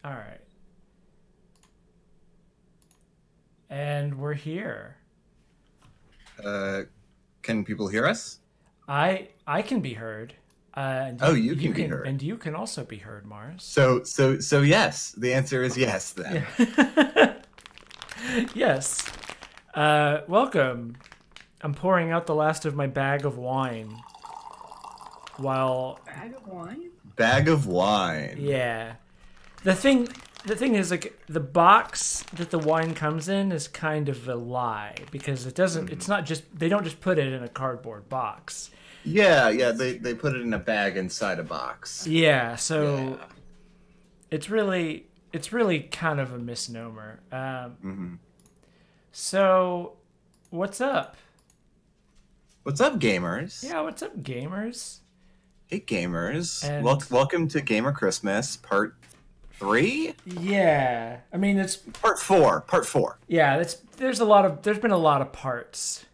All right. And we're here. Can people hear us? I can be heard. Oh, you can be heard. And you can also be heard, Mars. So yes. The answer is yes. Then. Yeah. Yes. Welcome. I'm pouring out the last of my bag of wine. While Bag of wine? Bag of wine. yeah, the thing is like the box that the wine comes in is kind of a lie because it doesn't. It's not just they don't just put it in a cardboard box. Yeah. They put it in a bag inside a box. Yeah, so it's really kind of a misnomer. So, what's up? What's up, gamers? Yeah, what's up, gamers? Hey, gamers. And- Welcome to Gamer Christmas, Part 3? Yeah, I mean it's Part 4. Part 4. yeah. There's been a lot of parts.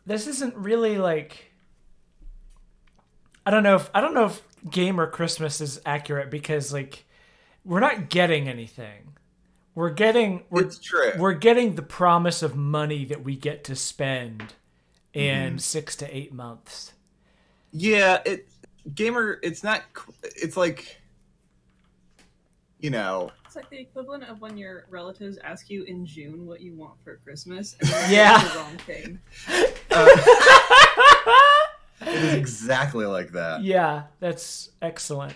This isn't really like I don't know if Gamer Christmas is accurate because like we're not getting anything. It's true. We're getting the promise of money that we get to spend in 6 to 8 months. Yeah, it's not, it's like, It's like the equivalent of when your relatives ask you in June what you want for Christmas, and you're Yeah. the wrong thing. it is exactly like that. Yeah, that's excellent.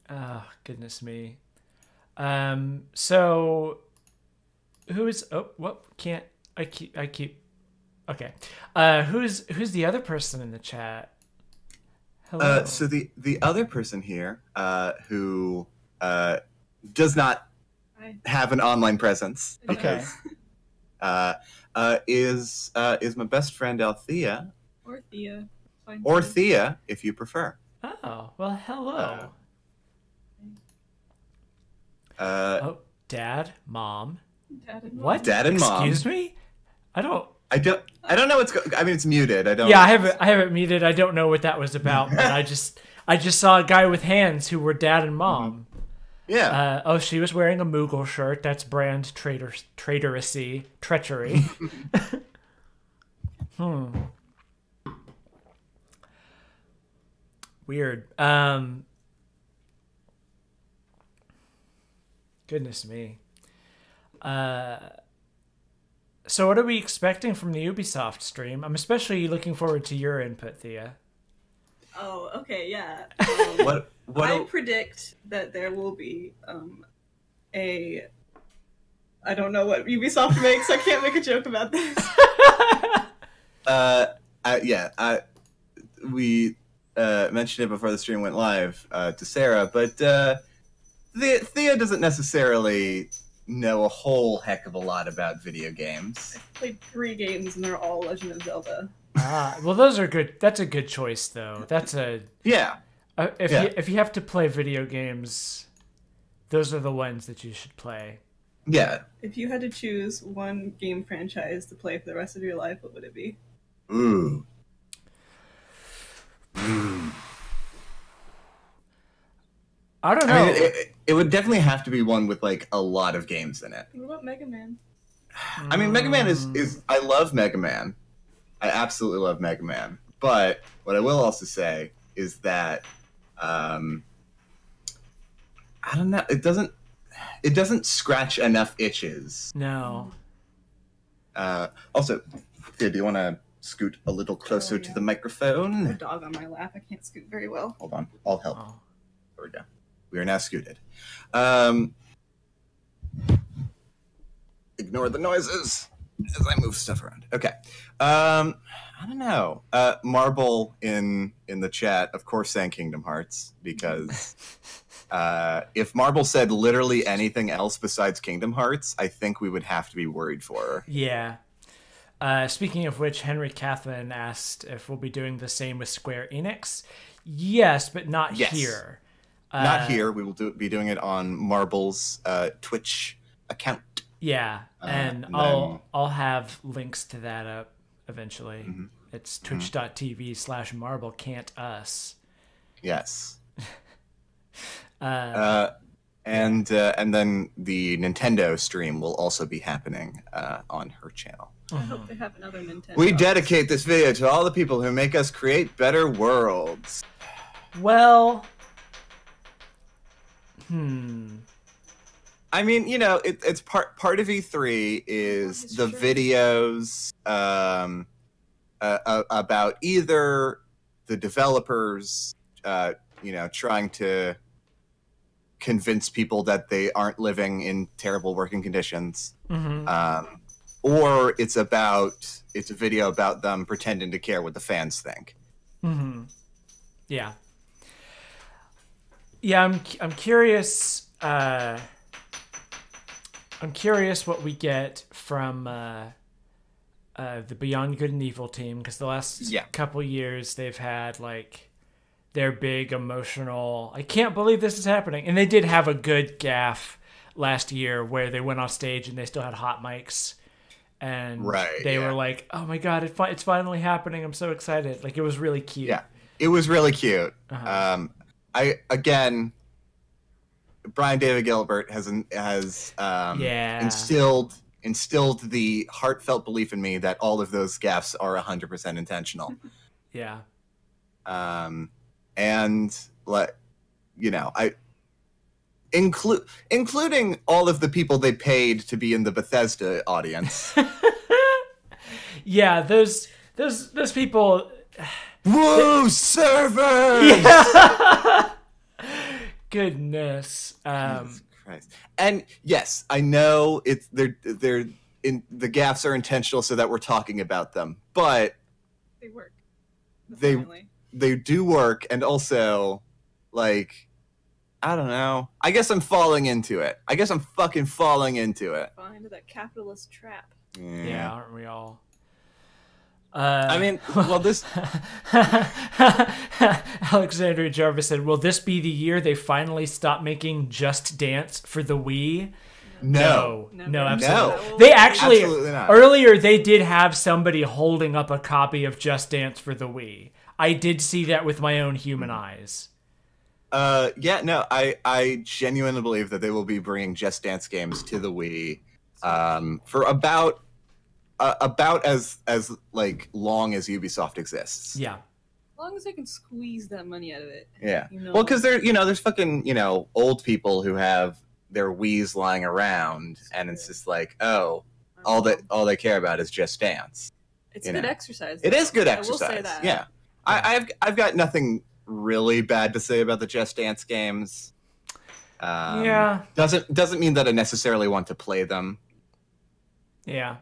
Oh, goodness me. So who's can't I keep okay. Who's the other person in the chat? Hello. So the other person here, who does not have an online presence, Okay. is my best friend Althea, Or Thea. Fine or too. Thea, if you prefer. Oh, well, hello. Dad, Mom. Dad and Mom. What? Dad and Mom. Excuse me? I don't know what's I mean, it's muted. I don't. Yeah, I have it muted. I don't know what that was about, but I just saw a guy with hands who were Dad and Mom. Yeah. She was wearing a Moogle shirt. That's brand treachery. Weird. Goodness me. So what are we expecting from the Ubisoft stream? I'm especially looking forward to your input, Thea. Oh, okay, yeah. what? I predict that there will be a. I don't know what Ubisoft makes. I can't make a joke about this. We mentioned it before the stream went live to Sarah, but Thea doesn't necessarily know a whole heck of a lot about video games. I played 3 games and they're all Legend of Zelda. Well, those are good. That's a good choice, though. That's a Yeah. if you have to play video games, those are the ones that you should play. Yeah. If you had to choose one game franchise to play for the rest of your life, what would it be? Ooh. I don't know. I mean, it would definitely have to be one with like a lot of games in it. What about Mega Man? I mean, Mega Man is I love Mega Man. I absolutely love Mega Man. But what I will also say is that I don't know. It doesn't scratch enough itches. No. Also, here, do you want to scoot a little closer to the microphone? A dog on my lap. I can't scoot very well. Hold on, I'll help. Oh. There we go. We are now scooted. Ignore the noises as I move stuff around. Okay. I don't know. Marble in the chat, of course, saying Kingdom Hearts because if Marble said literally anything else besides Kingdom Hearts, I think we would have to be worried for her. Yeah. Speaking of which, Henry Catherine asked if we'll be doing the same with Square Enix. Yes, but not here. Not here. We will be doing it on Marble's Twitch account. Yeah, and and I'll have links to that up eventually. Mm-hmm. It's twitch.tv/marble can't us. Yes. And then the Nintendo stream will also be happening on her channel. I hope they have another Nintendo. We dedicate this video to all the people who make us create better worlds. Well, I mean, you know, it's part of E3 is the videos about either the developers, you know, trying to convince people that they aren't living in terrible working conditions, or it's a video about them pretending to care what the fans think. Yeah. I'm curious. I'm curious what we get from the Beyond Good and Evil team, because the last couple years they've had like their big emotional, I can't believe this is happening. And they did have a good gaffe last year where they went on stage and they still had hot mics. And they were like, oh my God, it's finally happening. I'm so excited. Like, it was really cute. Yeah, it was really cute. Brian David Gilbert has instilled the heartfelt belief in me that all of those gaffes are 100% intentional. Yeah. And like, you know, including all of the people they paid to be in the Bethesda audience. Yeah, those people. Woo, servers! Yeah. Goodness. Jesus Christ. And yes, I know they're in the gaffes are intentional so that we're talking about them, but they work. They do work, and also, like, I don't know. I guess I'm falling into it. I guess I'm fucking falling into it. Fall into that capitalist trap. Yeah, aren't we all? I mean, well, this... Alexandria Jarvis said, will this be the year they finally stop making Just Dance for the Wii? No, absolutely. No. They actually, absolutely not. Earlier, they did have somebody holding up a copy of Just Dance for the Wii. I did see that with my own human eyes. I genuinely believe that they will be bringing Just Dance games to the Wii for about as like long as Ubisoft exists. Yeah. As long as they can squeeze that money out of it. Yeah. You know. Well, because there's fucking, old people who have their Wiis lying around, and it's just like, oh, all they care about is Just Dance. It's good exercise. It is good exercise. I will say that. Yeah. I've got nothing really bad to say about the Just Dance games. Doesn't mean that I necessarily want to play them. Yeah.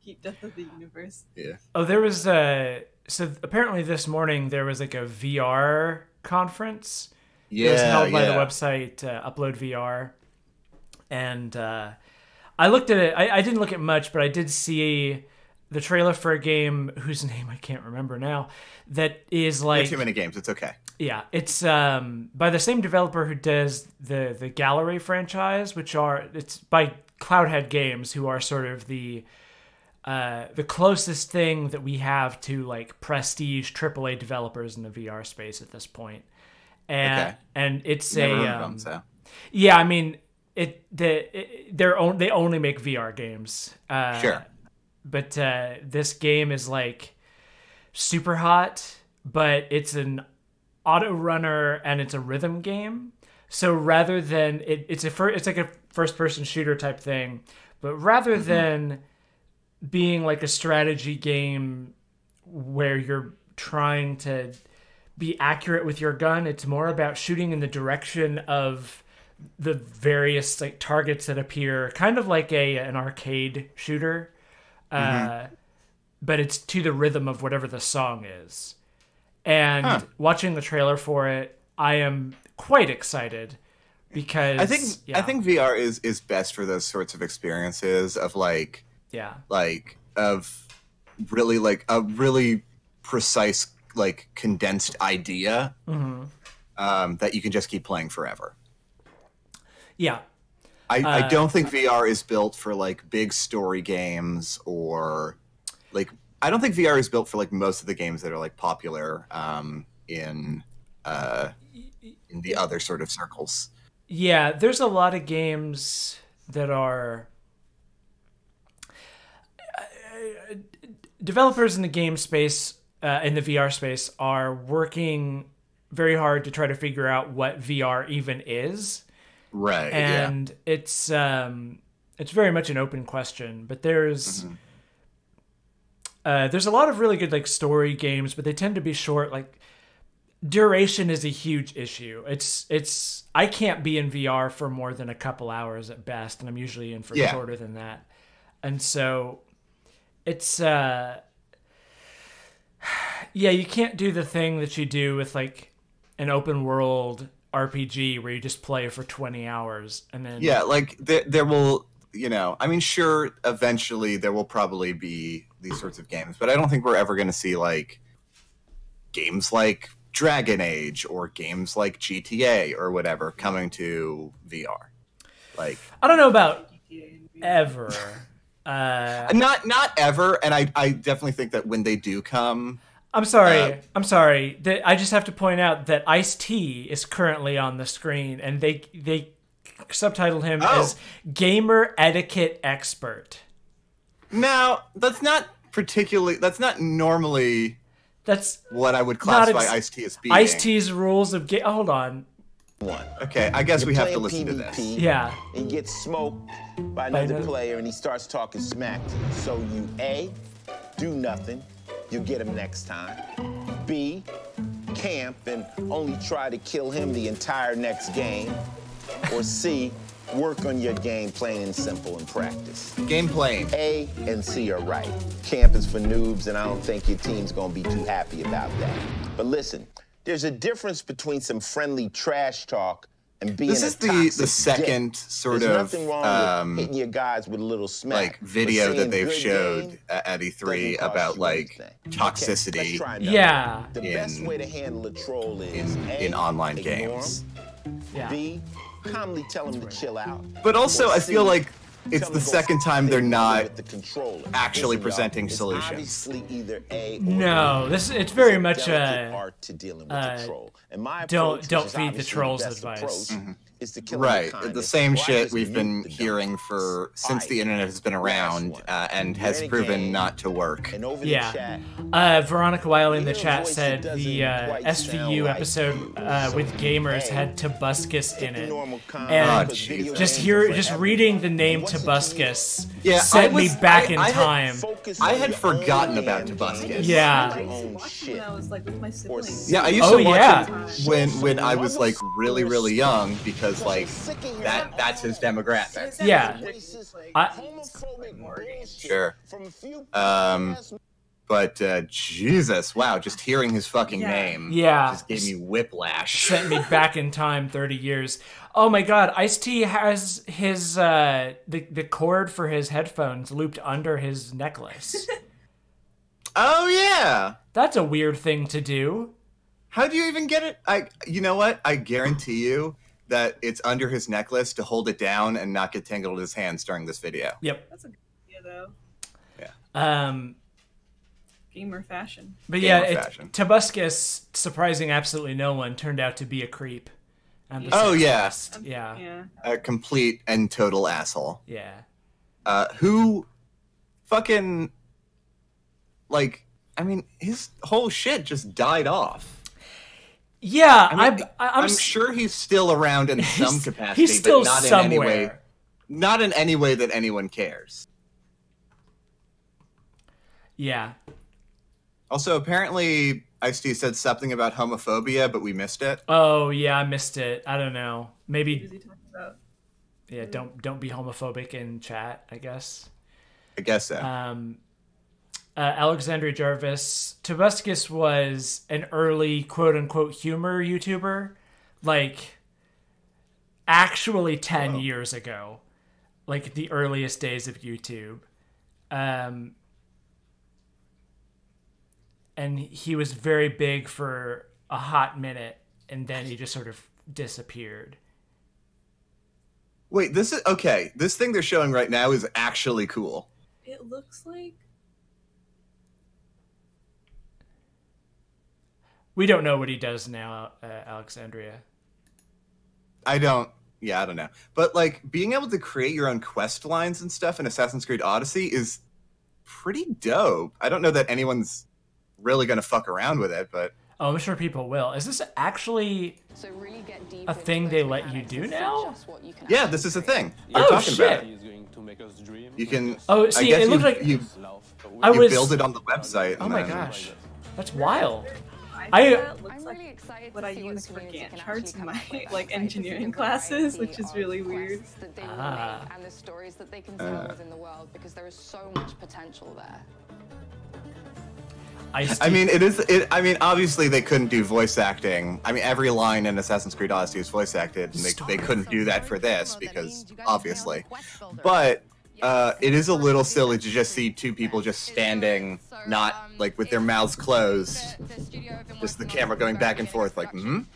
Keep Death of the Universe. Yeah. Oh, there was so apparently this morning there was like a VR conference. Yeah. It was held by the website Upload VR. And I looked at it. I didn't look at much, but I did see the trailer for a game whose name I can't remember now. That is like too many games. It's okay. Yeah, it's by the same developer who does the Gallery franchise, it's by Cloudhead Games, who are sort of the closest thing that we have to like prestige AAA developers in the VR space at this point. And it's yeah, I mean they only make VR games. Sure. But this game is like super hot, but it's an auto runner and it's a rhythm game. So rather than it's like a first person shooter type thing, but rather than being like a strategy game where you're trying to be accurate with your gun, it's more about shooting in the direction of the various like targets that appear, kind of like an arcade shooter. But it's to the rhythm of whatever the song is. And watching the trailer for it, I am quite excited because I think VR is best for those sorts of experiences of of really like a really precise like condensed idea that you can just keep playing forever. Yeah. I don't think VR is built for like big story games or like I don't think VR is built for like most of the games that are like popular in the other sort of circles. Yeah, there's a lot of games that are developers in the game space, in the VR space, are working very hard to try to figure out what VR even is. Right. And it's very much an open question, but there's a lot of really good like story games, but they tend to be short. Like duration is a huge issue. It's I can't be in VR for more than a couple hours at best, and I'm usually in for shorter than that. And so it's you can't do the thing that you do with like an open world RPG where you just play for 20 hours and then like there will, I mean, sure, eventually there will probably be these sorts of games, but I don't think we're ever going to see like games like Dragon Age or games like GTA or whatever coming to VR. Like, I don't know about ever. Not ever, and I definitely think that when they do come, I'm sorry. I just have to point out that Ice-T is currently on the screen, and they subtitle him as gamer etiquette expert. Now, that's not normally what I would classify Ice-T as being. Ice-T's rules of hold on. Okay, I guess we have to listen to this. Yeah. And gets smoked by another player, and he starts talking smack to you. So you A, do nothing. You get him next time. B, camp and only try to kill him the entire next game. Or C, work on your game plain and simple and practice. Game plain. A and C are right. Camp is for noobs, and I don't think your team's gonna be too happy about that. But listen, there's a difference between some friendly trash talk and being this is the second sort of hitting your guys with a little smack, like video that they've showed at E3 about like toxicity. Yeah. The best way to handle a troll is in online games. B, calmly tell them to chill out. But also, I feel like it's the second time they're not actually presenting solutions. No, it's very much don't feed the trolls advice. Right, the same shit we've been hearing since the internet has been around and has proven not to work. Yeah. Veronica Wiley in the chat said the SVU episode with gamers had Tobuscus in it. And just reading the name Tobuscus sent me back in time. I had forgotten about Tobuscus. Yeah. I used to watch when I was like with my siblings. Yeah, I used to watch it when I was like really, really young because like that's his demographic. Yeah. Sure. But Jesus, wow, just hearing his fucking name just gave me whiplash. Sent me back in time 30 years. Oh my god, Ice-T has his the cord for his headphones looped under his necklace. Oh yeah. That's a weird thing to do. How do you even get it? You know what? I guarantee you that it's under his necklace to hold it down and not get tangled in his hands during this video. Yep. That's a good idea, though. Yeah. Gamer fashion. But Tobuscus, surprising absolutely no one, turned out to be a creep. Yeah. Yeah. A complete and total asshole. Yeah. Who fucking, like, I mean, his whole shit just died off. Yeah, I'm sure he's still around in some capacity, he's still but not somewhere. Not in any way that anyone cares. Yeah. Also, apparently, Ice-T said something about homophobia, but we missed it. Oh yeah, I missed it. I don't know. Maybe. What is he talking about? Yeah, don't be homophobic in chat, I guess. I guess so. Alexandria Jarvis, Tobuscus was an early quote-unquote humor YouTuber, like actually 10 years ago, like the earliest days of YouTube. And he was very big for a hot minute, and then he just sort of disappeared. Wait, this thing they're showing right now is actually cool. It looks like We don't know what he does now, Alexandria. I don't know. But like being able to create your own quest lines and stuff in Assassin's Creed Odyssey is pretty dope. I don't know that anyone's really gonna fuck around with it, but Oh, I'm sure people will. Is this actually a thing they let you do now? yeah, this is a thing. They're Oh, talking about shit. it. You can. Oh, see, I guess it looked like you I was. build it on the website. Oh and my then- gosh, that's wild. That looks I'm like really excited what to I see what use the for community Gantt can charts actually in come my up with. like Especially engineering the classes, variety which is really of weird. quests that they will Ah. make and the stories that they can tell within the world, because there is so much potential there. I mean, it is. I mean, obviously they couldn't do voice acting. I mean, every line in Assassin's Creed Odyssey is voice acted, and they couldn't do that for this because obviously. But it is a little silly to just see two people just standing, not like with their mouths closed, just the camera going back and forth, like,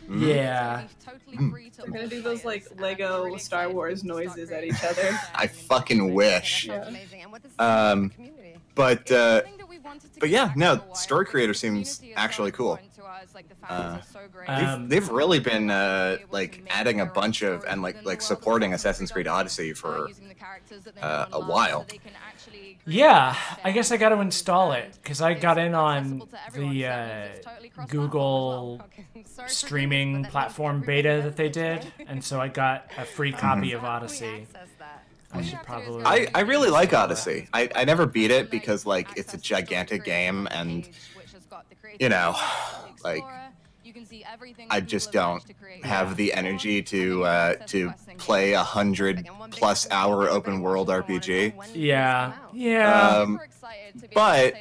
Yeah. They're gonna do those like Lego Star Wars noises at each other. I fucking wish. But yeah, no, story creator seems actually cool. They've really been like adding a bunch of and like supporting Assassin's Creed Odyssey for a while. Yeah, I guess I got to install it because I got in on the Google streaming platform beta that they did, and so I got a free copy of Odyssey. I should probably. I really like Odyssey. I never beat it because like it's a gigantic game and you know like I just don't have the energy to play 100+ hour open world RPG. Yeah, yeah. But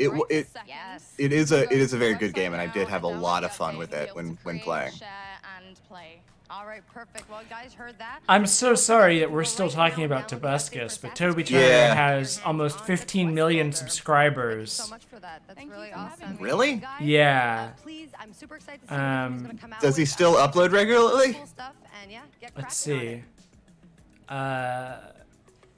it is a very good game, and I did have a lot of fun with it when playing. All right, perfect. Well, guys, heard that. I'm so sorry that we're still talking about Tobuscus, but Toby Turner has almost 15 million subscribers. So much for that. That's really awesome. Really? Guys, Yeah. please, I'm super excited to see what he's gonna come out Does he with. still upload regularly? Cool stuff, and yeah, get Let's cracking on see. it.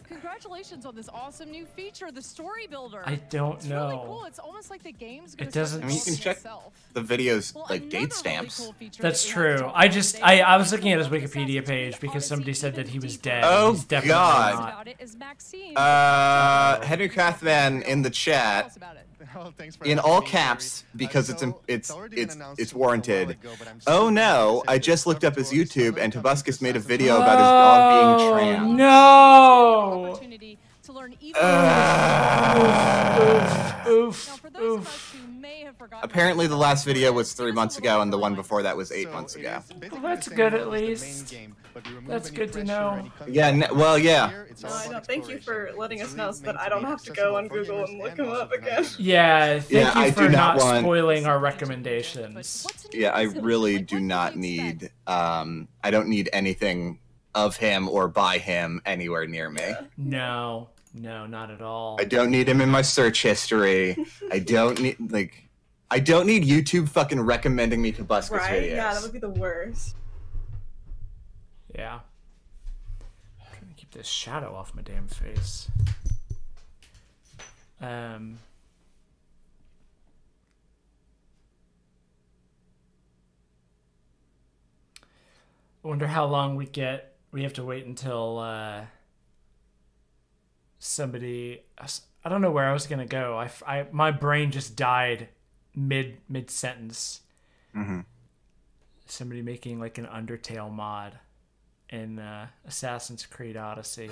Congratulations on this awesome new feature, the Story Builder. I don't It's really know. cool. It's almost like the game's It gonna doesn't- start I mean, you can building check itself. The videos Well, like another date really stamps. cool feature That's that we have to true. talk I about just today I was looking at his is Wikipedia Assassin's page Creed because somebody Odyssey said that even he was deeper. dead. Oh, He's definitely God. not. About it is Maxine. Henry Crathman in the Tell chat us about it. in all caps because it's warranted. Oh no! I just looked up his YouTube and Tobuscus made a video about his dog being trans. No! Opportunity to learn even Oof, Now, for those of oof. us who may have forgotten Apparently, the last video was 3 here's a months little ago, and the one highlights. before that was 8 months ago. Well, that's good at least. That's good to know. Yeah. Well, yeah. No, I know. Thank you for letting us know so that I don't have to go on Google and look him up again. Yeah, thank Yeah, you I for do not not want- spoiling our recommendations. Yeah, I really do not need. I don't need anything of him or by him anywhere near me. No, not at all. I don't need him in my search history. I don't need YouTube fucking recommending me to Tobuscus Right? videos. Yeah, that would be the worst. Yeah. I'm trying to keep this shadow off my damn face. I wonder how long we have to wait until somebody. I don't know where I was gonna go. My brain just died mid sentence. Mm-hmm. Somebody making like an Undertale mod in Assassin's Creed Odyssey.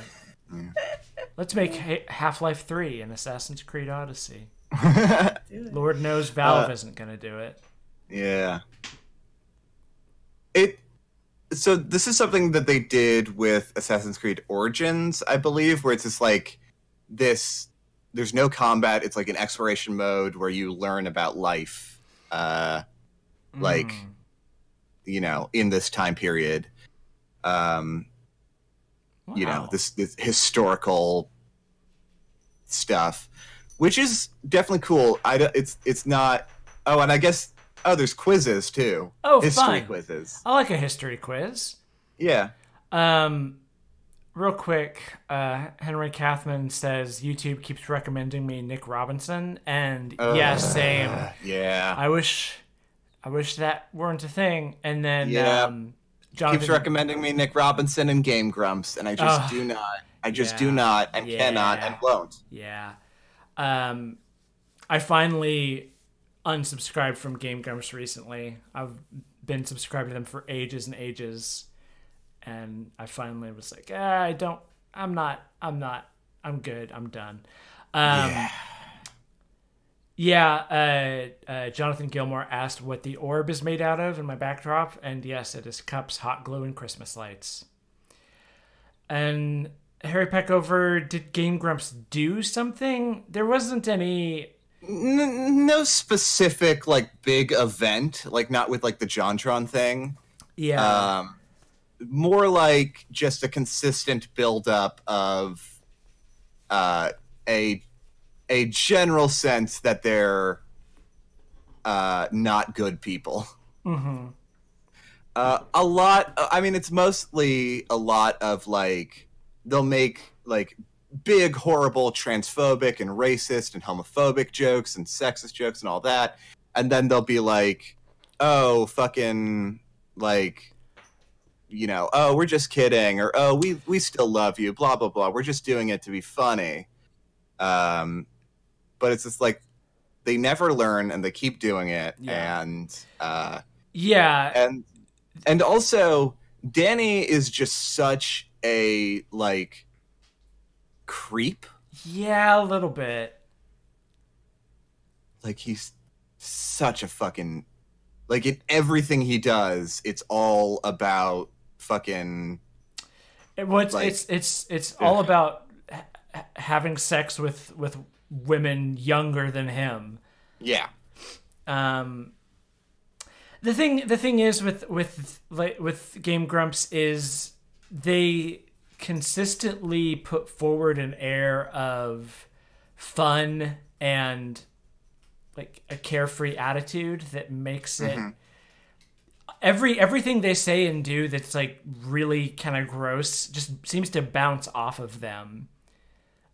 Let's make Half-Life 3 in Assassin's Creed Odyssey. Lord knows Valve isn't gonna do it. Yeah. So this is something that they did with Assassin's Creed Origins, I believe, where it's just like this. There's no combat. It's like an exploration mode where you learn about life, like you know, in this time period. You know, Wow. this historical stuff, which is definitely cool. It's not. Oh, and I guess there's quizzes too. Oh, history fun. quizzes. I like a history quiz. Yeah. Real quick, Henry Kathman says YouTube keeps recommending me Nick Robinson, and yeah, same. Yeah. I wish I wish that weren't a thing. And then Yeah. Jonathan Keeps recommending me Nick Robinson and Game Grumps, and I just do not. I just do not and cannot and won't. Yeah. I finally unsubscribed from Game Grumps recently. I've been subscribed to them for ages and ages. And I finally was like, I'm good. I'm done. Jonathan Gilmore asked what the orb is made out of in my backdrop. And yes, it is cups, hot glue, and Christmas lights. And Harry Peckover, did Game Grumps do something? There wasn't any... No specific, like, big event. Like, not with, like, the JonTron thing. Yeah. More like just a consistent buildup of a general sense that they're not good people. Mm-hmm. A lot. I mean, it's mostly a lot of like they'll make like big, horrible, transphobic and racist and homophobic jokes and sexist jokes and all that, and then they'll be like, "Oh, fucking like." You know, oh, we're just kidding, or oh, we still love you, blah blah blah. We're just doing it to be funny. But it's just like they never learn and they keep doing it, and also Danny is just such a like creep. Yeah, a little bit. Like he's such a fucking like in everything he does, it's all about fucking it's all about having sex with women younger than him. Yeah. The thing is with Game Grumps is they consistently put forward an air of fun and like a carefree attitude that makes it everything they say and do that's like really kind of gross just seems to bounce off of them.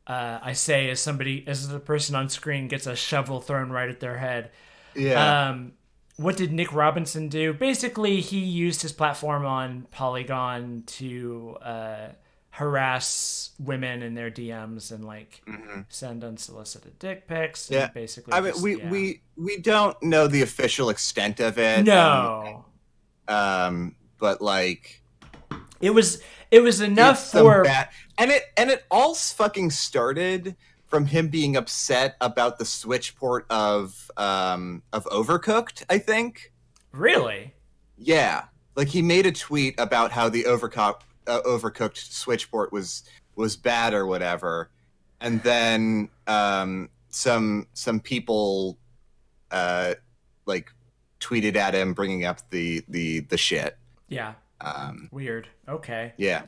I say as the person on screen gets a shovel thrown right at their head. Yeah. What did Nick Robinson do? Basically, he used his platform on Polygon to harass women in their DMs and like send unsolicited dick pics. Yeah. And basically, I mean, we don't know the official extent of it. No. But like, it was enough for and it all fucking started from him being upset about the Switch port of Overcooked, I think. Really? Yeah. Like he made a tweet about how the Overcooked Switch port was bad or whatever. And then some people like tweeted at him bringing up the shit. Yeah. Weird. Okay. Yeah.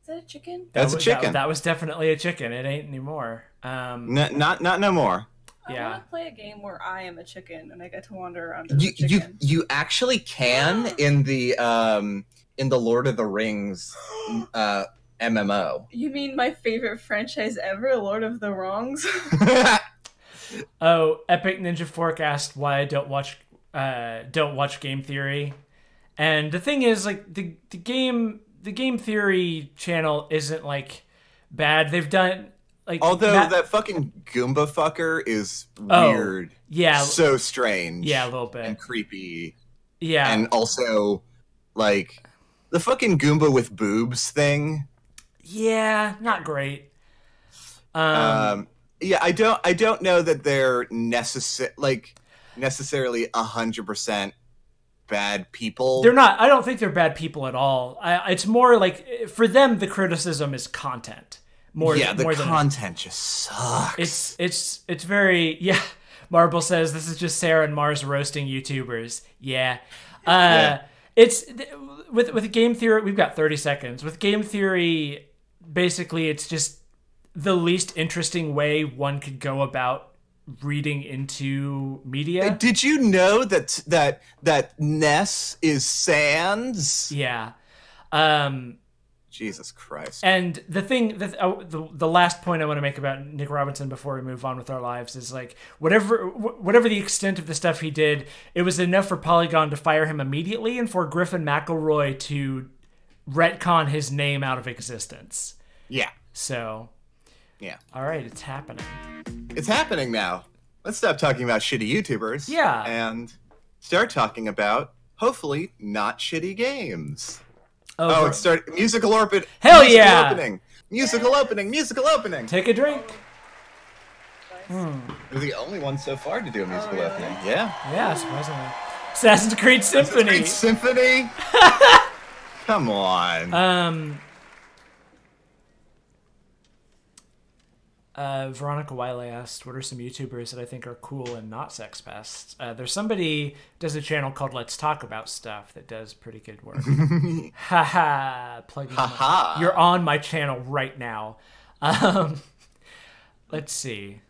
Is that a chicken? That's a chicken. That was definitely a chicken. It ain't anymore. Not no more. Yeah. I want to play a game where I am a chicken and I get to wander around as a chicken. You actually can in the Lord of the Rings MMO. You mean my favorite franchise ever, Lord of the Wrongs? Oh, Epic Ninja Fork asked why I don't watch Game Theory, and the thing is, like the Game Theory channel isn't like bad. They've done like that fucking Goomba fucker is weird. Yeah, so strange. Yeah, a little bit and creepy. Yeah, and also like the fucking Goomba with boobs thing. Yeah, not great. Yeah, I don't know that they're necessarily 100% bad people. They're not. I don't think they're bad people at all. It's more like for them the criticism is content. The content just sucks. It's very Marble says this is just Sarah and Mars roasting YouTubers. Yeah. It's with Game Theory. We've got 30 seconds. With Game Theory, basically, it's just the least interesting way one could go about reading into media. Did you know that Ness is Sans? Yeah. Jesus Christ. And the thing, the last point I want to make about Nick Robinson before we move on with our lives is like whatever the extent of the stuff he did, it was enough for Polygon to fire him immediately and for Griffin McElroy to retcon his name out of existence. Yeah. So, yeah. All right, it's happening. It's happening now. Let's stop talking about shitty YouTubers. Yeah. And start talking about, hopefully, not shitty games. Oh, it's started. Musical opening. Hell musical yeah. Opening. Musical opening. Musical opening. Take a drink. We're the only ones so far to do a musical opening. Yeah. Yeah, surprisingly. Assassin's Creed Symphony. Assassin's Creed Symphony? Come on. Veronica Wiley asked, what are some YouTubers that I think are cool and not sex pests? There's somebody does a channel called Let's Talk About Stuff that does pretty good work. Haha. Plugging you're on my channel right now. Let's see.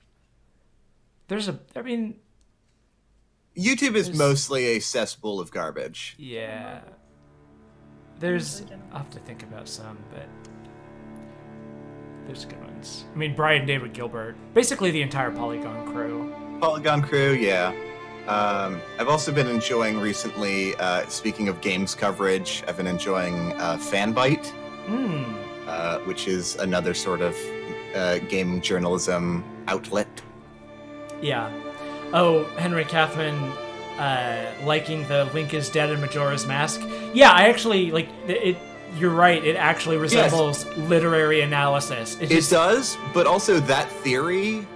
YouTube is mostly a cesspool of garbage. Yeah. I'll have to think about some, but there's good ones. I mean, Brian David Gilbert. Basically the entire Polygon crew. Polygon crew, yeah. I've also been enjoying recently, speaking of games coverage, I've been enjoying Fanbyte, which is another sort of game journalism outlet. Yeah. Oh, Henry Kathman liking the Link is Dead in Majora's Mask. Yeah, I actually, like, it. You're right, it actually resembles literary analysis. It does, but also that theory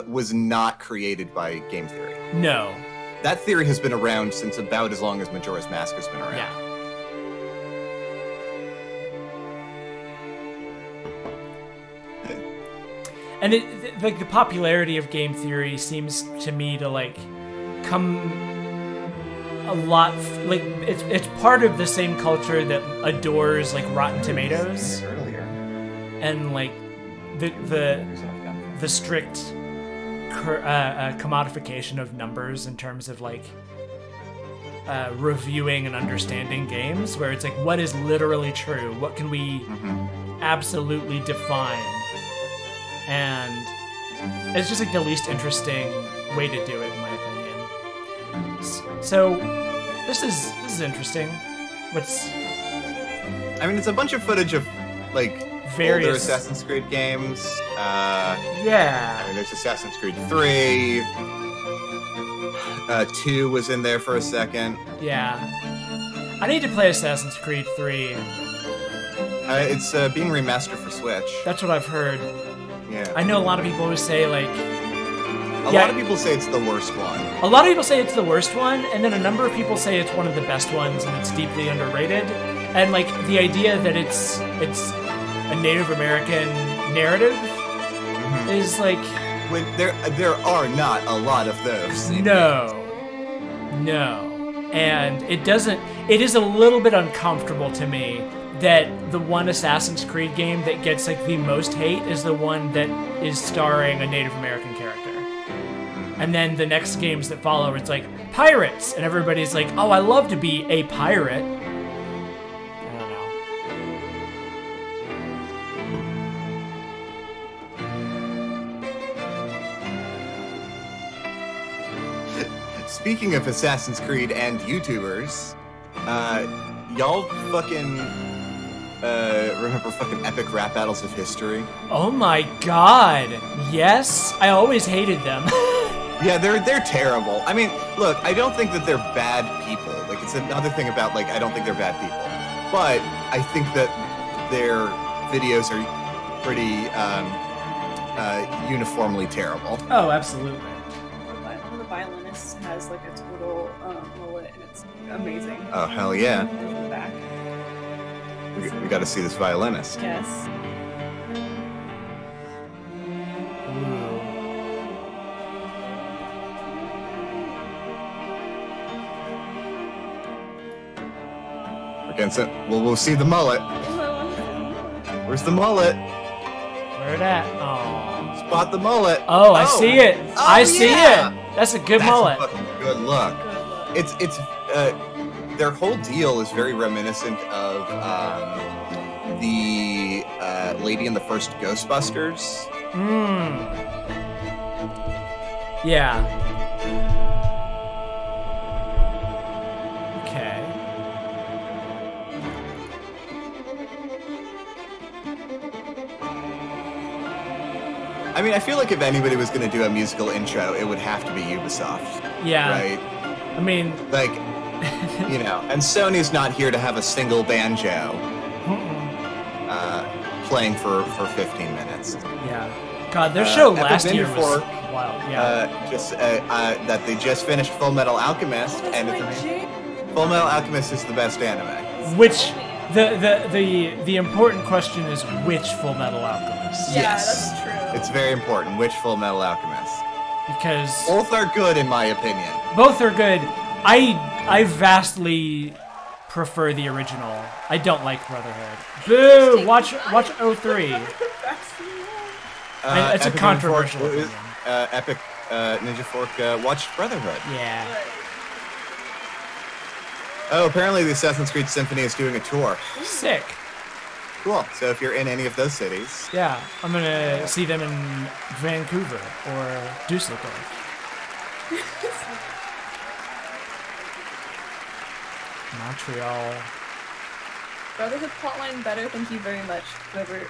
was not created by game theory. No. That theory has been around since about as long as Majora's Mask has been around. Yeah. And like the popularity of game theory seems to me to like come a lot like it's part of the same culture that adores like Rotten Tomatoes and like the strict commodification of numbers in terms of like reviewing and understanding games, where it's like what is literally true, what can we absolutely define, and it's just like the least interesting way to do it in my opinion. So this is interesting. I mean, it's a bunch of footage of like various older Assassin's Creed games. Yeah. I mean, there's Assassin's Creed 3. 2 was in there for a second. Yeah. I need to play Assassin's Creed 3. It's being remastered for Switch. That's what I've heard. Yeah. I know a lot of people always say like. A lot of people say it's the worst one. A lot of people say it's the worst one, and then a number of people say it's one of the best ones, and it's deeply underrated. And like the idea that it's a Native American narrative is like. When there are not a lot of those. No, and it doesn't. It is a little bit uncomfortable to me that the one Assassin's Creed game that gets like the most hate is the one that is starring a Native American character. And then the next games that follow, it's like pirates, and everybody's like, "Oh, I love to be a pirate." I don't know. Speaking of Assassin's Creed and YouTubers, y'all fucking remember fucking epic rap battles of history? Oh my god! Yes, I always hated them. Yeah, they're terrible. I mean, look, I don't think that they're bad people. Like, it's another thing about, like, I don't think they're bad people. But I think that their videos are pretty uniformly terrible. Oh, absolutely. One of the violinists has, like, a total mullet, and it's amazing. Oh, hell yeah. In the back. We gotta see this violinist. Yes. And so, we'll see the mullet. Where's the mullet? Where it at? Oh. Spot the mullet. Oh, I see it. Oh, I see it. That's a good mullet. That's a fucking good look. It's their whole deal is very reminiscent of the lady in the first Ghostbusters. Yeah. Okay. I mean, I feel like if anybody was going to do a musical intro, it would have to be Ubisoft. Yeah. Right? I mean, Like, you know, and Sony's not here to have a single banjo playing for 15 minutes. yeah. God, their show Epic last year Ninja was Fork, wild. Yeah. That they just finished Full Metal Alchemist, and Full Metal Alchemist is the best anime. Which the important question is which Full Metal Alchemist? Yeah, Yes. that's true. It's very important. Which Full Metal Alchemist? Because Both are good, in my opinion. both are good. I vastly prefer the original. I don't like Brotherhood. Boo! Watch 03. It's a Epic controversial Ninja opinion. Fork, Epic Ninja Fork watched Brotherhood. Yeah. Oh, apparently the Assassin's Creed Symphony is doing a tour. Sick. Cool. So if you're in any of those cities, Yeah. I'm gonna see them in Vancouver or Dusseldorf. Montreal. Brotherhood plotline better. Thank you very much, whoever did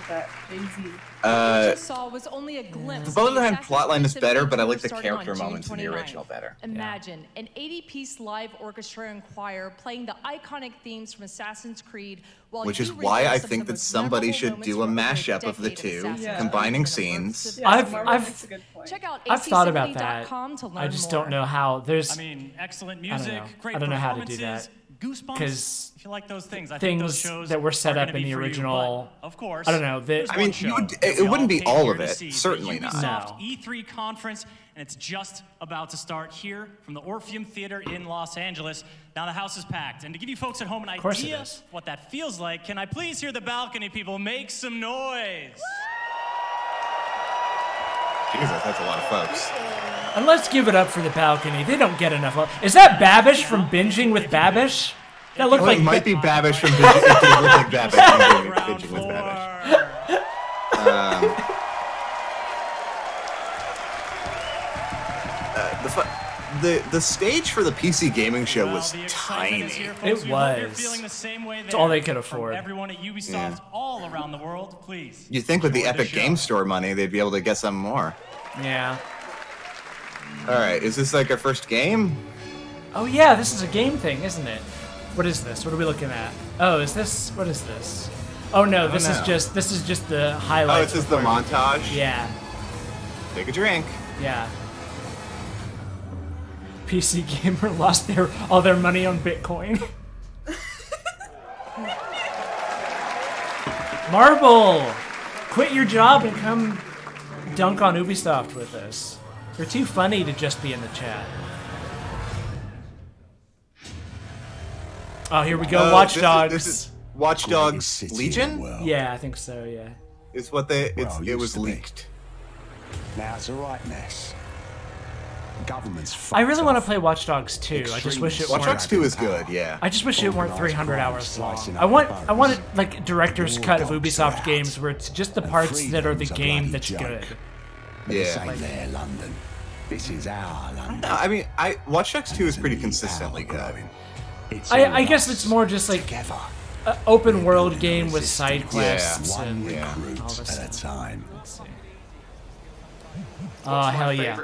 that. Jay-Z. Just saw was only a glimpse. the Brotherhood Assassin's plotline Creed is better, but I like the starting on character June moments in the 29th. original better. Imagine an 80-piece live orchestra and choir playing the iconic themes from Assassin's Creed, while Which you is why relive I some of think the that most somebody memorable should moments do a from over mashup of the decade two, Assassin's Creed combining in a scenes. immersive Yeah, I've- Marvel I've- makes a good point. Check out I've thought about that. acsymphony.com to learn I just more. don't know how. There's I mean, excellent I don't music, know. great I don't know how to do performances, that. Goosebumps. 'Cause If you like those things, I think those things shows that were set are up gonna in be the for you, original. but, of course, I don't know. there's I one mean, show that it we wouldn't all be came all here of to it. see, the Certainly not. Ubisoft No. E3 conference, and it's just about to start here from the Orpheum Theater in Los Angeles. Now the house is packed, and to give you folks at home an course it idea is. what that feels like, can I please hear the balcony people make some noise? Jesus, that's a lot of folks. And let's give it up for the balcony. They don't get enough. Is that Babish from Binging with Babish? That looked Well, like it might be Babish from Binging. It did look like Babish from Ground Binging with Babish. floor. The stage for the PC gaming show Well, was the excitement is tiny. here, folks. It We hope you're was. feeling the same way It's all there. they could From afford. everyone at Ubisoft all around the world, please. You'd think with the enjoy Epic show. Game Store money, they'd be able to get some more. Yeah. All right, is this like our first game? Oh yeah, this is a game thing, isn't it? What is this? What are we looking at? Oh, is this? What is this? Oh no, this is know. just the Oh, highlights. it's just the before- montage. Yeah, Take a drink. yeah. PC Gamer lost all their money on Bitcoin. Marble, quit your job and come dunk on Ubisoft with us. You're too funny to just be in the chat. Oh, here we go. Watch Dogs. This is Watch Dogs city Legion. in the world. Yeah, I think so. Yeah. Is what they. Well, It used was to be. leaked. Now it's a right mess. Government's I really fucked want to off. play Watch Dogs 2. I just wish it Watch weren't. Dogs 2 is good. Yeah. I just wish it weren't Organised 300 crime hours long. slicing I up want bugs. it like director's War cut of dogs Ubisoft are out. games where it's just the And parts that are the freedom's a game bloody that's joke. good. But this Yeah. ain't their London. This is our London. No, I mean, Watch Dogs 2 is pretty consistently good. It's I all guess us it's more just like together. an open world game with side quests One and Yeah. recruit all this at a stuff. time. Let's see. Oh hell yeah!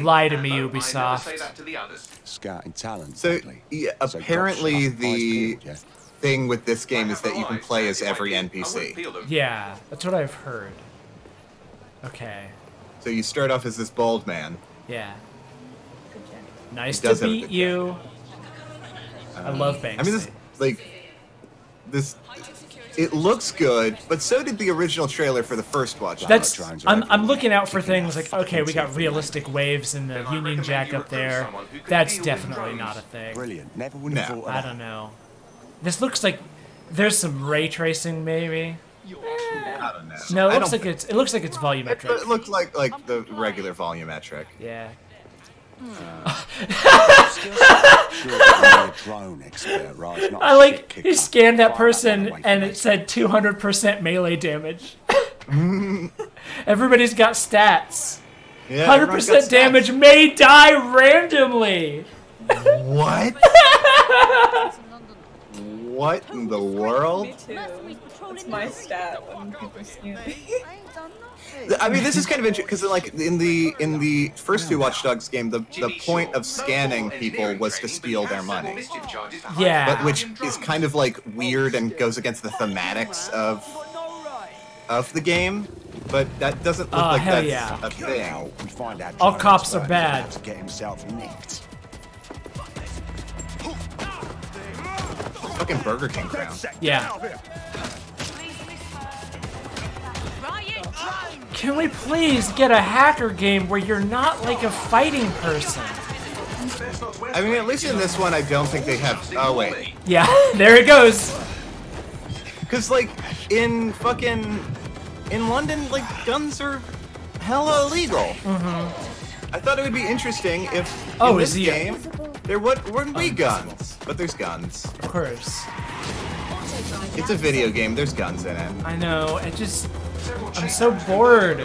Lie to me, Ubisoft. Scouting talent. So, exactly. yeah, So apparently God's eyes the peeled, yeah? thing with this game is that you can play as every NPC. Yeah, that's what I've heard. Okay. So you start off as this bald man. Yeah. Nice He to does have a meet good you. I love Banksy. I mean, this. It looks good, but so did the original trailer for the first Watch Dogs. That's I'm looking out for things like, okay, we got realistic waves and the Union Jack up there. That's definitely not a thing. Brilliant. Never would have No. thought of I that. don't know. This looks like there's some ray tracing maybe. I don't know. No, I it looks don't- like it's It volumetric. looked like the regular volumetric. Yeah. Drone expert, right? Not I a like shit he kicker. scanned that Fire person one away and from it said 200% melee damage. Everybody's got stats. Yeah, 100% damage may die randomly. What? What in the world? Me too. It's my stat when people scan me. I mean, this is kind of interesting because, like, in the first two Watch Dogs game, the point of scanning people was to steal their money. Yeah. But which is kind of like weird and goes against the thematics of the game. But that doesn't look like hell that's yeah. a thing. We find out All drone cops are expert is bad. about to get himself nicked. Fucking Burger King crown. Yeah. Can we please get a hacker game where you're not like a fighting person? I mean, at least in this one, I don't think they have. Oh wait, Yeah, there it goes. because like in London, like guns are hella illegal. I thought it would be interesting if in this game there wouldn't be guns, but there's guns. Of course. It's a video game. There's guns in it. I know. I'm so bored.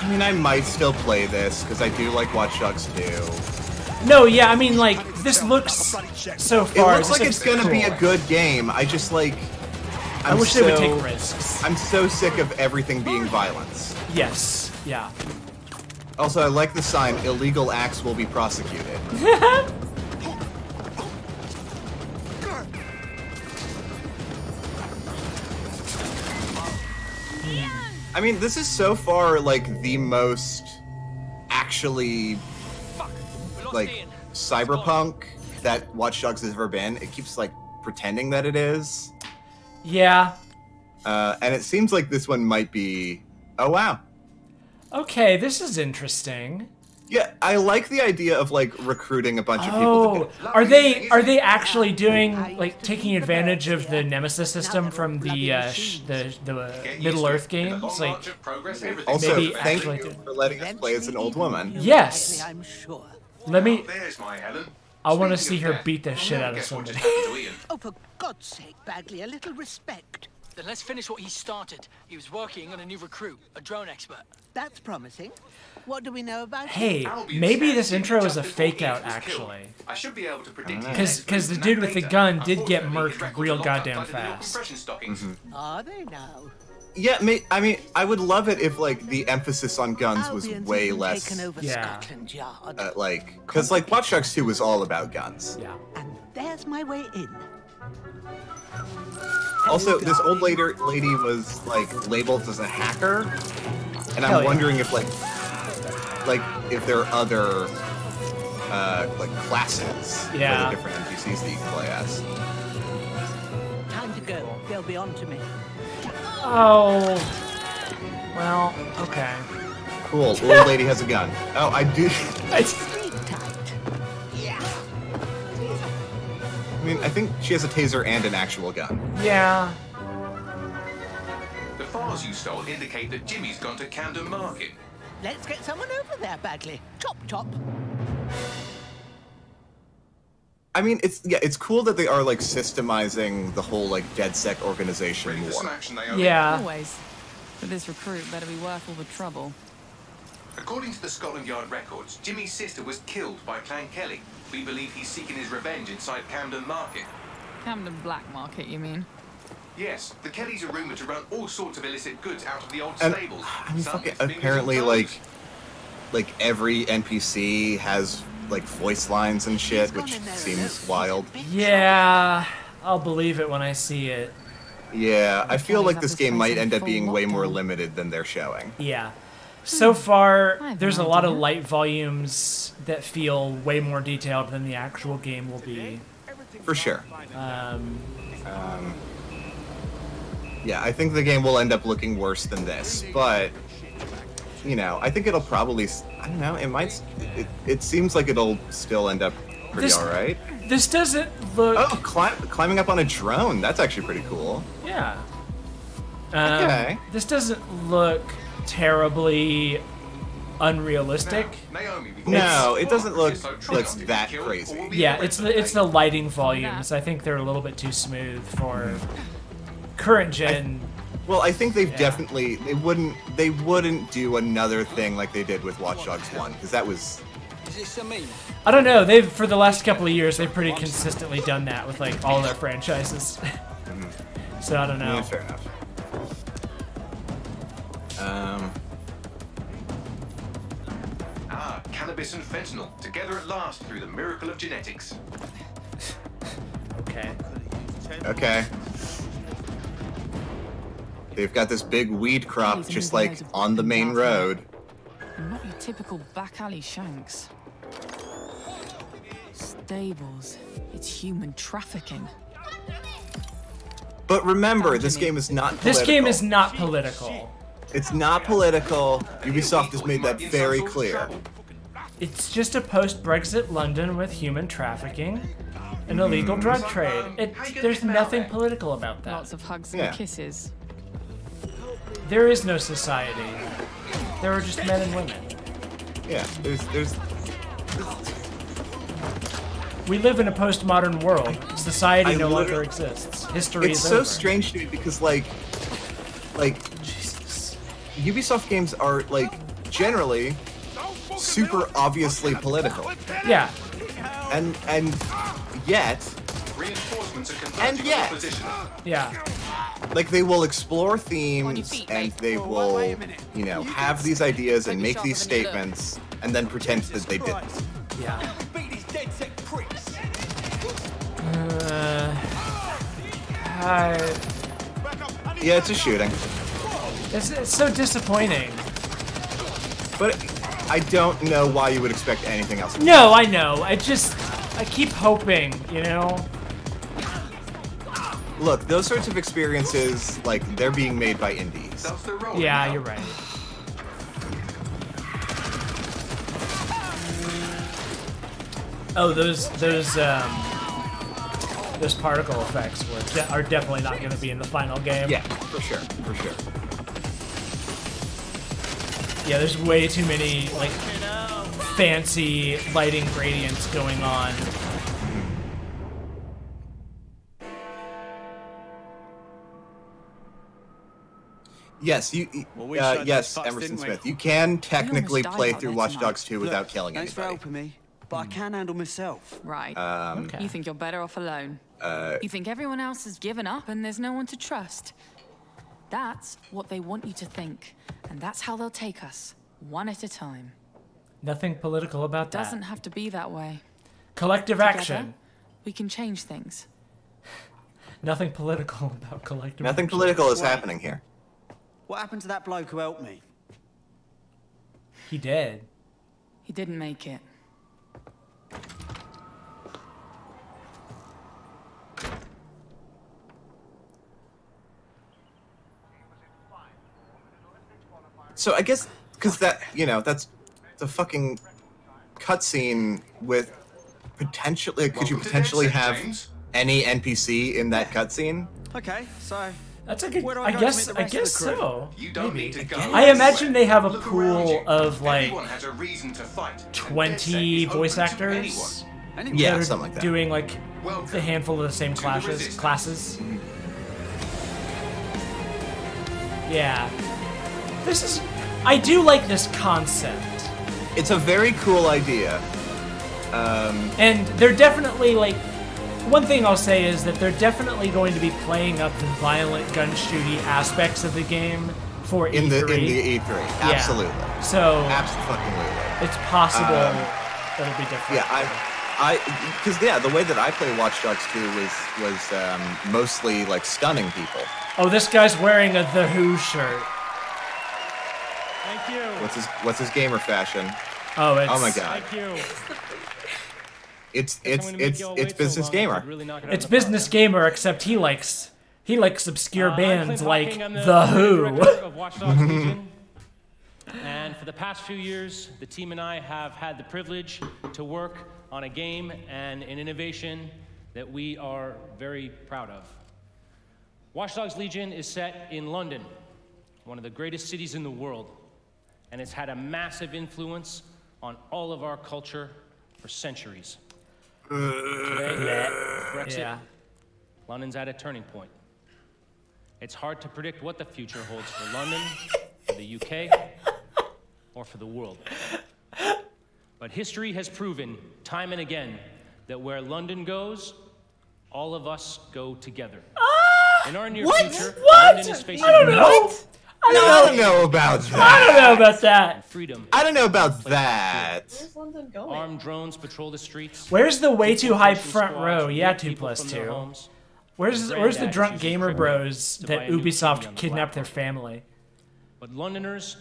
I mean, I might still play this because I do like Watch Dogs 2. No, yeah, I mean, like, this looks so far. It looks like it's gonna be cool. a good game. I just like. I wish they would take risks. I'm so sick of everything being violence. Yes. Yeah. Also, I like the sign, illegal acts will be prosecuted. I mean, this is so far, like, the most actually, like, cyberpunk that Watch Dogs has ever been. It keeps, like, pretending that it is. Yeah. And it seems like this one might be... Oh, wow. Okay, this is interesting. Yeah, I like the idea of, like, recruiting a bunch of people. Oh, are they actually doing, like, taking advantage of the Nemesis system from the Middle Earth games? Like, Also, maybe thank actually you for letting us play as an old woman. Yes. I'm sure. Let me. There's my Helen. I want to see her beat the shit out of somebody. Oh, for God's sake, Bagley, a little respect. Then let's finish what he started. He was working on a new recruit, a drone expert. That's promising. What do we know about Hey, him? maybe this intro is a fake out, actually. I should be able to predict Because the dude with the gun did get murked real goddamn fast. Are they now? Yeah, I mean, I would love it if, like, the emphasis on guns was way less... Taken over Scotland Yard. Like, because, like, Watch Dogs 2 was all about guns. Yeah. And there's my way in. Also, this old lady was, like, labeled as a hacker, and I'm wondering if, like, if there are other, like, classes for the different NPCs that you can play as. Time to go. They'll be on to me. Oh. Well, okay. Cool, old lady has a gun. Oh, I do... I mean, I think she has a taser and an actual gun. Yeah. The files you stole indicate that Jimmy's gone to Camden Market. Let's get someone over there, Bagley. Chop, chop. I mean, it's cool that they are, like, systemizing the whole, like, DedSec organization more. Yeah. Always. But this recruit better be worth all the trouble. According to the Scotland Yard records, Jimmy's sister was killed by Clan Kelly. We believe he's seeking his revenge inside Camden Market. Camden Black Market, you mean? Yes, the Kellys are rumoured to run all sorts of illicit goods out of the old And, stables. I mean, Some fucking, being apparently, closed. like every NPC has, like, voice lines and shit, which seems wild. Yeah. I'll believe it when I see it. Yeah, I feel like this game might end up being way more limited than they're showing. Yeah. So far, there's a lot of light volumes that feel way more detailed than the actual game will be. For sure. Yeah, I think the game will end up looking worse than this, but, you know, I think it'll probably, I don't know, it seems like it'll still end up pretty alright. This doesn't look... Oh, climbing up on a drone, that's actually pretty cool. Yeah. Okay. This doesn't look terribly unrealistic. No, it doesn't look that crazy. Yeah, it's the lighting volumes. I think they're a little bit too smooth for current gen. Well, I think they've definitely they wouldn't do another thing like they did with Watch Dogs 1 because that was. I don't know. They've for the last couple of years they've pretty consistently done that with like all their franchises. So I don't know. Yeah, fair enough. Cannabis and fentanyl together at last through the miracle of genetics. Okay. Okay. They've got this big weed crop just like on the main road. Not your typical back alley shanks. Stables. It's human trafficking. But remember, this game is not political. This game is not political. It's not political. Ubisoft has made that very clear. It's just a post-Brexit London with human trafficking and illegal drug trade. There's nothing political about that. Lots of hugs and kisses. There is no society. There are just men and women. Yeah, there's. We live in a postmodern world. Society no longer exists. History is over. It's so strange to me because like Jesus. Ubisoft games are like generally super obviously political. Yeah. And yet. Yeah. Like they will explore themes and they will, you know, have these ideas and make these statements and then pretend that they didn't. Yeah. Yeah, it's a shooting. It's so disappointing. But I don't know why you would expect anything else. No, I know. I keep hoping, you know? Look, those sorts of experiences, like, they're being made by indies. Yeah, you're right. Oh, those particle effects are definitely not going to be in the final game. Yeah, for sure, for sure. Yeah, there's way too many like fancy lighting gradients going on. Yes, yes, Emerson Smith. You can technically play through Watch Dogs 2 without killing anybody. Thanks for helping me, but I can handle myself. Right. Okay. You think you're better off alone. You think everyone else has given up and there's no one to trust. That's what they want you to think, and that's how they'll take us, one at a time. Nothing political about that. Doesn't have to be that way. Collective Together, action. We can change things. Nothing political about collective Nothing action. political is happening here. What happened to that bloke who helped me? He did. He didn't make it. So I guess because that, you know, that's the fucking cutscene with potentially. Could you potentially have any NPC in that cutscene? Okay, so that's a good. where do I go guess. to meet the I rest of guess the crew? so. You don't Maybe. need to go. I imagine they have a pool of like Everyone has a reason to fight. 20 voice actors. Yeah, that are something like that. Doing like a handful of the same classes. Yeah. This is. I do like this concept. It's a very cool idea. And they're definitely like. One thing I'll say is that they're definitely going to be playing up the violent gun shooty aspects of the game for E3. In the E3, absolutely. Yeah. So absolutely, it's possible it'll be different. Yeah, because the way that I play Watch Dogs 2 was mostly like stunning people. Oh, this guy's wearing a The Who shirt. Thank you. What's his gamer fashion? Oh, it's. Oh my god. Thank you. It's Business Gamer. It's Business Gamer, except he likes obscure bands like The Who. Of Watch Dogs Legion. And for the past few years, the team and I have had the privilege to work on a game and an innovation that we are very proud of. Watch Dogs Legion is set in London, one of the greatest cities in the world. and it's had a massive influence on all of our culture for centuries. Today, Brexit, Yeah. London's at a turning point. It's hard to predict what the future holds for London, for the UK, or for the world. But history has proven time and again that where London goes, all of us go together. In our near future, London is facing I don't know. I don't know about that. I don't know about that. freedom. I don't know about that. Where's London going? Armed drones patrol the streets. Where's the way too high Deportation front squads row? remove Yeah, people 2 + from their 2. homes. Where's the Granddads drunk using gamer crypto bros to buy that a new TV Ubisoft on the kidnapped black their market. family? But Londoners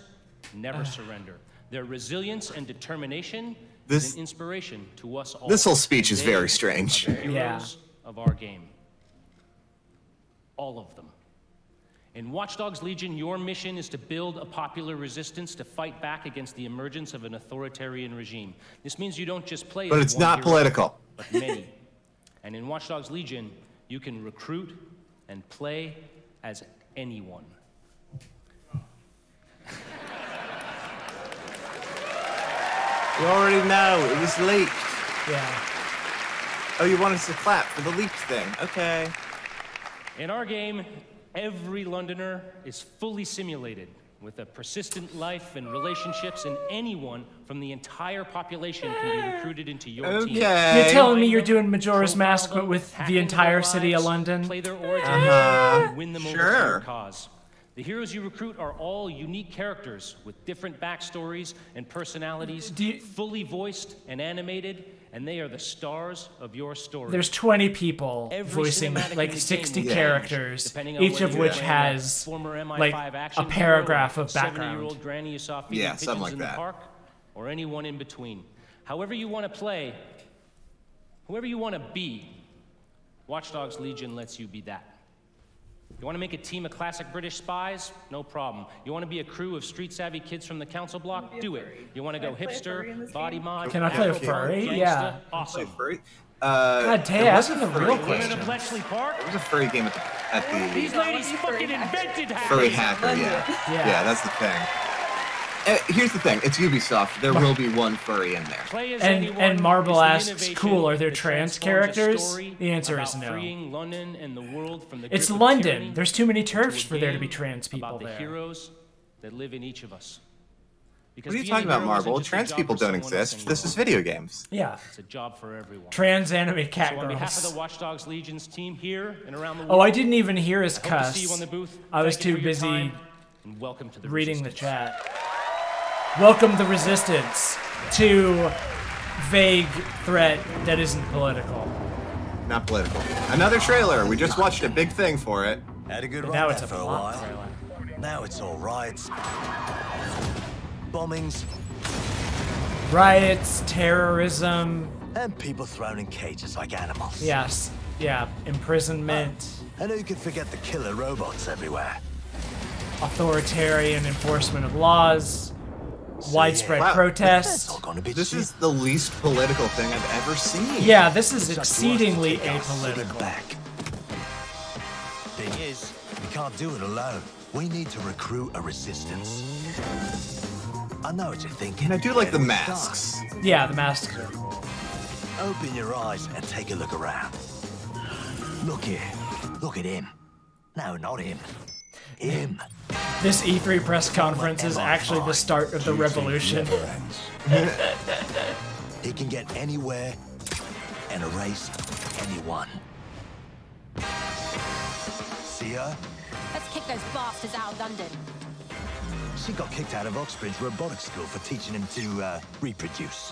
never surrender. Their resilience and determination This- is an inspiration to us all. This whole speech is They very are strange. the heroes Yeah. of our game. All of them. In Watch Dogs Legion, your mission is to build a popular resistance to fight back against the emergence of an authoritarian regime. This means you don't just play But as it's one not hero, political. but many. And in Watch Dogs Legion, you can recruit and play as anyone. You already know. It was leaked. Yeah. Oh, you wanted us to clap for the leaked thing. Okay. In our game, every Londoner is fully simulated with a persistent life and relationships, and anyone from the entire population can be recruited into your team. Okay. You're telling me you're doing Majora's Mask, but with the entire city of London? Play their origins, and win them over to Sure. your cause. The heroes you recruit are all unique characters with different backstories and personalities, fully voiced and animated, and they are the stars of your story. There's 20 people Every voicing cinematic like in the 60 game will characters, change, depending on each whether of you're which playing a has former MI5 like action a paragraph hero, of background. 70-year-old granny you saw feeding Yeah, something pigeons like in that. the park, or anyone in between. However you want to play, whoever you want to be, Watch Dogs Legion lets you be that. You want to make a team of classic British spies? No problem. You want to be a crew of street-savvy kids from the council block? Do it. You want to go Can I play a furry in hipster, this body game? mod, Can I play a Afro furry? gangsta? Yeah. Awesome. Furry? God damn, there was asking a the real furry Women question. in Bletchley Park? There was a furry game at These the ladies fucking invented hackers. Furry Hacker, yeah. Yeah, that's the thing. Here's the thing, it's Ubisoft. There will be one furry in there. Play as And anyone Marble is the asks, innovation cool, are there that trans transforms a characters? story The answer is about no. freeing London and the world from the It's grip of London. tyranny There's too many into turfs a for there to be game trans people about the there. heroes that live in each of us. Because What are you being a talking about, hero isn't Marble? just a Trans job people for don't someone else exist. This is anymore. video games. Yeah. It's a job for everyone. Trans anime cat So on behalf of girls. the Watch Dogs Legion's team here and around the world, Oh, I didn't even hear his I hope to see you cuss. on the booth. I was Thank you too for your busy time, and welcome to the reading the Resistance. chat. Welcome the resistance to vague threat that isn't political. Not political. Another trailer. We just watched a big thing for it. Had a good But run now there it's a for a plot while. trailer. Now it's all riots, bombings, Riots, terrorism, and people thrown in cages like animals. yes, yeah, imprisonment, And who could forget the killer robots everywhere? authoritarian enforcement of laws, widespread Wow. protests. This is the least political thing I've ever seen. Yeah, this is It's up to us to exceedingly take our city apolitical. back. Thing is, we can't do it alone. We need to recruit a resistance. I know what you're thinking. And I do like the Where do we masks. start? Yeah, the masks are cool. Open your eyes and take a look around. Look here. Look at him. No, not him. Him. This E3 press conference is actually the start of the revolution. He can get anywhere and erase anyone. See her? Let's kick those bastards out of London. She got kicked out of Oxbridge Robotics School for teaching him to reproduce.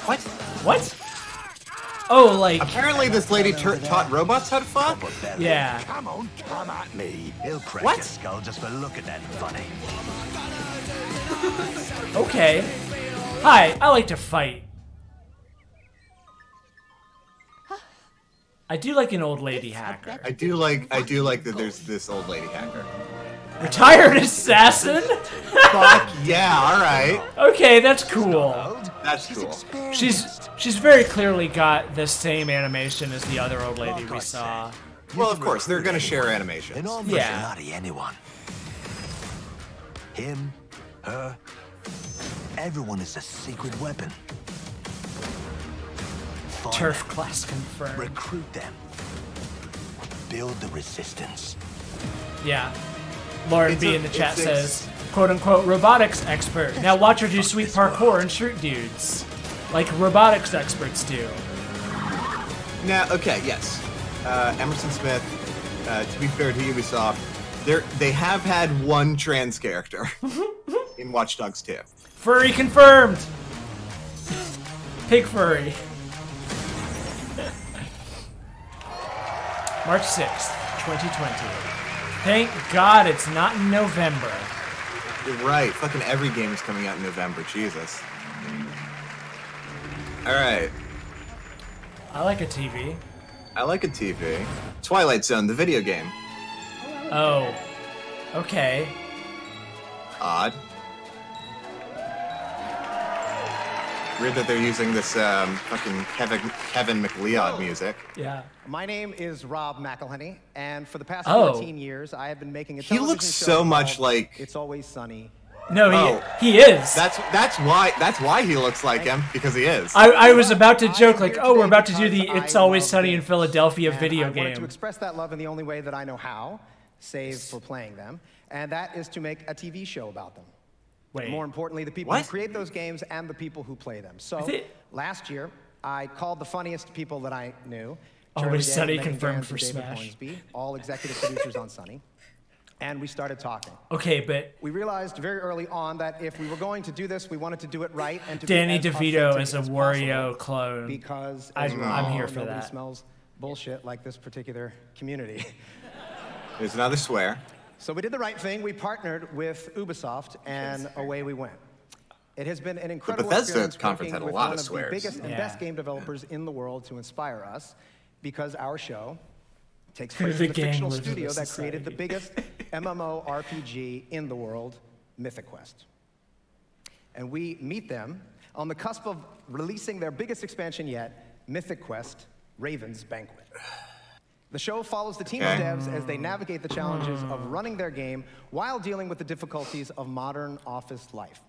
What? What? Oh, like... Apparently this lady taught robots how to fuck? Yeah. Come on, come at me. He'll crack What? your skull just for looking at him funny. Okay. Hi, I like to fight. I do like an old lady hacker. I do like that there's this old lady hacker. Retired assassin? Fuck yeah, alright. Okay, that's cool. That's cool. She's very clearly got the same animation as the other old lady we saw. Well, of course, they're gonna share animations. An armed Yeah. vigilante, anyone. Him, her, everyone is a secret weapon. Find Turf them, class confirmed. recruit them, build the resistance. Yeah. Lauren B in the chat says, quote unquote, robotics expert. Now watch her do sweet parkour and shoot dudes. Like robotics experts do. Now, okay, yes. Emerson Smith, to be fair to Ubisoft, they have had one trans character in Watch Dogs 2. Furry confirmed! Pig furry. March 6th, 2020. Thank God it's not in November. You're right. Fucking every game is coming out in November. Jesus. Alright. I like a TV. I like a TV. Twilight Zone, the video game. Oh. Okay. Odd. Weird that they're using this fucking Kevin McLeod music. Yeah. My name is Rob McElhenney, and for the past Oh. 14 years, I have been making a He television looks show so much called like- It's Always Sunny. No, he is. That's why he looks like him, because he is. I was about to joke like, oh, we're about to do the It's Always Sunny in Philadelphia video I wanted to game. express that love in the only way that I know how, save for playing them, and that is to make a TV show about them. Wait. More importantly, the people who create those games and the people who play them. So last year, I called the funniest people that I knew. Always Charlie Day, Sunny Megan confirmed Gans, for and David Smash. Hornsby, all executive producers on Sunny. And we started talking. Okay, but We realized very early on that if we were going to do this, we wanted to do it right and to Danny be as DeVito authentic as a as Wario possible, clone. Because I'm here for nobody that. smells bullshit like this particular community. There's another swear. So we did the right thing. We partnered with Ubisoft, and away we went. It has been an incredible Bethesda experience conference working had a with lot one of of the swears. biggest and Yeah. best game developers in the world to inspire us, because our show takes The place in the game fictional lives in studio a that created the society. biggest MMORPG in the world, Mythic Quest. And we meet them on the cusp of releasing their biggest expansion yet, Mythic Quest: Raven's Banquet. The show follows the team of devs as they navigate the challenges of running their game while dealing with the difficulties of modern office life.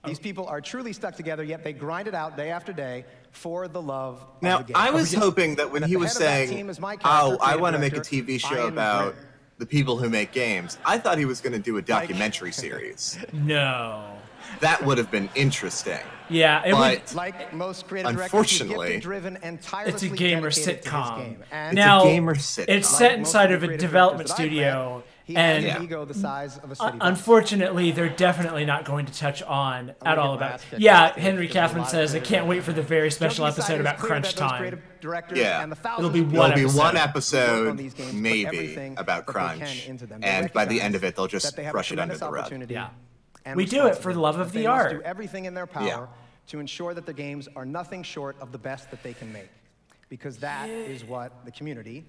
These people are truly stuck together, yet they grind it out day after day for the love Now, of the game. I was hoping that when And at he the was head of that saying, team is my oh, character, I creative want to make a director, TV show Ian about Brenner. the people who make games, I thought he was going to do a documentary series. No. That would have been interesting. Yeah, it but would. Like most creative directors, unfortunately, he's driven and It's a tirelessly gamer dedicated to his sitcom. game. And Now, It's a gamer sitcom. it's like set most inside the of a creative development directors that I've studio, met, he has and an ego the size of a city bus. unfortunately, they're definitely not going to touch on at all get my about ass it. kicked Yeah, off stage Henry because there's a Kaufman lot of says, I creative can't wait for the very special Joking aside, episode it is about clear crunch that those time. creative directors Yeah. and the thousands It'll be of one There'll be people one who work episode, on these games put maybe, everything about that they can crunch, into them. They and by the end of recognize it, they'll that just they have brush a it under tremendous the rug. opportunity Yeah. and We do it for the love of responsibility. the They must art. do everything in their power Yeah. to ensure that the games are nothing short of the best that they can make, because that is what the community,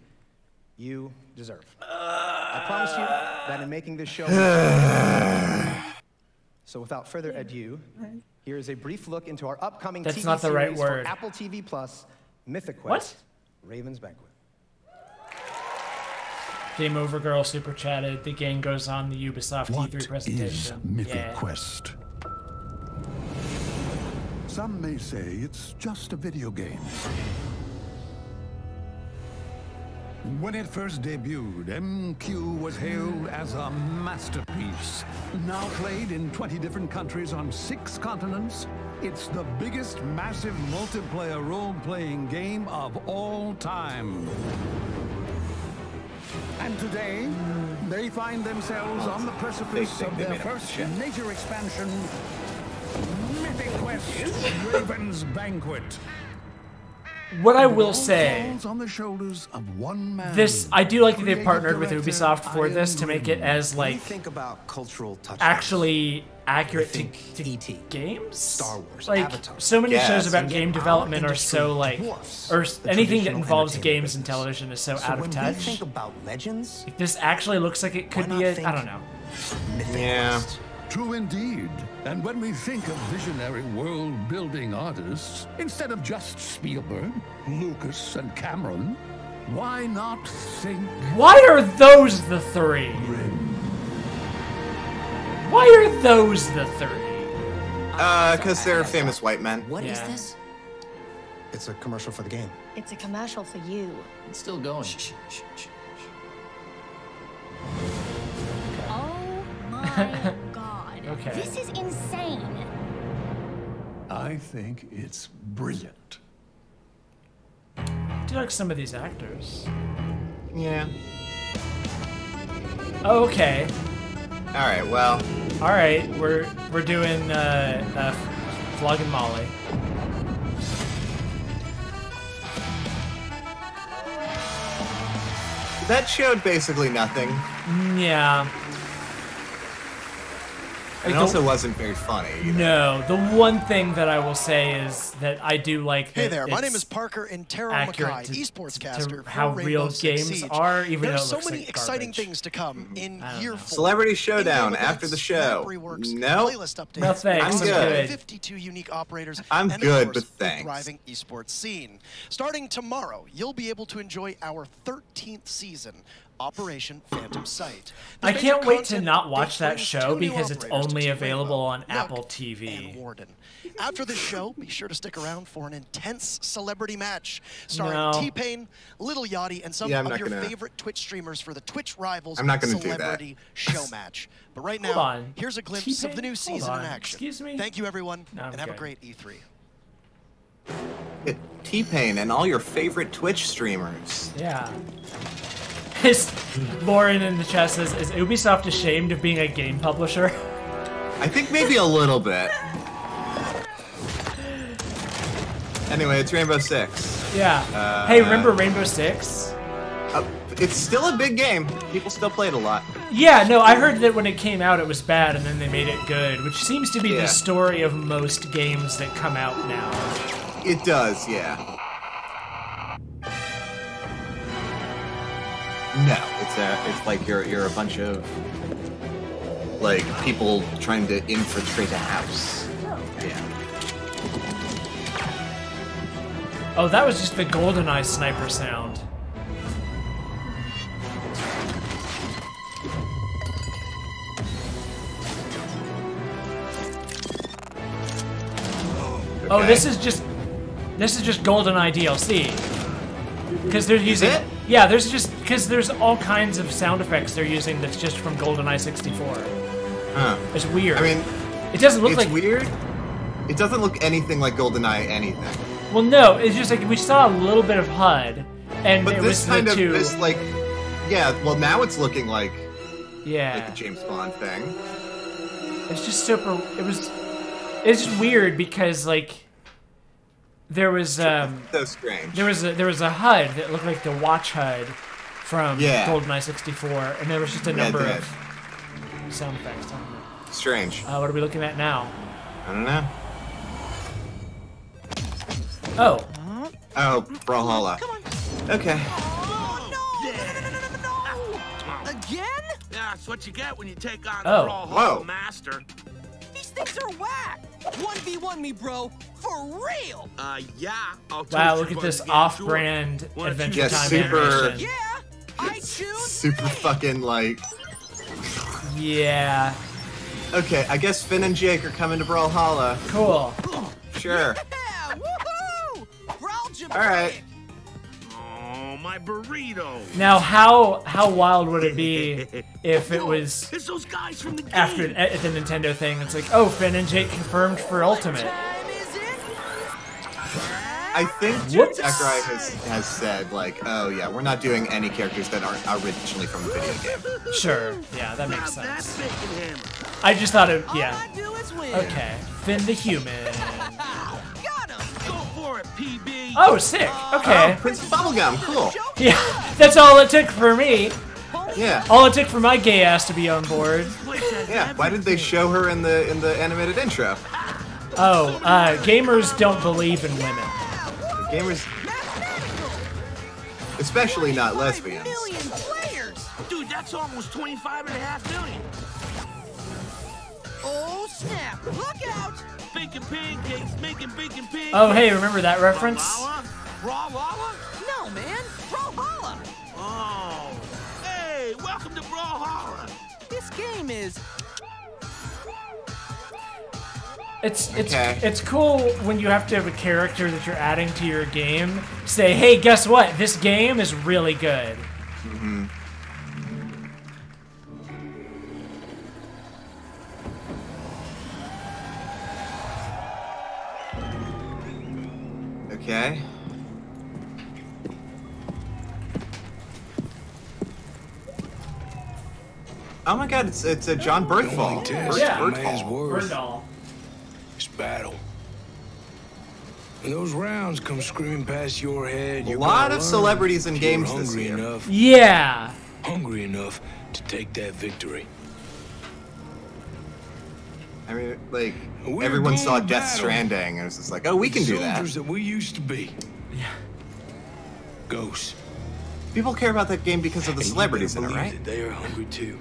you deserve. I promise you that in making this show. So without further ado, here is a brief look into our upcoming That's TV not the right series word. for Apple TV Plus, Mythic What? Quest: Raven's Banquet. Game Over Girl super chatted. The game goes on the Ubisoft What E3 is presentation. Mythic Yeah. Quest? Some may say it's just a video game. When it first debuted, MQ was hailed as a masterpiece. Now played in 20 different countries on 6 continents, it's the biggest massive multiplayer role-playing game of all time. And today, they find themselves on the precipice of their first major expansion, Mythic Quest: Raven's Banquet. What I will say, Falls on the shoulders of one man. this I do like that they Creative partnered with director Ubisoft for Ian this to make it Green. as like Think about cultural touch. actually accurate to E.T., games. Star Wars, Like Avatar. so many Yes. shows about And game yet development our are so industry like, dwarfs or the anything that traditional involves entertainment games and business. television is so So out of when we touch. think about legends, This actually looks like it could why be not a. think I don't know. Mythic Yeah. Quest? True indeed. And when we think of visionary world-building artists, instead of just Spielberg, Lucas, and Cameron, why not think Why are those the three? Why are those the 30? Because they're famous white men. What is this? It's a commercial for the game. It's a commercial for you. It's still going. Oh my god. Okay. This is insane. I think it's brilliant. I do like some of these actors. Yeah. Oh, okay. All right. Well. All right. We're doing flogging Molly. That showed basically nothing. Yeah. It also wasn't very funny. Either. No, the one thing that I will say is that I do like that. Hey there, my name is Parker and Taro Mackay, esports caster. How real games are, even though it so looks many like exciting garbage. things to come in year 4. Celebrity Showdown after the show. No, playlist updates. No thanks. I'm good. 52 unique operators. I'm and good, of course, but thanks. the thriving esports scene. Starting tomorrow, you'll be able to enjoy our 13th season. Operation Phantom Sight. I can't wait to not watch that show because it's only available on Apple TV. After this show, be sure to stick around for an intense celebrity match starring T-Pain, Lil Yachty, and some of your favorite Twitch streamers for the Twitch Rivals Celebrity Show match. But right now, here's a glimpse of the new season in action. Excuse me? Thank you, everyone, No, and have a good. great E3. T-Pain and all your favorite Twitch streamers. Yeah. Lauren in the chat says, is Ubisoft ashamed of being a game publisher? I think maybe a little bit. Anyway, it's Rainbow Six. Yeah. Hey, remember Rainbow Six? It's still a big game. People still play it a lot. Yeah, no, I heard that when it came out it was bad and then they made it good, which seems to be Yeah. the story of most games that come out now. It does, yeah. No, it's like you're a bunch of like people trying to infiltrate a house. Yeah. Oh, that was just the GoldenEye sniper sound. Oh, Okay. this is just GoldenEye DLC. Because they're using yeah, there's all kinds of sound effects they're using that's just from GoldenEye 64. Huh. It's weird. I mean, it doesn't look it's like weird. It doesn't look anything like GoldenEye anything. Well, no, it's just like we saw a little bit of HUD, and But it this was kind the of two. this like, yeah. Well, now it's looking like Yeah. the James Bond thing. It's just super. It's just weird because like there was So strange. there was a HUD that looked like the watch HUD from GoldenEye 64, and there was just a number of sound effects on it. Strange. What are we looking at now? I don't know. Oh. Oh, Brawlhalla. Okay. Again? Yeah, that's what you get when you take on Oh. the Brawlhalla Whoa. Master. These things are whack! 1v1 me, bro. For real! Yeah. I'll Wow, look at this off-brand Adventure Time super. animation. I choose. Super fucking like. Yeah. Okay, I guess Finn and Jake are coming to Brawlhalla. Cool. Sure. Yeah, woohoo! All right. Oh, my burrito. Now, how wild would it be if it was It's those guys from the game. after at the Nintendo thing? It's like, oh, Finn and Jake confirmed for Ultimate. I think Whoops. Sakurai has said like, oh yeah, we're not doing any characters that aren't originally from the video game. Sure, yeah, that makes sense. I just thought it, yeah. Okay, Finn the human. Go for it, PB. Oh, sick. Okay. Oh, Prince Bubblegum, cool. Yeah, that's all it took for me. Yeah. All it took for my gay ass to be on board. Yeah. Why did they show her in the animated intro? Oh, gamers don't believe in women. Gamers, especially not lesbians. Players. Dude, that's almost 25.5 million. Oh, snap. Look out. Baking pancakes, making bacon pancakes. Oh, hey, remember that reference? Brawlhalla? No, man. Brawlhalla. Oh. Hey, welcome to Brawlhalla. This game is It's cool when you have to have a character that you're adding to your game say, hey, guess what? This game is really good. Mm-hmm. Okay. Oh my God! It's a John Bernthal. Bernthal. It's battle. When those rounds come screaming past your head, a lot of celebrities in games this year. Yeah. Hungry enough to take that victory. I mean, like everyone saw Death Stranding, and it was just like, oh, we can do that. Soldiers that we used to be. Yeah. Ghosts. People care about that game because of the celebrities in it, right? That they are hungry too.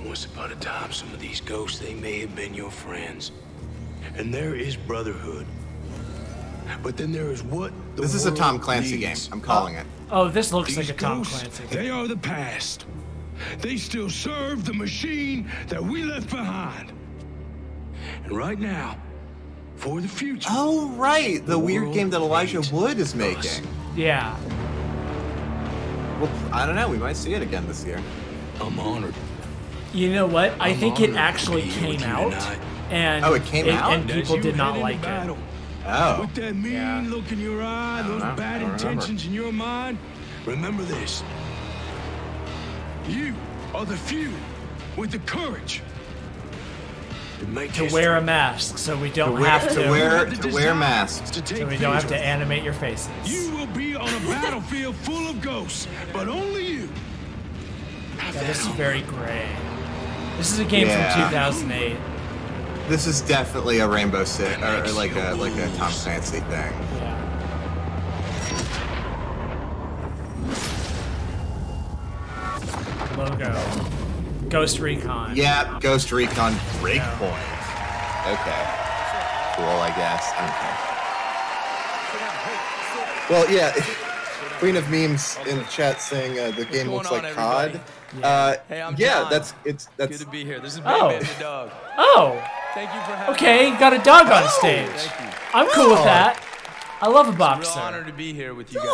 Once upon a time, some of these ghosts, they may have been your friends. And there is brotherhood. But then there is what the This is a Tom Clancy needs. game. I'm calling it. Oh, this looks These like a Tom ghosts, Clancy game. They are the past. They still serve the machine that we left behind. And right now, for the future. Oh, right. The weird game that Elijah Wood is making. Yeah. Well, I don't know. We might see it again this year. I'm honored. You know what? I think it actually came out, and it came out, and people did not like it. Oh. With that mean look in your eye, those bad intentions in your mind, remember this. You are the few with the courage to wear a mask, so we don't have to wear masks, so we don't have to animate your faces. You will be on a battlefield full of ghosts, but only you. Yeah, this is very gray. This is a game from 2008. This is definitely a Rainbow Six, or like a Tom Clancy thing. Yeah. Logo. Ghost Recon. Yeah, Ghost Recon Breakpoint. Okay. Cool, I guess. Okay. Well, yeah. Queen of Memes in the chat saying the game looks like COD. Hey, I'm yeah, John. that's Good to be here. This is Oh. Batman the dog. Oh. Thank you for having Okay, me. got a dog on stage. Thank you. I'm cool with that. I love a It's boxer. a real honor to be here with you guys.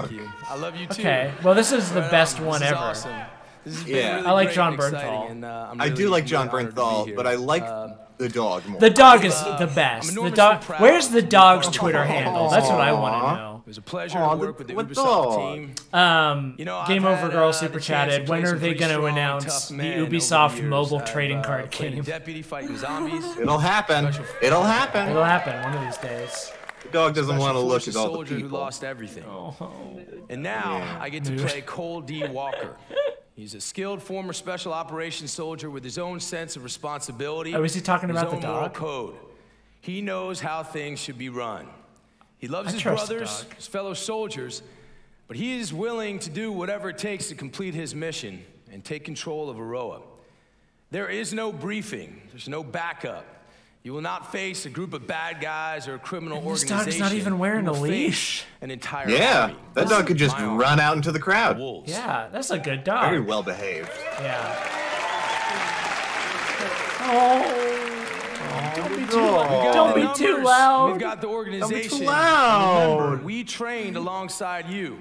Thank you. I love you too. Okay, well this is the Right best on. one This is ever. awesome. This has been Yeah. really I like great John and exciting, Bernthal. and, I'm I do really, like John really honored to be Bernthal, here. but I like the dog more. The dog is the best. The enormously dog. proud Where's the to be dog's part of Twitter the handle? That's what I want to know. It was a pleasure to work with the what Ubisoft dog? team. You know, Game I've Over had, Girl the super chance chatted. to When play are some they pretty going to strong, announce tough the men over Ubisoft years. mobile I've, trading card played a game? deputy fighting zombies. It'll happen. It'll happen. It'll happen one of these days. The dog doesn't want to look at all the soldier who people. lost everything. Oh. And now Yeah. I get to play Cole D. Walker. He's a skilled former special operations soldier with his own sense of responsibility. Oh, is he talking his about the own moral dog? code. He knows how things should be run. He loves I his trust the brothers, dog. his fellow soldiers, but he is willing to do whatever it takes to complete his mission and take control of Aroa. There is no briefing. There's no backup. You will not face a group of bad guys or a criminal And this organization. dog's not even wearing You a will face leash. An entire Yeah, army. that dog could just run out into the crowd. Wolves. Yeah, that's a good dog. Very well behaved. Yeah. Oh. Don't be too loud. Don't be too Numbers. loud. We've got the organization. loud. Remember, we trained alongside you.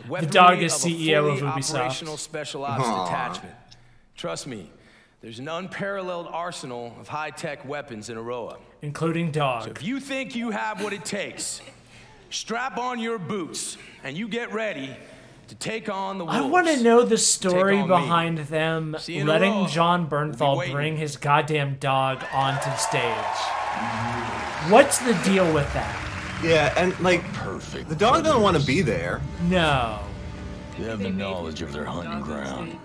The dog is Weaponry CEO of a fully Ubisoft. Operational special ops detachment. Trust me, there's an unparalleled arsenal of high-tech weapons in Aroa. Including dog. So if you think you have what it takes, strap on your boots and you get ready to take on the wolves. I want to know the story Take on me. behind them See you in a letting row. John We'll be Bernthal waiting. bring his goddamn dog onto stage. What's the deal with that? Yeah, and like, the dog doesn't want to be there. No. They have the knowledge of their hunting ground.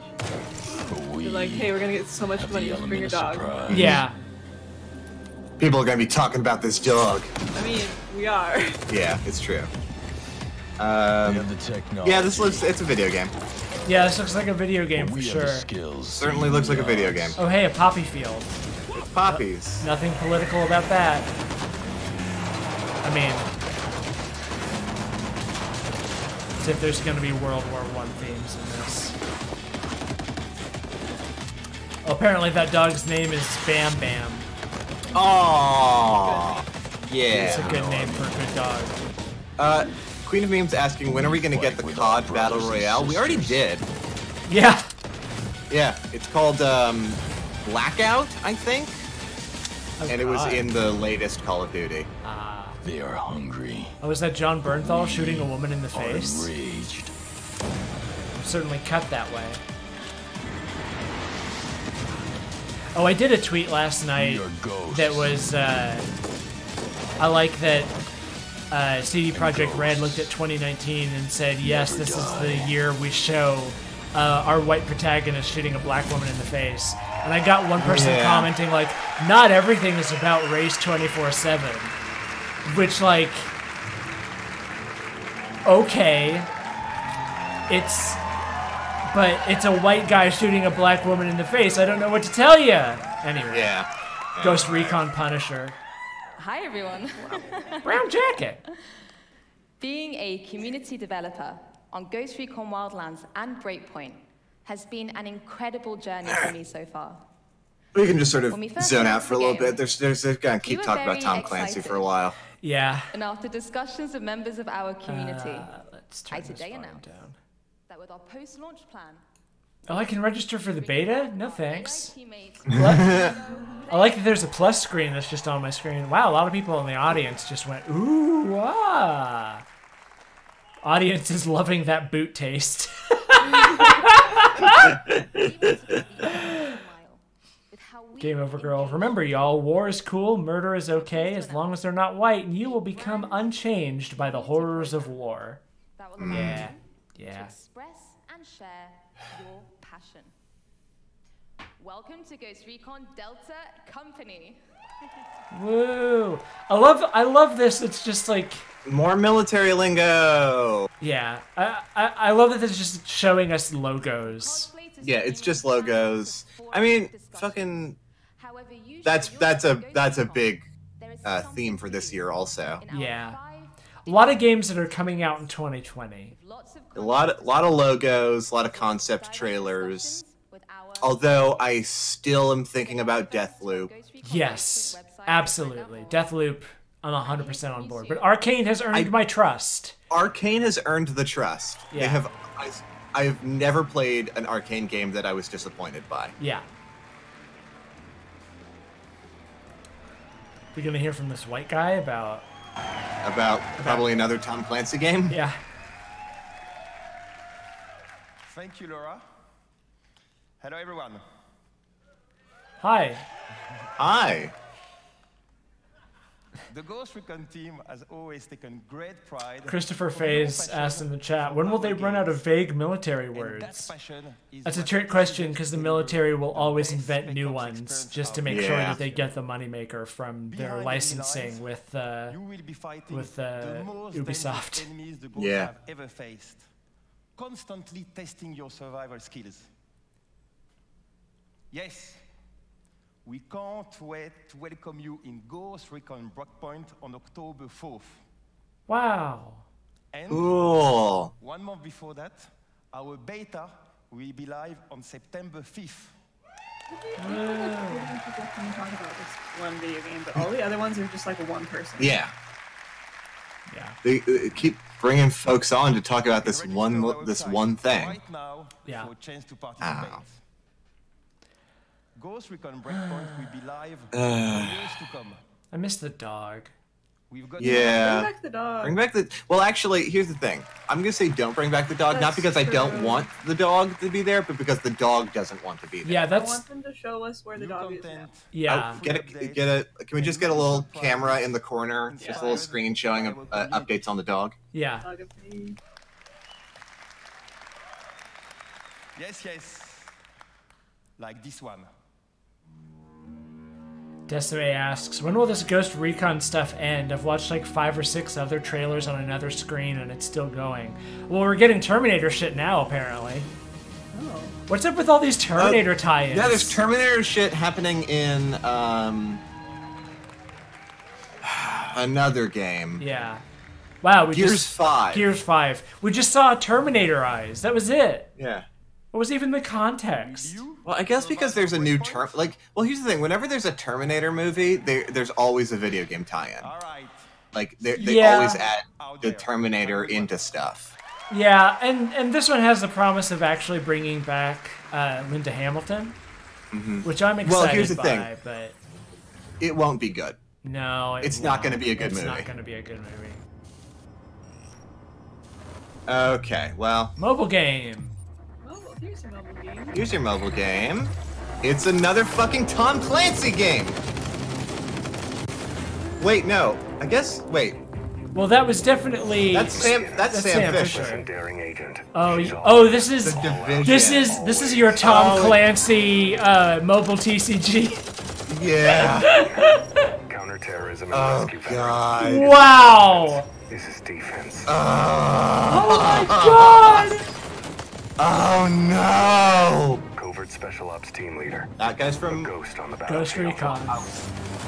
But we You're like, hey, we're gonna get so much money just bring your dog. Yeah. People are gonna be talking about this dog. I mean, we are. Yeah, it's true. Yeah, this looks. It's a video game. Yeah, this looks like a video game for sure. Certainly looks like a video game. Oh, hey, a poppy field. Poppies. Nothing political about that. I mean, as if there's going to be World War I themes in this. Oh, apparently that dog's name is Bam Bam. Oh, yeah. It's a good name for a good dog. Queen of Memes asking, when are we going to get the COD Battle Royale? We already did. Yeah. Yeah, it's called Blackout, I think. Oh, and it was in the latest Call of Duty. They are hungry. Oh, is that John Bernthal shooting a woman in the face? Enraged. Certainly cut that way. Oh, I did a tweet last night that was, I like that CD Projekt Red looked at 2019 and said, yes, this is the year we show our white protagonist shooting a black woman in the face. And I got one person commenting, like, not everything is about race 24/7. Which, like, okay. But it's a white guy shooting a black woman in the face. I don't know what to tell you. Anyway. Yeah. Ghost Recon Punisher. Hi, everyone. Brown jacket. Being a community developer on Ghost Recon Wildlands and Breakpoint has been an incredible journey for me so far. We can just sort of When we first zone out launched for a the little game, bit. They're gonna keep were talking about very Tom Clancy excited. for a while. Yeah. And after discussions with members of our community, I today volume announced that with our post-launch plan, Oh, I can register for the beta? No thanks. I like that there's a plus screen that's just on my screen. Wow, a lot of people in the audience just went, ooh, ah. Audience is loving that boot taste. Game over, girl. Remember, y'all, war is cool, murder is okay, as long as they're not white, and you will become unchanged by the horrors of war. Yeah. Yeah. express and share your passion. Welcome to Ghost Recon Delta Company. Woo! I love this. It's just like more military lingo. Yeah, I love that it's just showing us logos. Yeah, it's just logos. I mean, fucking. That's a big theme for this year also. Yeah, a lot of games that are coming out in 2020. A lot of logos, a lot of concept trailers. Although I still am thinking about Deathloop. Yes, absolutely. Deathloop, I'm 100% on board. But Arcane has earned my trust. Arcane has earned the trust. Yeah. They have. I've never played an Arcane game that I was disappointed by. Yeah. We're gonna hear from this white guy about probably another Tom Clancy game. Yeah. Thank you, Laura. Hello, everyone. Hi. Hi. The Ghost Recon team has always taken great pride. Christopher Faze asked in the chat, when will they run out of vague military words? That's a trick question because the military will always invent new ones just to make sure that they get the moneymaker from their licensing with Ubisoft. Yeah. Have ever faced. Constantly testing your survival skills. Yes. We can't wait to welcome you in Ghost Recon Breakpoint on October 4th. Wow. And cool. 1 month before that, our beta will be live on September 5th. People talk about this one video game, but all the other ones are just like one person. Yeah. Yeah. They keep bringing folks on to talk about this one thing. Right now, yeah. for a chance to participate. Ow. Ghost Recon Breakpoint will be live for years to come. I miss the dog. We've got Yeah. Bring back the dog. Bring back the. Well, actually, here's the thing. I'm gonna say don't bring back the dog, not because I don't want the dog to be there, but because the dog doesn't want to be there. Yeah, I that's. want them to show us where the dog is now. Yeah. Get a. Can we just get a little camera in the corner, just a little screen showing updates on the dog? Yeah. Yes, yes. Like this one. Decime asks, when will this Ghost Recon stuff end? I've watched like 5 or 6 other trailers on another screen and it's still going. Well, we're getting Terminator shit now, apparently. Oh. What's up with all these Terminator tie-ins? Yeah, there's Terminator shit happening in another game. Yeah. Wow, Gears 5. Gears 5. We just saw Terminator eyes. That was it. Yeah. What was even the context? Well, I guess because there's a new term. Like, well, here's the thing. Whenever there's a Terminator movie, there's always a video game tie-in. Like, they always add the Terminator into stuff. Yeah, and this one has the promise of actually bringing back Linda Hamilton, which I'm excited Well, here's the by, thing. but it won't be good. No, it's not going to be a good movie. It's not going to be a good movie. Okay, well. Mobile game. Oh, here's a mobile game. Here's your mobile game. It's another fucking Tom Clancy game. Wait, no. I guess. Wait. Well, that was definitely. That's Sam Fisher. Oh, this is your Tom Clancy mobile TCG. Yeah. Counterterrorism and Oh rescue. God. Wow. This is defense. Oh my God. Oh no. Covert special ops team leader. That guy's from Ghost on the Ghost Recon.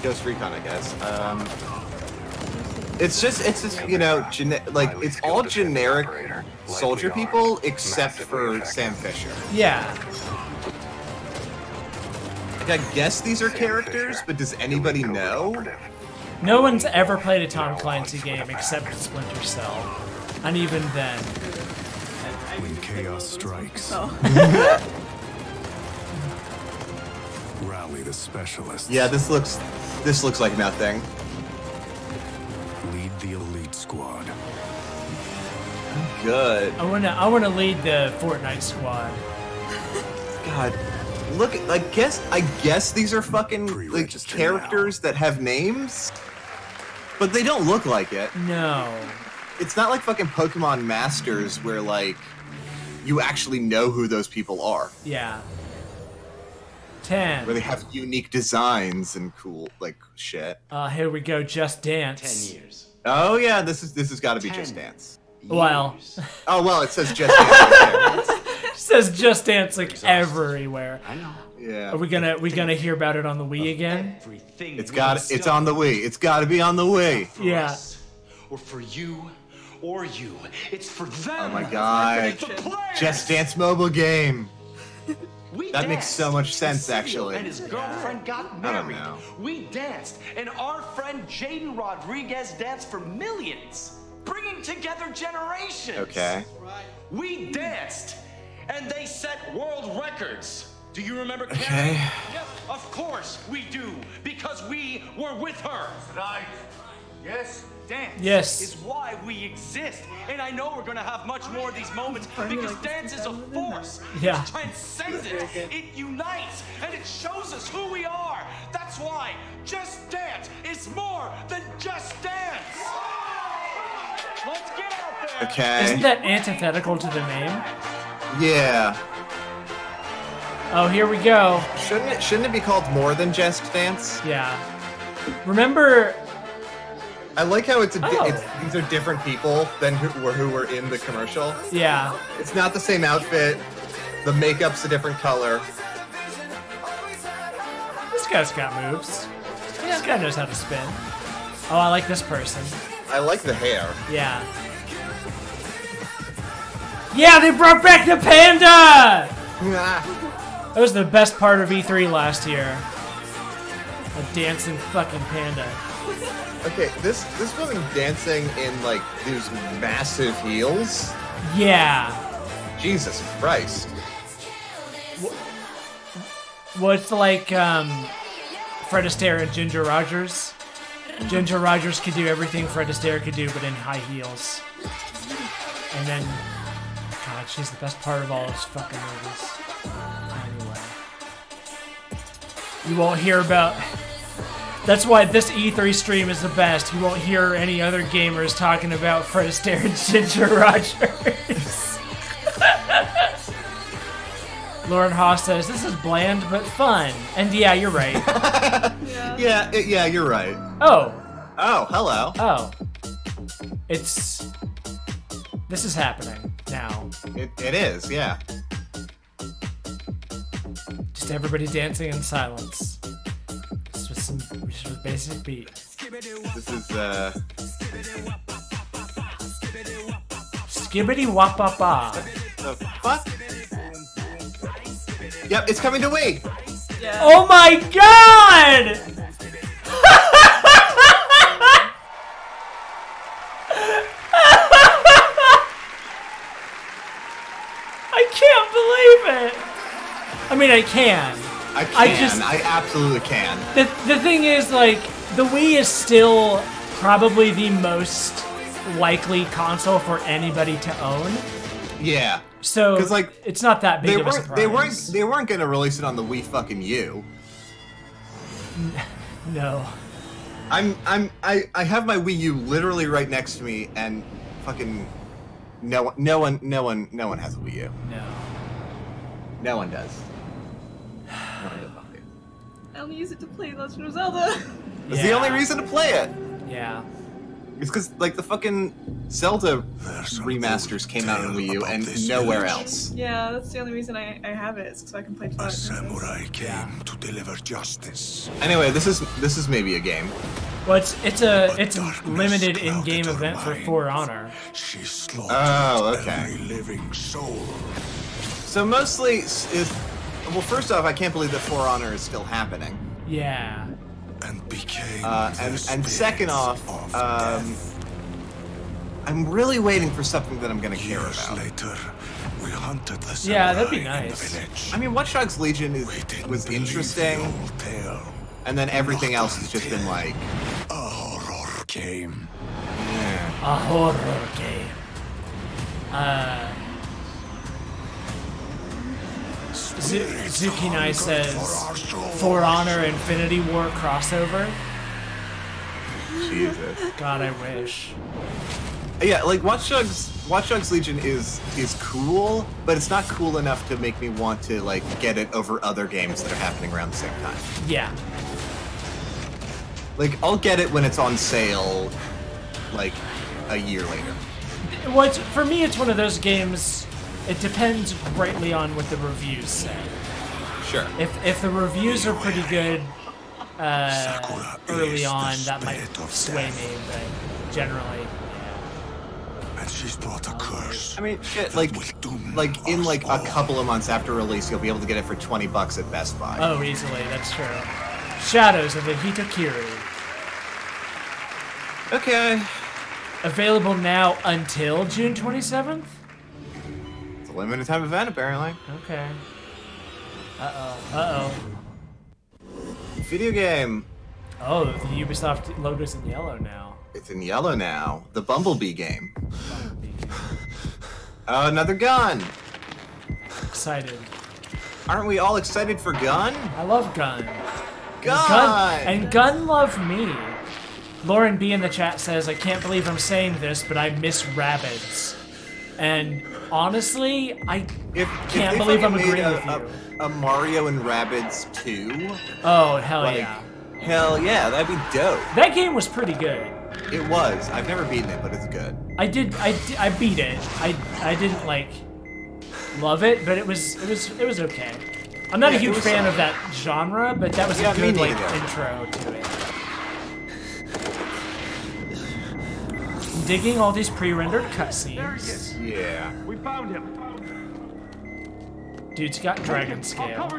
Ghost Recon, I guess. It's just you know, like it's all generic soldier people except for Sam Fisher. Yeah. Like, I guess these are characters, but does anybody know? No one's ever played a Tom Clancy game except Splinter Cell, and even then. When chaos strikes, rally the specialists. Yeah, this looks like nothing. Lead the elite squad. Good. I wanna lead the Fortnite squad. God, look! I guess these are fucking like characters that have names, but they don't look like it. No. It's not like fucking Pokemon Masters where like you actually know who those people are. Yeah. 10. Where they have unique designs and cool like shit. Here we go. Just Dance. 10 years. Oh yeah, this has got to be Just Dance. Well. Oh well, it says Just Dance. Right there. It says Just Dance like everywhere. I know. Yeah. Are we gonna hear about it on the Wii again? It's on the Wii. It's got to be on the Wii. Yeah. Or for you, or you. It's for them. Oh my God. Just Dance mobile game. That makes so much sense, actually. And his girlfriend got I don't married. know. We danced, and our friend Jaden Rodriguez danced for millions, bringing together generations. Okay. We danced, and they set world records. Do you remember Karen? Okay. Yep, of course we do, because we were with her. Right. Yes. Dance is why we exist. And I know we're gonna have much more of these moments because dance is a force. Yeah. It transcends it. It unites and it shows us who we are. That's why Just Dance is more than just dance. Let's get out there. Okay. Isn't that antithetical to the name? Yeah. Oh, here we go. Shouldn't it be called more than Just Dance? Yeah. Remember. I like how these are different people than who were in the commercial. Yeah. It's not the same outfit. The makeup's a different color. This guy's got moves. This guy knows how to spin. Oh, I like this person. I like the hair. Yeah. Yeah, they brought back the panda! That was the best part of E3 last year. A dancing fucking panda. Okay, this woman dancing in like these massive heels. Yeah. Jesus Christ. Well, it's like Fred Astaire and Ginger Rogers. Ginger Rogers could do everything Fred Astaire could do, but in high heels. And then, God, she's the best part of all those fucking movies. Anyway, you won't hear about. That's why this E3 stream is the best. You won't hear any other gamers talking about Fred Astaire and Ginger Rogers. Lauren Haas says, this is bland but fun. And yeah, you're right. Yeah, you're right. Oh. Oh, hello. Oh. This is happening now. It is, yeah. Just everybody dancing in silence. Just with a basic beat. This is, Skibbity wop ba ba. The fuck? Yep, it's coming to Wii. Yeah. Oh my god! I can't believe it. I mean, I can. I absolutely can. The thing is, like, the Wii is still probably the most likely console for anybody to own. Yeah. So, because like it's not that big of a surprise. They weren't gonna release it on the Wii fucking U. No. I have my Wii U literally right next to me, and fucking no one has a Wii U. No. No one does. I only use it to play Legend of Zelda. It's the only reason to play it. Yeah. It's because like the fucking Zelda remasters came out on Wii U and nowhere else. Yeah, that's the only reason I have it. It's so I can play Twilight Princess. Samurai came to deliver justice. Anyway, this is maybe a game. Well, it's a limited in-game event for For Honor. Oh, okay. Every living soul. So mostly, well, first off, I can't believe that For Honor is still happening. Yeah. And became and second off, I'm really waiting for something that I'm gonna care about. Later, we hunted the yeah, that'd be nice. I mean, Watch Dogs Legion was interesting, and then everything else has just been like a horror game. Yeah. A horror game. Zukinai says For Honor Infinity War crossover. Jesus. God, I wish. Yeah, like Watch Dogs Legion is cool, but it's not cool enough to make me want to like get it over other games that are happening around the same time. Yeah. Like I'll get it when it's on sale, like a year later. Well, for me, it's one of those games. It depends greatly on what the reviews say. Sure. If the reviews are pretty good early on, that might sway me, but generally, yeah. And she's brought a curse. I mean, shit, like in like a couple of months after release, you'll be able to get it for $20 at Best Buy. Oh, easily, that's true. Shadows of the Hitokiri. Okay. Available now until June 27th? It's a limited time event, apparently. Okay. Uh-oh. Video game. Oh, the Ubisoft logo's in yellow now. It's in yellow now. The Bumblebee game. Oh, another gun. Excited. Aren't we all excited for Gun? I love Gun. Gun! And Gun love me. Lauren B in the chat says, I can't believe I'm saying this, but I miss Rabbids. And honestly, I can't believe I'm agreeing with you. A Mario and Rabbids 2? Oh, hell yeah. Hell yeah, that'd be dope. That game was pretty good. It was. I've never beaten it, but it's good. I beat it. I didn't like love it, but it was okay. I'm not a huge fan of that genre, but that was a good like intro to it. Digging all these pre-rendered cutscenes. Yeah. We found him. Dude's got dragon scale.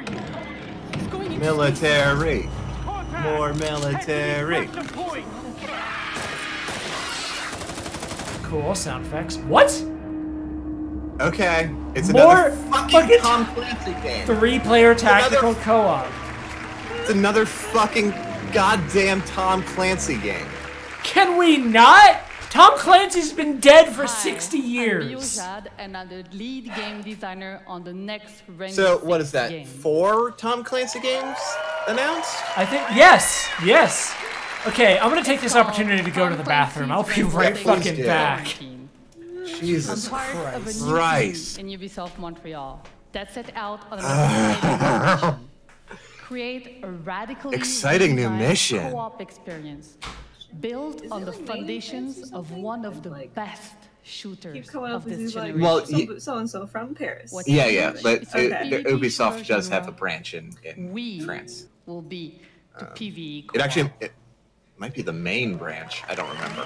Military. More military. Cool sound effects. What? Okay. It's more another fucking Tom Clancy game. 3-player tactical co-op. It's another fucking goddamn Tom Clancy game. Can we not? Tom Clancy's been dead for 60 years. And I'm the lead game designer on the next So what is that? Game. 4 Tom Clancy games announced? I think yes. Okay, I'm gonna take this opportunity to go to the bathroom. I'll be right fucking back. Jesus Christ. In Ubisoft Montreal that set out on a mission. Create a radically exciting new mission. Co-op experience. Built on the foundations of one of the best shooters of this generation. Well, so-and-so from Paris. Yeah, but Ubisoft does have a branch in France. Will be the PvE. It might be the main branch. I don't remember.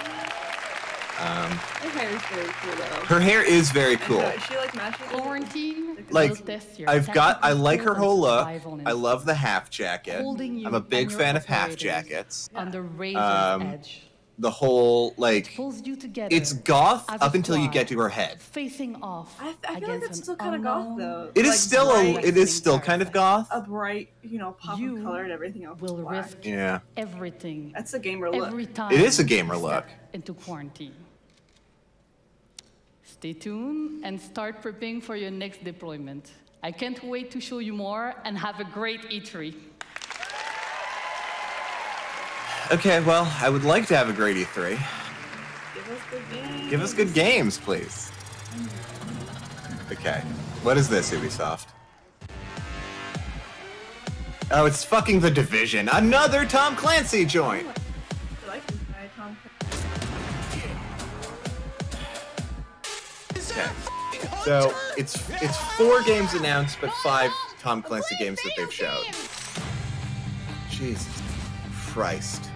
Her hair is very cool though. Her hair is very cool. She like matches quarantine. I like her whole look. I love the half jacket. I'm a big fan of half jackets. On the razor's edge. The whole it's goth up until you get to her head. Facing off. I feel like it's still kind of goth though. It is still kind of goth. A bright, pop of color and everything else. Will risk everything. That's a gamer look. Every time it is a gamer look. Into quarantine. Stay tuned and start prepping for your next deployment. I can't wait to show you more and have a great E3. Okay, well, I would like to have a great E3. Give us good games. Give us good games, please. Okay, what is this, Ubisoft? Oh, it's fucking The Division. Another Tom Clancy joint. I like this guy, Tom. Okay. So it's 4 games announced, but 5 Tom Clancy games that they've showed. Jesus Christ.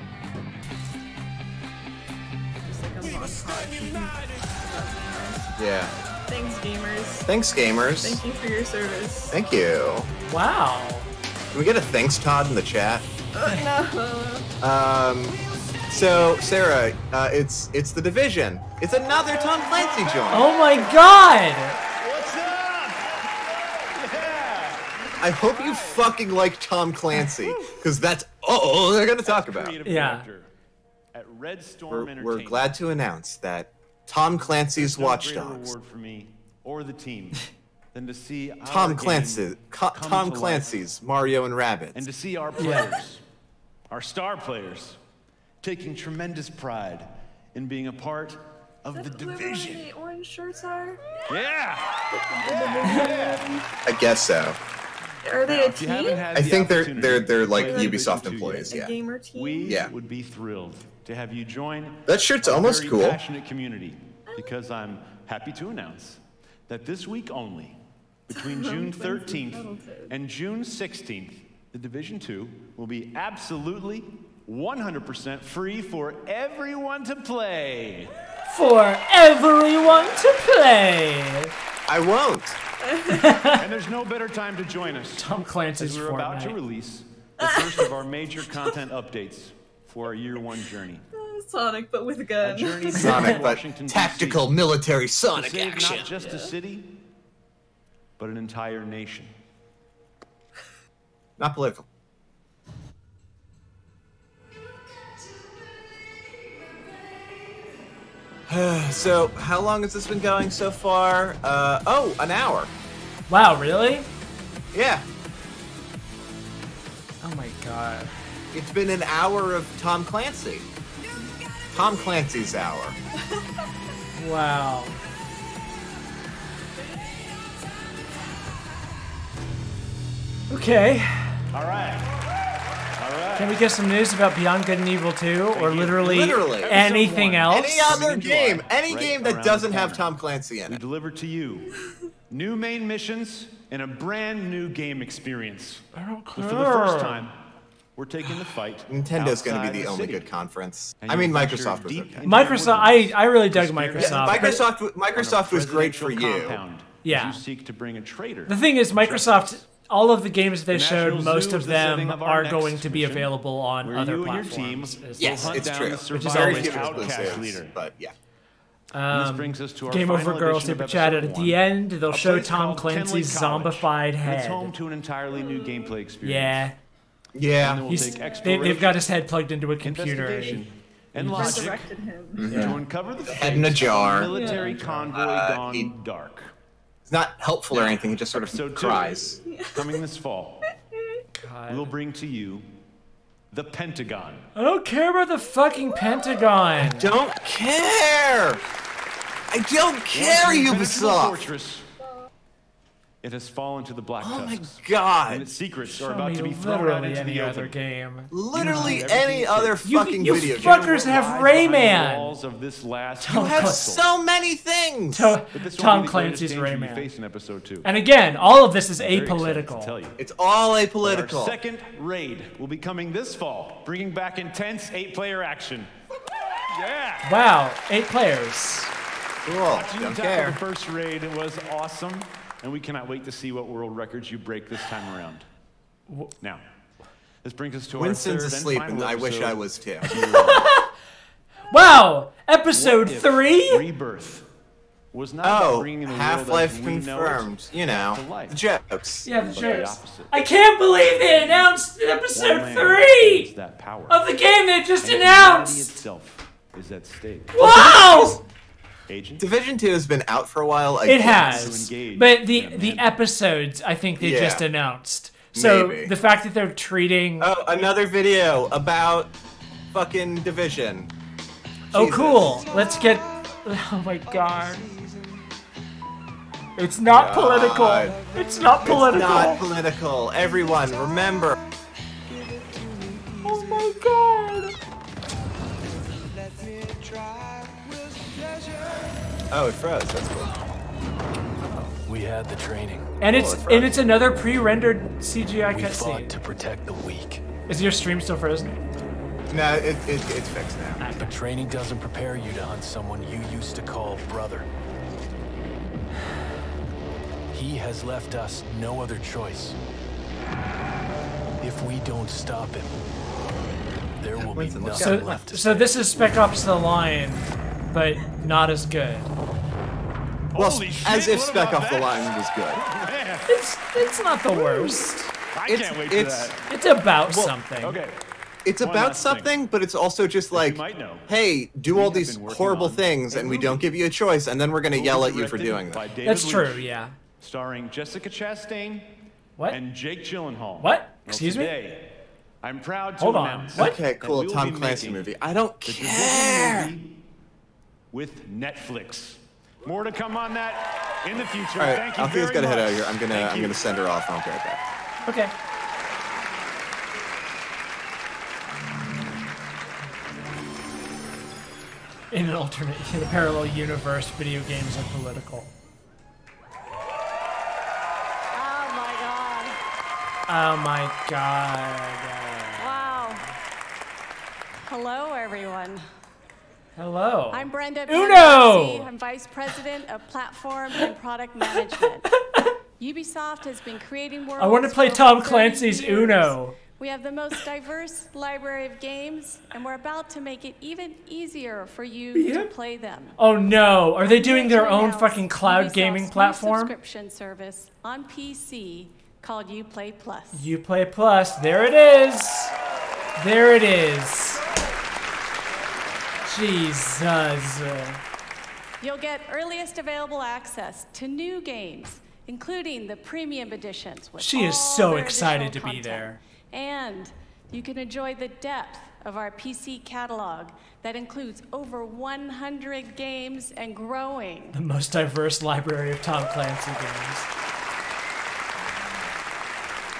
Yeah. Thanks, gamers. Thanks, gamers. Thank you for your service. Thank you. Wow. Can we get a thanks, Todd, in the chat? No. So Sarah, it's The Division. It's another Tom Clancy joint. Oh my god! What's up? Yeah. I hope you fucking like Tom Clancy, because that's all they're gonna talk about. Yeah. At Red Storm We're glad to announce that Tom Clancy's Watch no greater Dogs. reward for me or the team than to see Tom our Clancy's Mario and Rabbids. and to see our players, our star players, taking tremendous pride in being a part of the Division. The orange shirts are. Yeah. I guess so. Are they a team? I think they're like Ubisoft employees. Yeah. A gamer team. We would be thrilled to have you join that shirt's our almost very cool. passionate community, because I'm happy to announce that this week only, between June 13th and June 16th, the Division 2 will be absolutely 100% free for everyone to play. For everyone to play. I won't. And there's no better time to join us. Tom Clancy's as we're about to Fortnite. release the first of our major content updates for our year 1 journey. Sonic, but with a gun. A journey to Sonic, but Washington, tactical DC, military to Sonic save action. not just a city, but an entire nation. Not political. So, how long has this been going so far? Oh, an hour. Wow, really? Yeah. Oh my god. It's been an hour of Tom Clancy. Tom Clancy's hour. Wow. Okay. All right. Can we get some news about Beyond Good and Evil 2? Or literally anything else? Any other game. Any game that doesn't have Tom Clancy in We it. deliver to you new main missions and a brand new game experience. But for the first time, we're taking the fight. Nintendo's going to outside be the only city. good conference. And I mean, you'll venture Microsoft was deep okay. into Microsoft, I really dug Microsoft. Microsoft was great for you. Yeah. You seek to bring a traitor. The thing is, Microsoft, all of the games they The showed, National most Zoo of is the setting them of our are next going to be mission, available on where other you and your team platforms. will hunt it's down true. the Which is Very always few true. outcast exclusives, leader. but yeah. And this brings us to our Game final Over Girl edition of super chatted at episode the 1, end. They'll a show place Tom called Clancy's Kenley College. zombified And head. It's home to an entirely new gameplay experience. Yeah. Yeah. And then we'll He's, take they've got his head plugged into a computer. investigation and logic Resurrected him. to uncover the Head in a fate jar. of a military convoy gone dark. It's not helpful or anything. He just sort of Episode 2, cries. coming this fall, we'll bring to you the Pentagon. I don't care about the fucking Pentagon. Don't care. I don't care, Once an impenetrable Ubisoft. fortress, it has fallen to the Black Oh my Tusks. god. And its secrets Show are about me to be thrown out literally into any the other open. game. Literally any other fucking you video game. fuckers have Rayman. Walls of this last You have castle. so many things. But this Tom won't be the greatest Clancy's danger you Rayman. face in episode 2. And again, all of this is Very excited to apolitical. tell you. It's all Our apolitical. second raid will be coming this fall, bringing back intense 8-player action. Yeah. Wow, 8 players. Cool. Watching you Don't tackle care. the first raid was awesome, and we cannot wait to see what world records you break this time around. Now, this brings us to Winston's our third asleep, and final and I wish episode. I was too. Wow, episode 3? Rebirth was not about bringing the Half-Life world as we know confirmed. it You know, to life. the jokes. Yeah, the But jokes. opposite. I can't believe they announced episode One man 3 holds that power. of the game they just And humanity announced. itself is at stake. Wow! Agent? Division 2 has been out for a while. I It guess. has, but the episodes I think they Yeah. just announced. So Maybe. the fact that they're treating Oh, another video about fucking Division. oh Jesus. cool, let's get oh my god. It's not political. It's not political. It's not political. Everyone, remember. Oh my god. Oh, it froze. That's cool. We had the training. And it's another pre-rendered CGI We fought cutscene. to protect the weak. Is your stream still frozen? No, it's fixed now. But training doesn't prepare you to hunt someone you used to call brother. He has left us no other choice. If we don't stop him, there will be nothing left to So this is Spec Ops: The Line, but not as good. Well, as if Spec Off the Line was good. It's not the worst. I can't wait for that. It's about something. Okay. It's One about last thing. something, but it's also just like, might know, hey, do all these been working horrible on things, and we don't give you a choice, and then we're gonna yell at you for Directed doing by that. David That's true, Leitch, yeah. Starring Jessica Chastain What? and Jake Gyllenhaal. What? Well, Excuse me? today, I'm proud to Hold on. announce What? Okay, that cool. we will Tom be Clancy making movie. I don't the Division care. movie with Netflix. More to come on that in the future. All right, Thank you Althea's very gotta much. head out of here. I'm Thank you. gonna send her off, and I'll be right back. Okay. In an alternate, in a parallel universe, video games are political. Oh my god. Oh my god. Wow. Hello, everyone. Hello. I'm Brenda Uno! Panarese. I'm Vice President of Platform and Product Management. Ubisoft has been creating worlds I want to play for Tom over 30 Clancy's years. Uno. We have the most diverse library of games, and we're about to make it even easier for you to play them. Oh no, are they doing their To own announce fucking cloud Ubisoft's gaming new platform? subscription service on PC called Uplay Plus. Uplay Plus, there it is. There it is. Jesus. You'll get earliest available access to new games, including the premium editions. With She is all so their excited additional to be content. there. And you can enjoy the depth of our PC catalog that includes over 100 games and growing. The most diverse library of Tom Clancy games.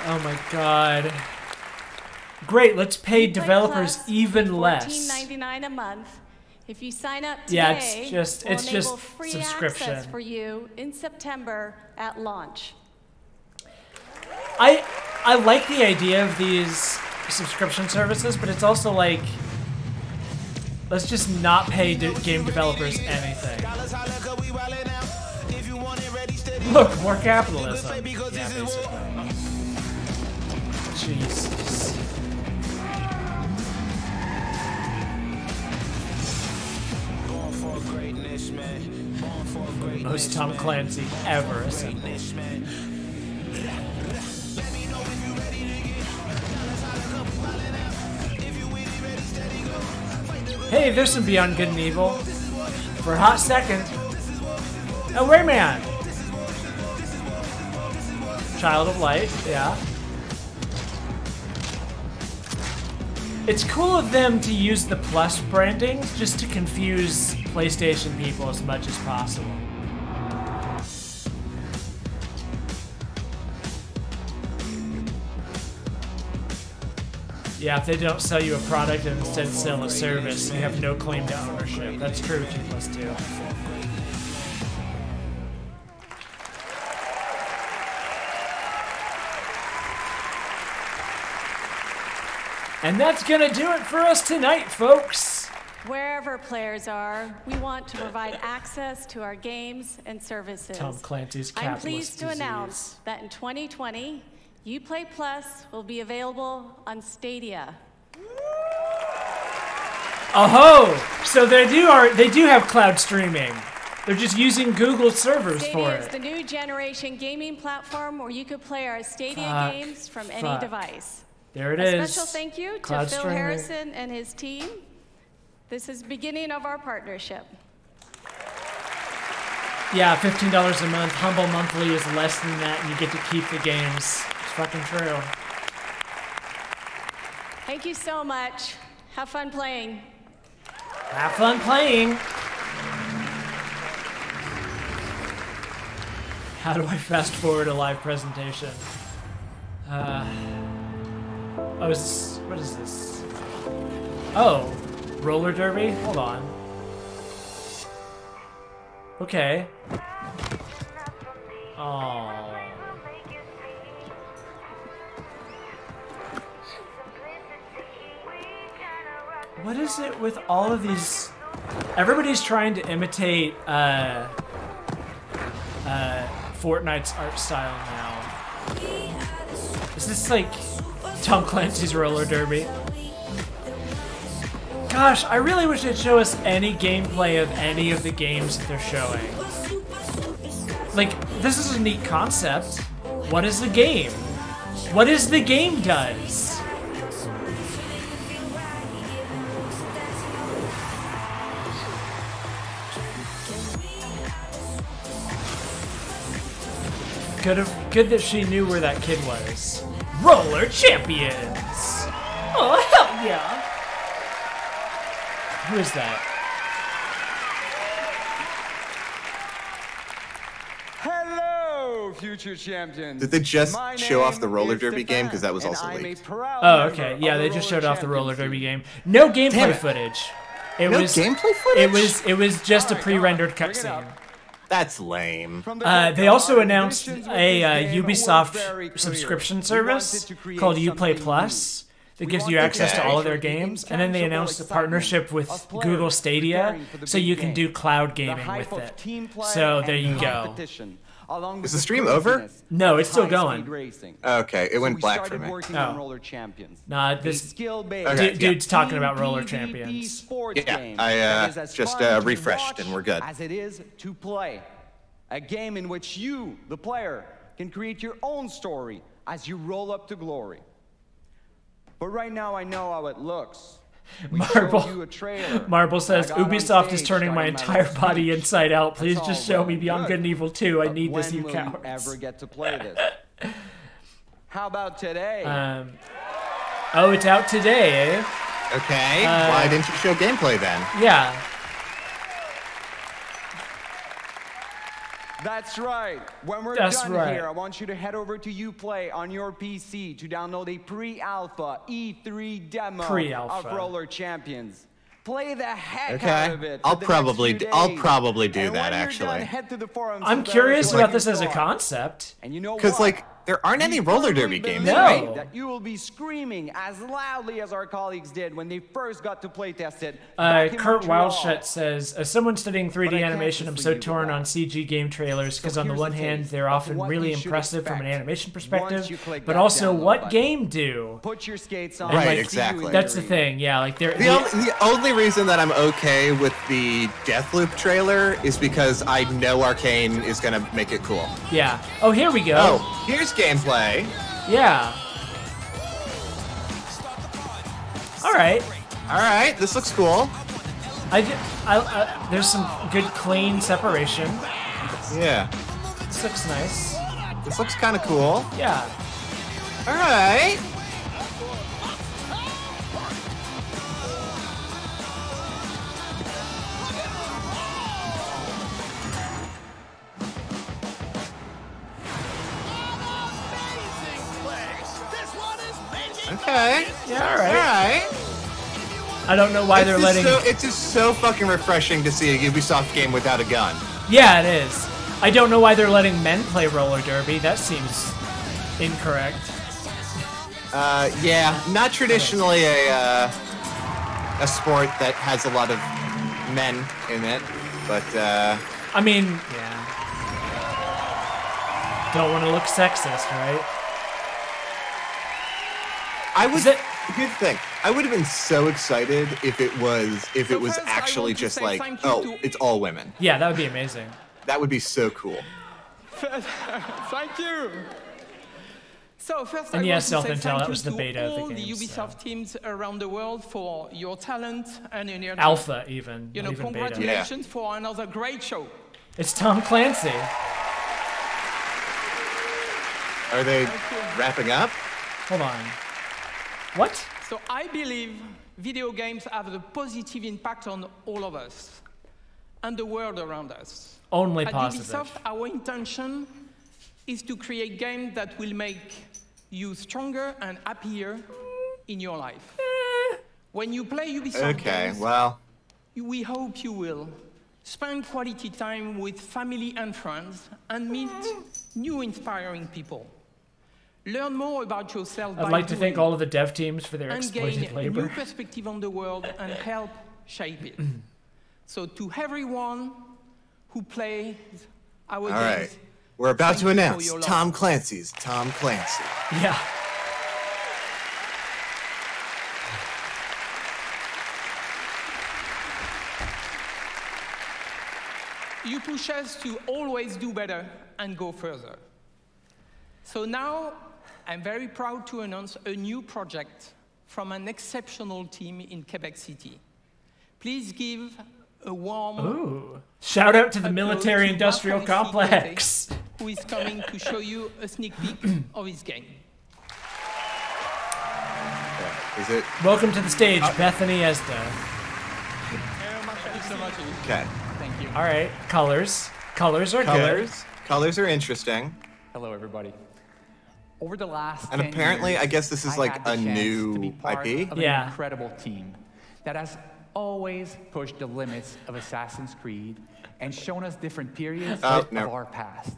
Oh my god. Great, let's pay developers Plus, even less. $14.99 a month. If you sign up today, Yeah, it's just we'll it's enable just free subscription. access for you in September at launch. I like the idea of these subscription services, but it's also like, let's just not pay game developers anything. Look, more capitalism. Yeah, basically. Jesus. Most Tom Clancy ever assembled. Hey, there's some Beyond Good and Evil. For a hot second. Oh, Rayman! Child of Light, yeah. It's cool of them to use the Plus branding just to confuse PlayStation people as much as possible. Yeah, if they don't sell you a product and instead sell a service, you have no claim to ownership. That's true, 2+2. And that's gonna do it for us tonight, folks. Wherever players are, we want to provide access to our games and services. Tom Clancy's I'm capitalist pleased to disease. announce that in 2020, Uplay Plus will be available on Stadia. Oh, so they do have cloud streaming. They're just using Google servers Stadia for is it. the new generation gaming platform where you could play our Stadia games from any device. There it A is. special thank you to Cloud Phil streaming. Harrison and his team. This is the beginning of our partnership. Yeah, $15 a month. Humble Monthly is less than that, and you get to keep the games. It's fucking true. Thank you so much. Have fun playing. Have fun playing. How do I fast forward a live presentation? Oh, what is this? Oh, roller derby? Hold on. Okay. Oh. What is it with all of these? Everybody's trying to imitate Fortnite's art style now. Is this like Tom Clancy's roller derby? Gosh, I really wish they'd show us any gameplay of any of the games that they're showing. Like, this is a neat concept. What is the game? What is the game does? Good that she knew where that kid was. Roller Champions! Oh, hell yeah! Who is that? Hello, future champions. Did they just show off the roller derby game? Because that was also leaked. Oh, okay. Yeah, they just showed off the roller derby game. No gameplay footage. No gameplay footage? It was just a pre-rendered cutscene. That's lame. They also announced a Ubisoft subscription service called Uplay Plus that gives you access to all of their games, and then they announced a partnership with Google Stadia, so you can do cloud gaming with it. So there you go. Is the stream over? No, it's still going. Okay, it went black for me. Oh. Nah, this dude's talking about Roller Champions. Yeah, I just refreshed and we're good. As it is to play. A game in which you, the player, can create your own story as you roll up to glory. But right now I know how it looks. Marble says, Ubisoft is turning my entire body inside out. Please just show me Beyond Good and Evil 2. I need this, you cowards. When will you ever get to play this? How about today? Oh, it's out today, eh? Okay, why didn't you show gameplay then? Yeah. That's right. When we're done here, I want you to head over to Uplay on your PC to download a pre-alpha E3 demo of Roller Champions. Play the heck out of it. I'll probably do that actually. I'm curious about this as a concept. And you know because like there aren't any roller derby games, right? That you will be screaming as loudly as our colleagues did when they first got to play test it. Kurt Wildshut says, as someone studying 3D animation, I'm so torn on CG game trailers because on the one hand, they're often really impressive from an animation perspective, but also what game do? Put your skates on. Right, exactly. That's the thing. Yeah, like they're the only reason that I'm okay with the Deathloop trailer is because I know Arcane is gonna make it cool. Yeah. Oh, here we go. Oh, here's gameplay. Yeah. All right, this looks cool. There's some good clean separation. Yeah. This looks nice. This looks kind of cool. Yeah. All right. Okay. Yeah, all right. All right. I don't know why they're letting... It's just so fucking refreshing to see a Ubisoft game without a gun. Yeah, it is. I don't know why they're letting men play roller derby. That seems incorrect. Yeah, not traditionally a a sport that has a lot of men in it, but I mean, yeah. Don't want to look sexist, right? Here's the thing. I would have been so excited if it was actually just like, oh, it's all women. Yeah, that would be amazing. That would be so cool. Thank you. So first, and I yes, want to say Self-Intel, that thank was you the beta to of all the game. the Ubisoft teams around the world for your talent and energy. Alpha, even. You know, even congratulations for another great show. It's Tom Clancy. Are they wrapping up? Hold on. What? So I believe video games have a positive impact on all of us and the world around us. Only positive. At Ubisoft, our intention is to create games that will make you stronger and happier in your life. When you play Ubisoft games, we hope you will spend quality time with family and friends and meet new inspiring people. Learn more about yourself I'd like to thank all of the dev teams for their exploited gain labor. A new perspective on the world and help shape it. So to everyone who plays our games, right. We're about to announce Tom Clancy's Tom Clancy. Yeah. You push us to always do better and go further. So now, I'm very proud to announce a new project from an exceptional team in Quebec City. Please give a warm shout out to the military-industrial complex, who is coming to show you a sneak peek of his game. Is it? Welcome to the stage, Bethany Esda. Thank you so much. Okay. Thank you. All right, colors. Colors are good. Colors are interesting. Hello, everybody. Over the last and 10 apparently, years, I guess this is like a new IP. Of an incredible team that has always pushed the limits of Assassin's Creed and shown us different periods of our past.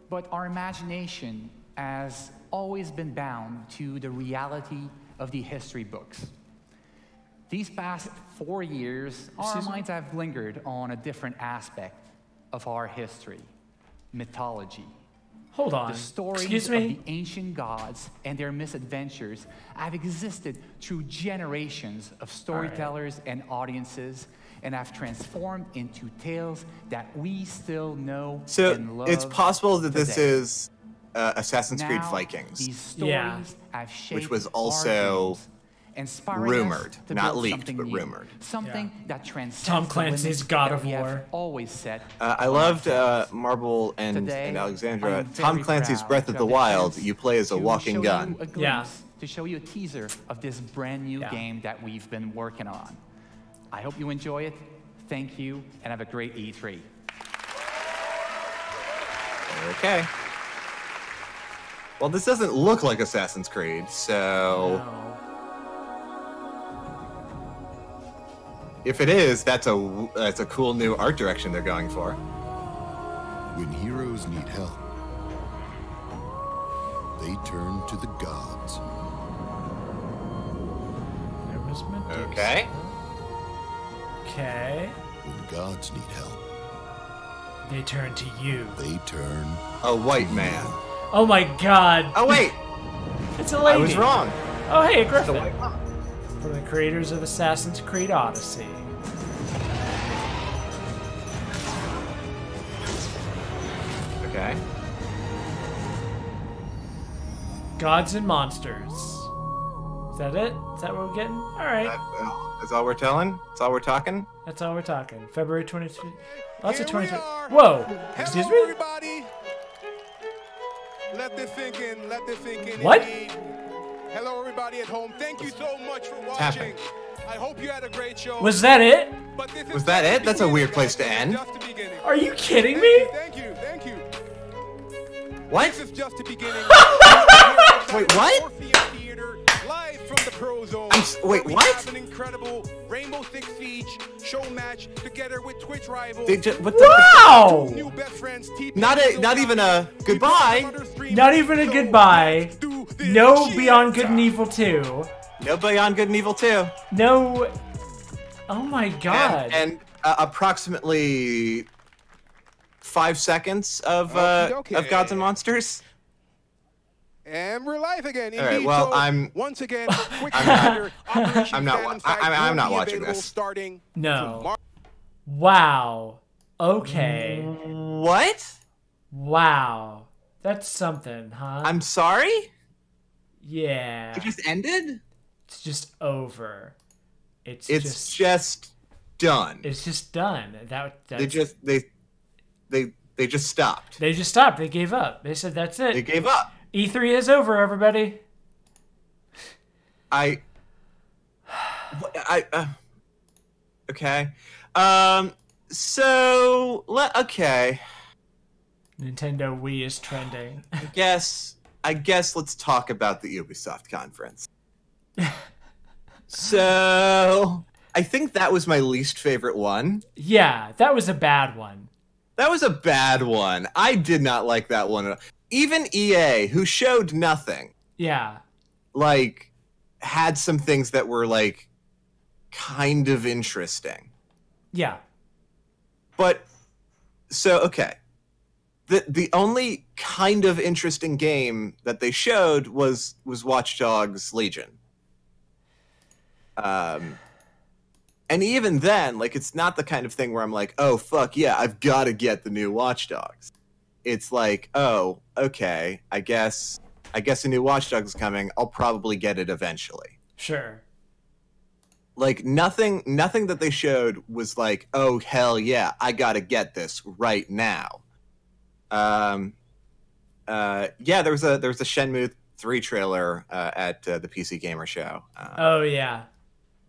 But our imagination has always been bound to the reality of the history books. These past 4 years, our minds have lingered on a different aspect of our history, mythology. Hold on. The stories of the ancient gods and their misadventures have existed through generations of storytellers and audiences and have transformed into tales that we still know and love. So it's possible that this today. is Assassin's Creed Vikings, These stories have shaped which was also rumored, to not build leaked, something but new. rumored. Something that transcends Tom Clancy's God of War. Always said. I loved Marble and Alexandra. Tom Clancy's Breath of the Wild. You play as a walking gun. To show you a teaser of this brand new game that we've been working on. I hope you enjoy it. Thank you, and have a great E3. Okay. Well, this doesn't look like Assassin's Creed, so... If it is, that's a cool new art direction they're going for. When heroes need help, they turn to the gods. Okay. Okay. When gods need help, they turn to you. They turn... A white man. Oh my god. Oh wait! It's a lady. I was wrong. Oh hey, a Griffin. From the creators of Assassin's Creed Odyssey. Okay. Gods and monsters. Is that it? Is that what we're getting? Alright. That's all we're telling? That's all we're talking? That's all we're talking. February 23rd. Lots of 23. Whoa! Excuse me? Everybody. Let this sink in. Let this sink in. What? Indeed. Hello, everybody at home. Thank you so much for watching. I hope you had a great show. Was that it? Was that it? That's a weird place to end. Are you kidding me? Thank you. Thank you. What? This is just the beginning. Wait, what? Live from the Pro Zone. Wait, we what? have an incredible Rainbow Six Siege show match together with Twitch rivals. Wow! New best friends, Not even a goodbye. Not even a goodbye. No Beyond Good and Evil 2. No Beyond Good and Evil 2. No. Oh my god. And approximately 5 seconds of Gods and Monsters. And we're live again. All right, well, so once again, quick I'm not watching this. Starting no. Wow. Okay. What? Wow. That's something, huh? I'm sorry? Yeah. It just ended? It's just over. It's just done. It's just done. They just stopped. They just stopped. They gave up. They said that's it. They gave up. E3 is over, everybody. Okay. Okay. Nintendo Wii is trending. I guess let's talk about the Ubisoft conference. So, I think that was my least favorite one. Yeah, that was a bad one. That was a bad one. I did not like that one at all. Even EA, who showed nothing. Yeah. Like, had some things that were, like, kind of interesting. Yeah. But, so, okay. The only kind of interesting game that they showed was Watch Dogs Legion. And even then, like, it's not the kind of thing where I'm like, oh, fuck, yeah, I've got to get the new Watch Dogs. It's like, oh, okay, I guess a new Watch Dogs is coming. I'll probably get it eventually. Sure. Like, nothing that they showed was like, oh, hell yeah, I got to get this right now. Yeah, there was a Shenmue 3 trailer at the PC Gamer Show. Oh yeah.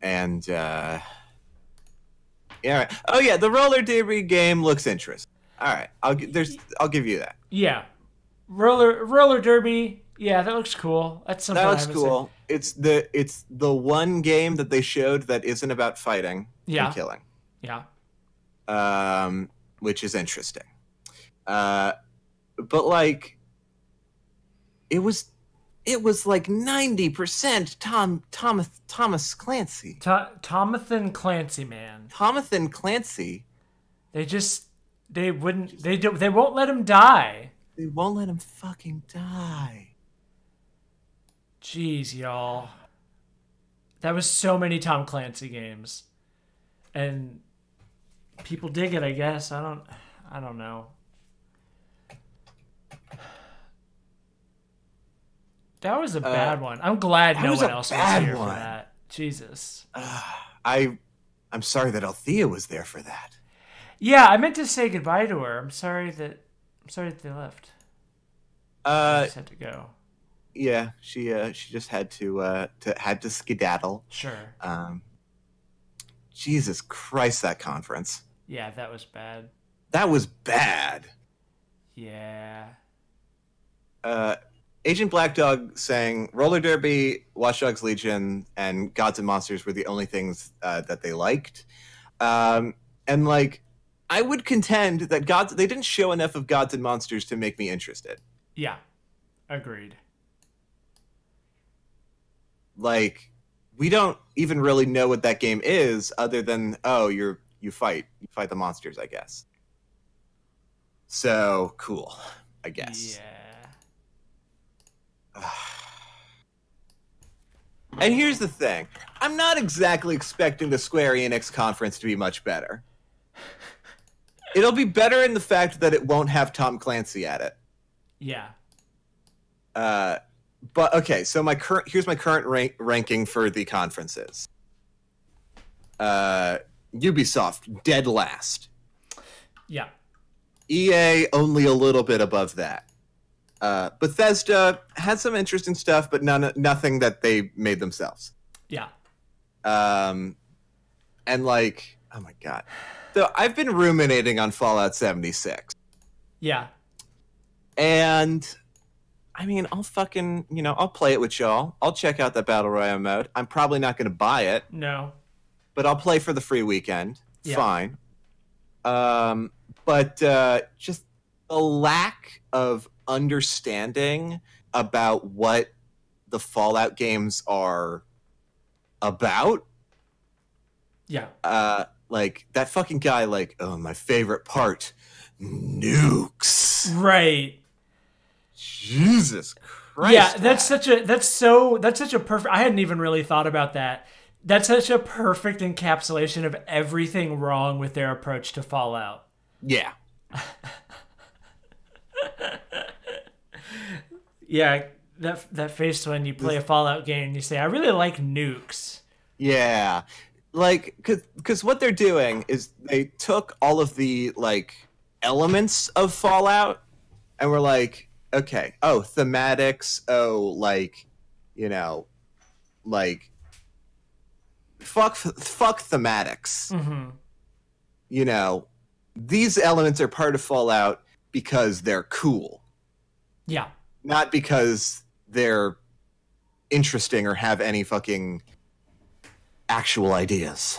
And yeah. Oh yeah, the roller derby game looks interesting. All right, I'll give you that. Yeah, roller derby. Yeah, that looks cool. That's something. That looks cool. Seen. It's the one game that they showed that isn't about fighting and killing. Yeah. Which is interesting. But like, it was like 90% Thomas Clancy. Thomathan Clancy, man. Thomathan Clancy. They won't let him die. They won't let him fucking die. Jeez, y'all. That was so many Tom Clancy games. And people dig it, I guess. I don't know. That was a bad one. I'm glad no one else was here for that. Jesus. I'm sorry that Althea was there for that. Yeah, I meant to say goodbye to her. I'm sorry that they left. She just had to go. Yeah, she just had to skedaddle. Sure. Jesus Christ, that conference. Yeah, that was bad. That was bad. Yeah. Agent Black Dog saying Roller Derby, Watch Dogs Legion, and Gods and Monsters were the only things that they liked. And like, I would contend that they didn't show enough of Gods and Monsters to make me interested. Yeah, agreed. Like, we don't even really know what that game is, other than you fight the monsters, I guess. So cool, I guess. Yeah. And here's the thing. I'm not exactly expecting the Square Enix conference to be much better. It'll be better in the fact that it won't have Tom Clancy at it. Yeah. But okay, so here's my current ranking for the conferences. Ubisoft, dead last. Yeah. EA, only a little bit above that. Bethesda had some interesting stuff, but nothing that they made themselves. Yeah. And like, oh my god. So I've been ruminating on Fallout 76. Yeah. And I mean, I'll fucking, I'll play it with y'all. I'll check out that Battle Royale mode. I'm probably not going to buy it. No. But I'll play for the free weekend. Yeah. Fine. But just a lack of understanding about what the Fallout games are about. Yeah. Like that fucking guy, like, oh, my favorite part, nukes. Right. Jesus Christ. Yeah, that's such a perfect. I hadn't even really thought about that. That's such a perfect encapsulation of everything wrong with their approach to Fallout. Yeah. Yeah, that face when you play a Fallout game and you say, I really like nukes. Yeah. Like, because what they're doing is they took all of the, like, elements of Fallout and were like, okay, thematics, like, you know, like, fuck thematics. Mm-hmm. You know, these elements are part of Fallout because they're cool. Yeah. Not because they're interesting or have any fucking actual ideas.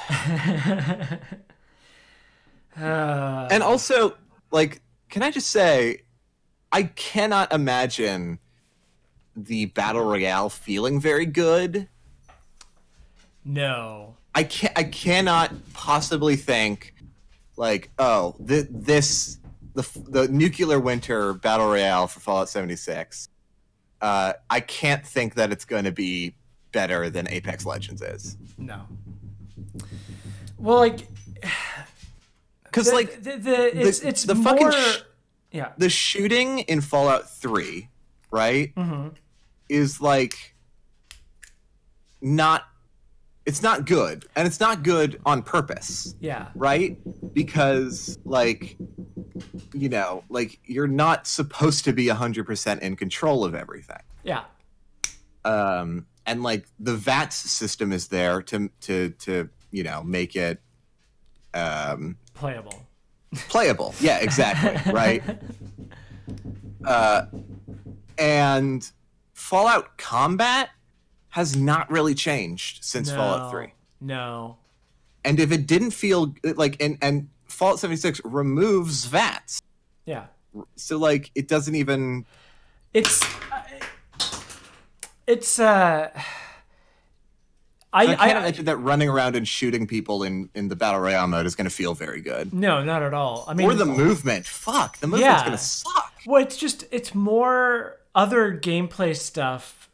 And also, like, can I just say, I cannot imagine the Battle Royale feeling very good. No. I cannot possibly think, like, the Nuclear Winter Battle Royale for Fallout 76. I can't think that it's going to be better than Apex Legends is. No. Well, like, because it's the more, fucking yeah. The shooting in Fallout 3, right, is like it's not good, and it's not good on purpose. Yeah. Right? Because, like, you know, like, you're not supposed to be 100% in control of everything. Yeah. And, like, the VATS system is there to you know, make it playable. Playable. Yeah, exactly. Right? And Fallout combat has not really changed since Fallout 3. No. And if it didn't feel like, and Fallout 76 removes VATS. Yeah. So, like, it doesn't even. It's I can't imagine that running around and shooting people in the Battle Royale mode is going to feel very good. No, not at all. I mean, or the movement. Fuck, the movement's going to suck. Well, it's more other gameplay stuff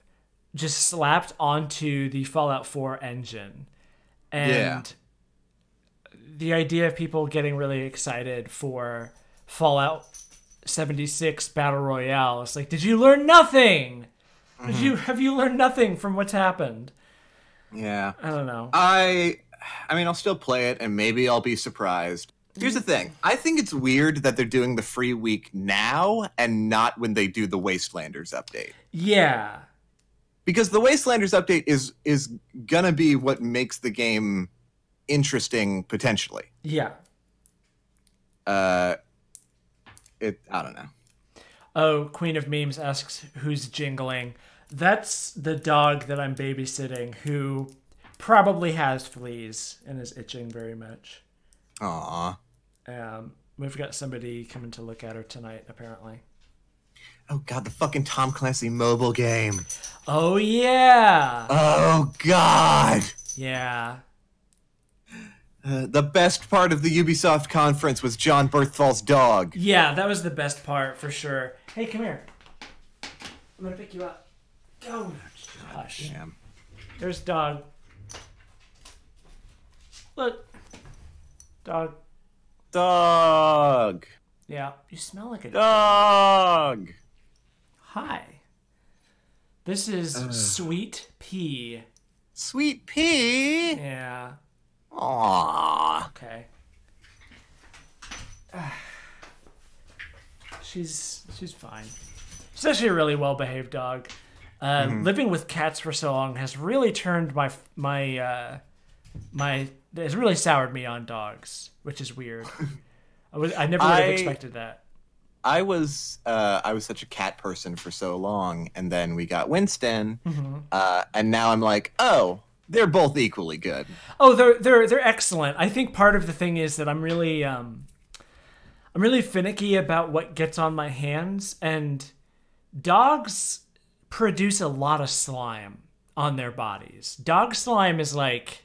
just slapped onto the Fallout 4 engine. And the idea of people getting really excited for Fallout 76 Battle Royale, it's like, did you learn nothing? Have you learned nothing from what's happened? Yeah. I don't know. I mean, I'll still play it, and maybe I'll be surprised. Here's the thing. I think it's weird that they're doing the free week now and not when they do the Wastelanders update. Yeah. Because the Wastelanders update is gonna be what makes the game interesting, potentially. Yeah. I don't know. Oh, Queen of Memes asks, who's jingling? That's the dog that I'm babysitting, who probably has fleas and is itching very much. Aww. We've got somebody coming to look at her tonight, apparently. Oh god, the fucking Tom Clancy mobile game. Oh yeah. Oh god. Yeah. The best part of the Ubisoft conference was John Berthwall's dog. Yeah, that was the best part for sure. Hey, come here. I'm gonna pick you up. Go. Hush. Damn. There's dog. Look. Dog. Dog. Yeah, you smell like a dog. Hi. This is Sweet Pea. Sweet Pea? Yeah. Aww. Okay. She's fine. She's actually a really well-behaved dog. Living with cats for so long has really turned my has really soured me on dogs, which is weird. I never would have expected that. I was such a cat person for so long, and then we got Winston, and now I'm like, oh, they're both equally good. Oh, they're excellent. I think part of the thing is that I'm really finicky about what gets on my hands, and dogs produce a lot of slime on their bodies. Dog slime is like...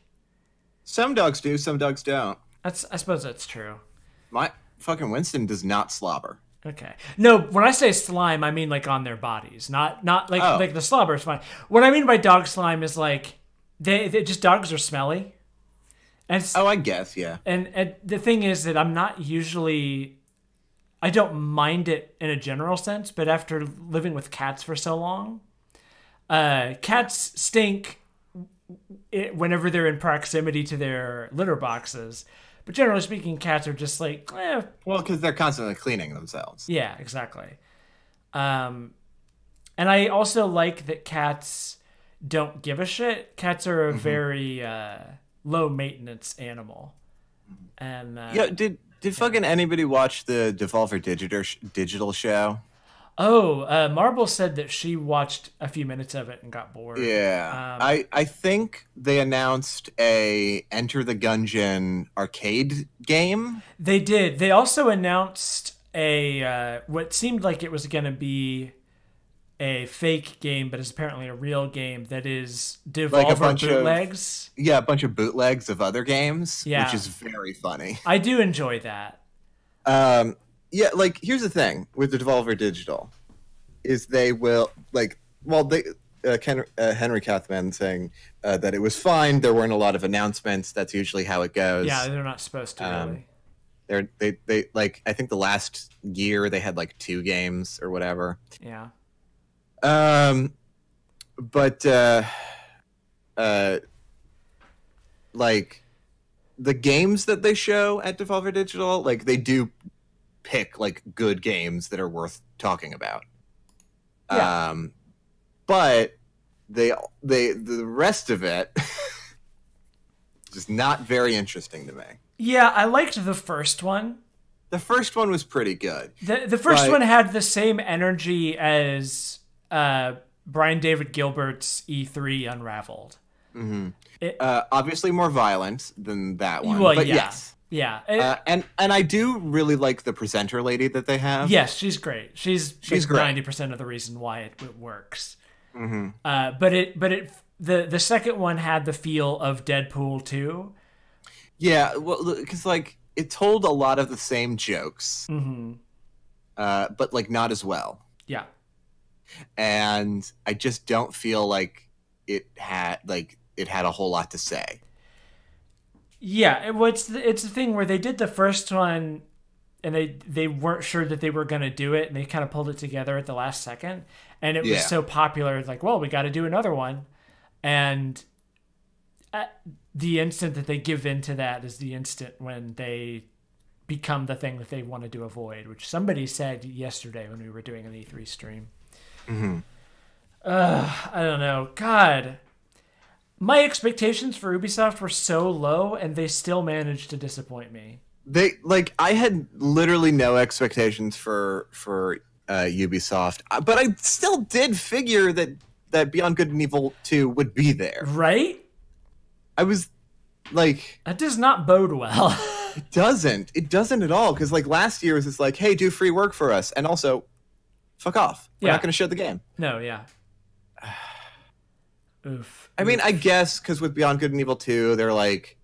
Some dogs do, some dogs don't. I suppose that's true. My fucking Winston does not slobber. Okay. No, when I say slime, I mean like on their bodies, not like like the slobber is fine. What I mean by dog slime is like they just dogs are smelly. And I guess, yeah. And the thing is that I'm not usually, I don't mind it in a general sense, but after living with cats for so long, cats stink whenever they're in proximity to their litter boxes. But generally speaking, cats are just like, well, because they're constantly cleaning themselves. Yeah, exactly. And I also like that cats don't give a shit. Cats are a very low maintenance animal. And yeah, did fucking anybody watch the Devolver Digital show? Oh, Marble said that she watched a few minutes of it and got bored. Yeah, I think they announced a Enter the Gungeon arcade game. They did. They also announced a what seemed like it was going to be a fake game, but is apparently a real game that is Devolver like a bunch bootlegs. A bunch of bootlegs of other games, yeah, which is very funny. I do enjoy that. Yeah, like here's the thing with the Devolver Digital, is they will Henry Kathman saying that it was fine. There weren't a lot of announcements. That's usually how it goes. Yeah, they're not supposed to really. They like I think the last year they had like 2 games or whatever. Yeah. But like the games that they show at Devolver Digital, like they do pick like good games that are worth talking about. Yeah. But the rest of it just not very interesting to me. Yeah, I liked the first one. The first one was pretty good. The first one had the same energy as Brian David Gilbert's E3 Unraveled. Mm-hmm. Obviously more violent than that one. Well, but yeah. yes. Yeah. And I do really like the presenter lady that they have. Yes, she's great. She's great. 90% of the reason why it works. Mm-hmm. But the second one had the feel of Deadpool 2. Yeah, well, because like it told a lot of the same jokes, but like not as well. Yeah. And I just don't feel like it had a whole lot to say. Yeah, it's the thing where they did the first one and they weren't sure that they were going to do it, and they kind of pulled it together at the last second, and it was so popular, like, well, we got to do another one. And the instant that they give in to that is the instant when they become the thing that they wanted to avoid, which somebody said yesterday when we were doing an E3 stream. Mm-hmm. I don't know. God, my expectations for Ubisoft were so low, and they still managed to disappoint me. I had literally no expectations for Ubisoft, but I still did figure that Beyond Good and Evil 2 would be there. Right? I was like, that does not bode well. It doesn't at all, because like last year was just like, hey, do free work for us, and also fuck off. We're not going to show the game. No, yeah. Oof. I mean, I guess because with Beyond Good and Evil 2, they're like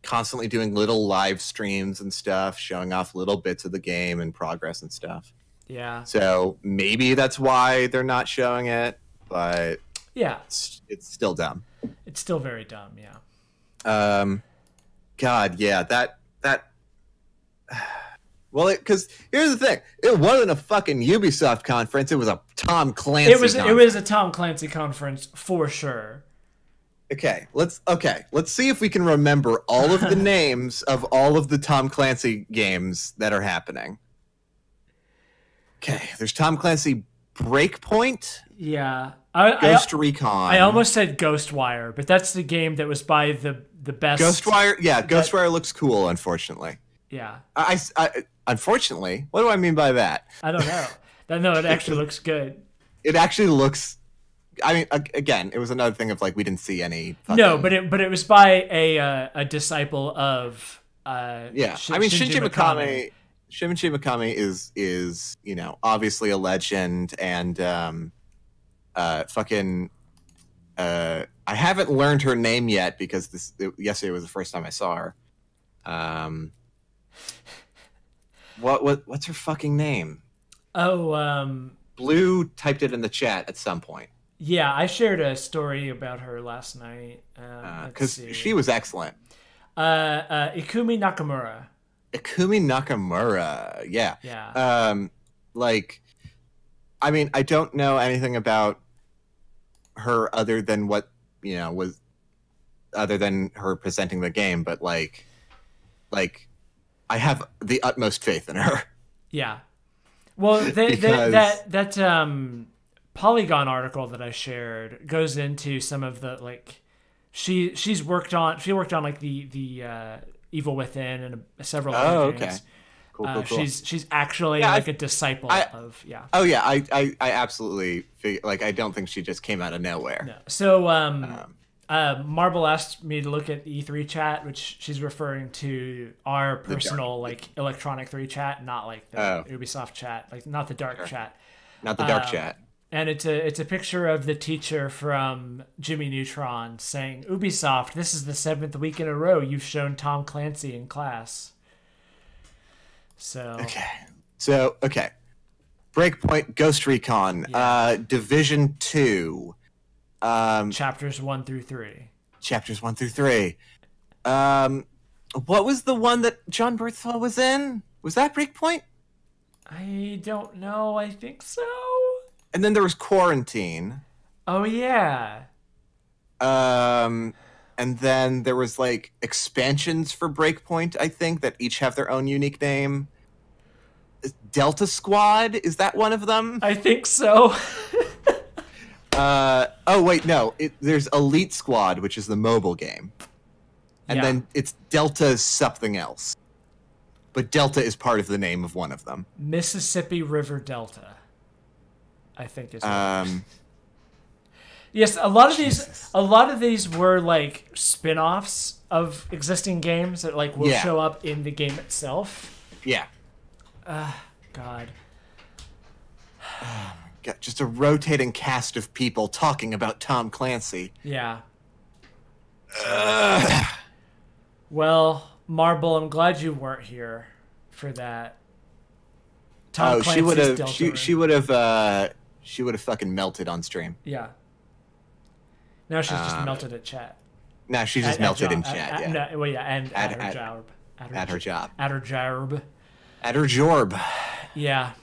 constantly doing little live streams and stuff, showing off little bits of the game and progress and stuff. Yeah. So maybe that's why they're not showing it, but yeah, it's still dumb. It's still very dumb, yeah. God, yeah, that. Well, because here's the thing: it wasn't a fucking Ubisoft conference; it was a Tom Clancy. It was a Tom Clancy conference for sure. Okay, let's see if we can remember all of the names of all of the Tom Clancy games that are happening. Okay, there's Tom Clancy Breakpoint. Yeah, Ghost Recon. I almost said Ghostwire, but that's the game that was by the best. Ghostwire, yeah, Ghostwire looks cool. Unfortunately. Yeah. I unfortunately, what do I mean by that? I don't know. No, it actually looks good. It actually looks. I mean, again, it was another thing of like we didn't see any. No, but it was by a disciple of. Yeah, I mean Shinji Mikami. Shinji Mikami is I haven't learned her name yet because yesterday was the first time I saw her. What's her fucking name? Oh, Blue typed it in the chat at some point. Yeah, I shared a story about her last night. Because she was excellent. Ikumi Nakamura. Ikumi Nakamura, yeah. Yeah. I mean, I don't know anything about her other than what, other than her presenting the game, but like I have the utmost faith in her. Yeah. Well, that Polygon article that I shared goes into some of the she worked on like the Evil Within and several other games. Okay. Cool. She's actually a disciple of. Oh yeah, I absolutely I don't think she just came out of nowhere. No. So Marble asked me to look at the E3 chat, which she's referring to our personal electronic 3 chat, not like the Ubisoft chat, not the dark chat. Not the dark chat. And it's a picture of the teacher from Jimmy Neutron saying, "Ubisoft, this is the 7th week in a row you've shown Tom Clancy in class." So okay. Breakpoint, Ghost Recon, Division 2. Chapters 1 through 3. What was the one that John Berthel was in? Was that Breakpoint? I don't know. I think so. And then there was Quarantine. Oh yeah. And then there was expansions for Breakpoint, I think, that each have their own unique name. Delta Squad, is that one of them? I think so. Oh wait, no. There's Elite Squad, which is the mobile game, and then it's Delta something else. But Delta is part of the name of one of them. Mississippi River Delta, I think is. Yes, a lot of these were spin-offs of existing games that will show up in the game itself. Yeah. God. Got just a rotating cast of people talking about Tom Clancy. Yeah. Well, Marble, I'm glad you weren't here for that. Tom Clancy's she would have fucking melted on stream. Yeah. Now she's just melted at chat. Now she's just melted in chat. And at her job. At her job. At her job. At her job. Yeah.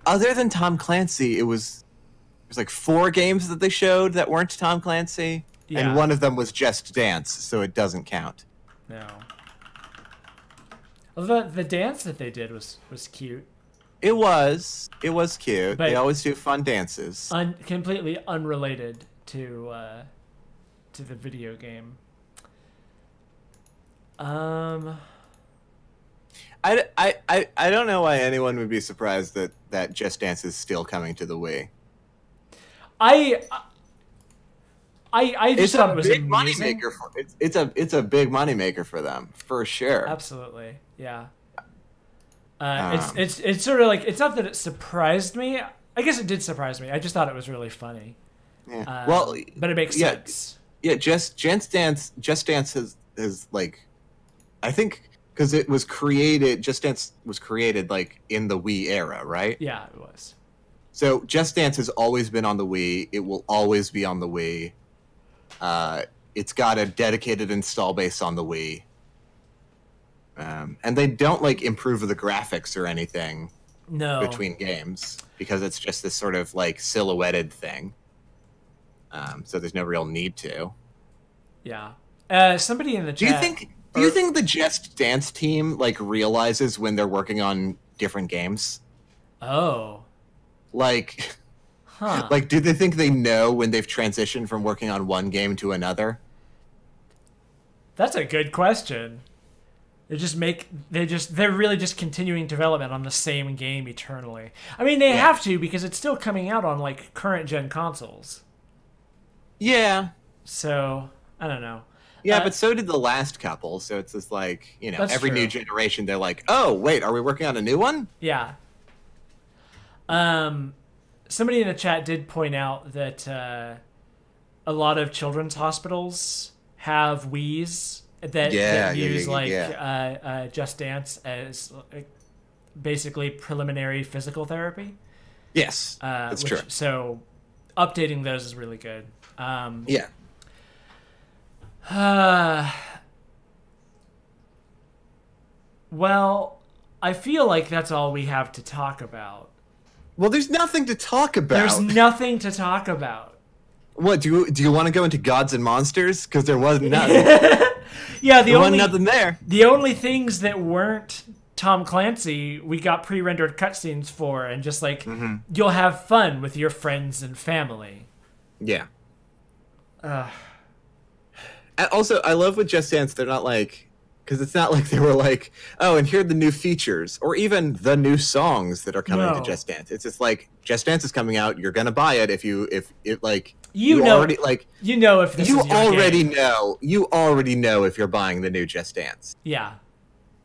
Other than Tom Clancy, it was 4 games that they showed that weren't Tom Clancy, and one of them was Just Dance, so it doesn't count. No. Well, the dance that they did was cute. It was cute. But they always do fun dances. Completely unrelated to the video game. I don't know why anyone would be surprised that Just Dance is still coming to the Wii. I just thought it was big moneymaker. It's a big moneymaker for them, for sure. Absolutely, yeah. It's sort of it's not that it surprised me. I guess it did surprise me. I just thought it was really funny. Yeah. But it makes sense. Yeah, Just Dance has I think. Because it was created, Just Dance was created in the Wii era, right? Yeah, it was. So Just Dance has always been on the Wii. It will always be on the Wii. It's got a dedicated install base on the Wii. And they don't improve the graphics or anything between games because it's just this sort of silhouetted thing. So there's no real need to. Yeah. Somebody in the chat. Do you think the Just Dance team realizes when they're working on different games? Oh. Do they think they know when they've transitioned from working on one game to another? That's a good question. They're really just continuing development on the same game eternally. I mean, they have to because it's still coming out on current gen consoles. Yeah. So, I don't know. Yeah, but so did the last couple. So it's just every new generation, they're oh, wait, are we working on a new one? Yeah. somebody in the chat did point out that a lot of children's hospitals have Wiis that use Just Dance as basically preliminary physical therapy. Yes, that's true. So updating those is really good. Yeah. Well, I feel like that's all we have to talk about. Well, there's nothing to talk about. There's nothing to talk about. What, do you want to go into Gods and Monsters? Because there was nothing. Yeah, there wasn't nothing there. The only things that weren't Tom Clancy, we got pre-rendered cutscenes for, and just like you'll have fun with your friends and family. Yeah. Also, I love with Just Dance, they're not like, because it's not like they were like, oh, and here are the new features, or even the new songs that are coming to Just Dance. It's just like, Just Dance is coming out, you're gonna buy it if you already know if you're buying the new Just Dance. Yeah.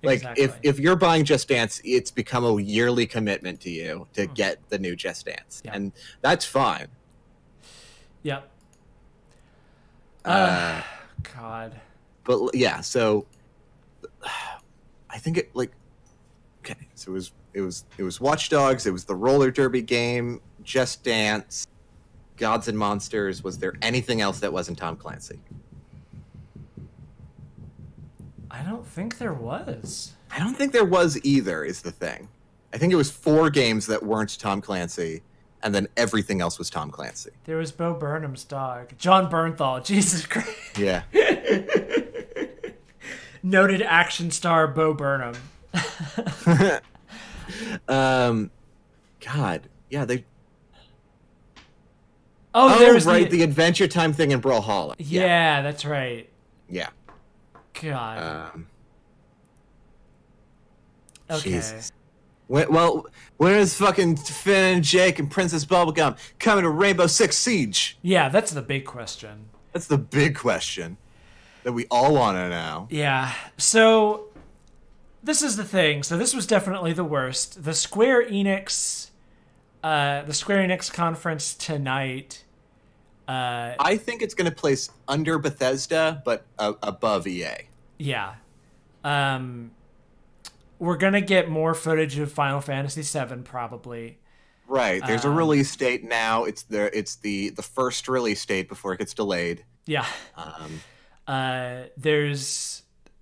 Like if you're buying Just Dance, it's become a yearly commitment to you to get the new Just Dance, and that's fine. Yep. God. But yeah, so I think it so it was Watch Dogs, it was the roller derby game, Just Dance, Gods and Monsters. Was there anything else that wasn't Tom Clancy? I don't think there was. I don't think there was either, is the thing. I think it was 4 games that weren't Tom Clancy, and then everything else was Tom Clancy. There was Bo Burnham's dog. John Bernthal. Jesus Christ. Yeah. Noted action star Bo Burnham. God. Yeah, they... there's right, the Adventure Time thing in Brawlhalla. Yeah, that's right. Yeah. God. Okay. Jesus. Where's fucking Finn and Jake and Princess Bubblegum coming to Rainbow Six Siege? Yeah, that's the big question. That's the big question that we all want to know. Yeah. So this is the thing. So this was definitely the worst. The Square Enix conference tonight. I think it's going to place under Bethesda, but above EA. Yeah. We're going to get more footage of Final Fantasy VII, probably. Right. There's a release date now. It's the first release date before it gets delayed. Yeah. We're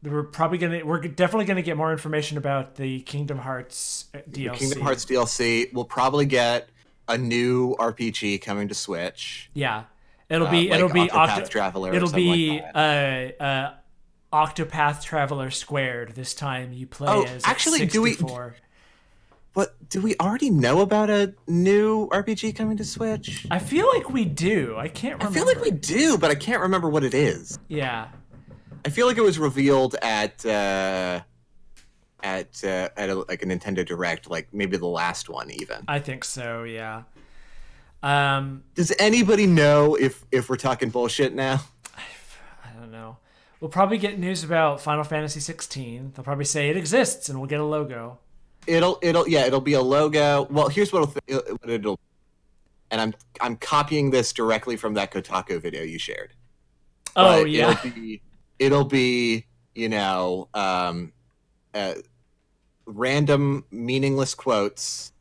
definitely going to get more information about the Kingdom Hearts DLC. The Kingdom Hearts DLC. We'll probably get a new RPG coming to Switch. Yeah. It'll be Octopath Traveler. It'll be Octopath Traveler Squared this time. You play as actually, 64. Do we already know about a new RPG coming to Switch? I feel like we do. I can't remember. I feel like we do, but I can't remember what it is. Yeah. I feel like it was revealed at a Nintendo Direct, like maybe the last one even. I think so, yeah. Does anybody know if we're talking bullshit now? I don't know. We'll probably get news about Final Fantasy 16. They'll probably say it exists, and we'll get a logo. It'll be a logo. Well, here's what it'll. And I'm copying this directly from that Kotaku video you shared. Oh yeah. It'll be random meaningless quotes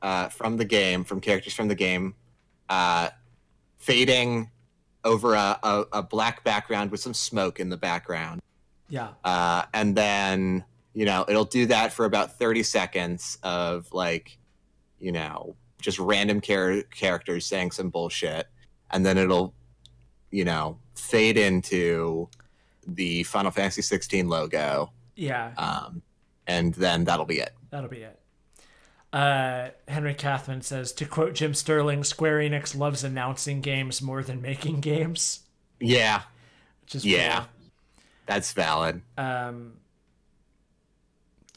from the game, from characters from the game, fading over a black background with some smoke in the background. Yeah. And then, it'll do that for about 30 seconds of just random characters saying some bullshit. And then it'll, fade into the Final Fantasy 16 logo. Yeah. And then that'll be it. That'll be it. Henry Kathman says, to quote Jim Sterling, Square Enix loves announcing games more than making games. Yeah. Which is cool. That's valid.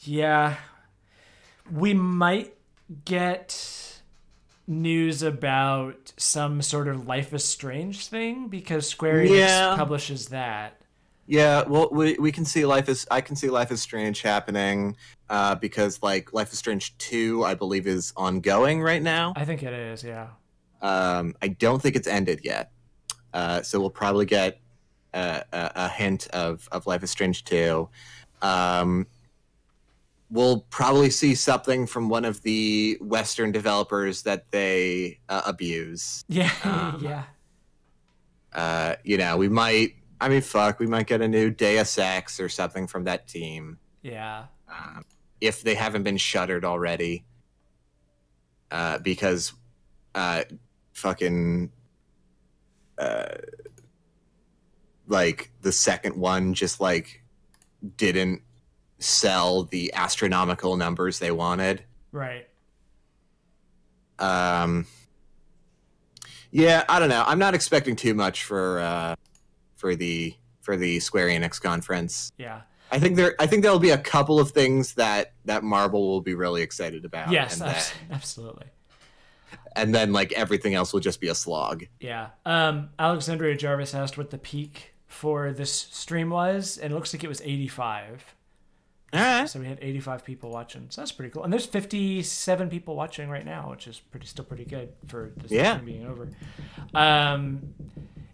Yeah. We might get news about some sort of Life is Strange thing because Square Enix publishes that. Yeah, well, we can see I can see Life is Strange happening, because like Life is Strange 2, I believe, is ongoing right now. I think it is, yeah. I don't think it's ended yet, so we'll probably get a hint of Life is Strange 2. We'll probably see something from one of the Western developers that they abuse. Yeah, yeah. You know, we might. I mean, fuck, we might get a new Deus Ex or something from that team. Yeah. If they haven't been shuttered already. Because fucking like the second one just like didn't sell the astronomical numbers they wanted. Right. Yeah, I don't know. I'm not expecting too much for the Square Enix conference. Yeah. I think there'll be a couple of things that Marvel will be really excited about. Yes, absolutely. And then like everything else will just be a slog. Yeah. Alexandria Jarvis asked what the peak for this stream was, and it looks like it was 85. All right. So we had 85 people watching. So that's pretty cool. And there's 57 people watching right now, which is still pretty good for this stream being over.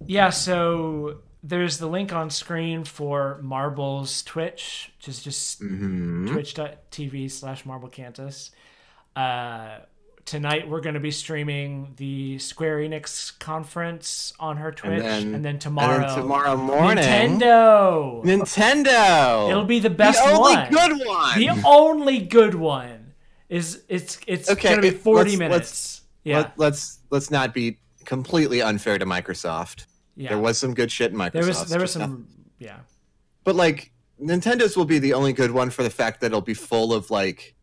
Yeah, so there's the link on screen for Marble's Twitch, which is just twitch.tv/MarbleCantus. Tonight we're going to be streaming the Square Enix conference on her Twitch, and then tomorrow morning, Nintendo. It'll be the best one. The only good one. The only good one is it's okay, going to be 40 minutes. Let's not be completely unfair to Microsoft. Yeah. There was some good shit in Microsoft. There was some, yeah. But like Nintendo's will be the only good one for the fact that it'll be full of like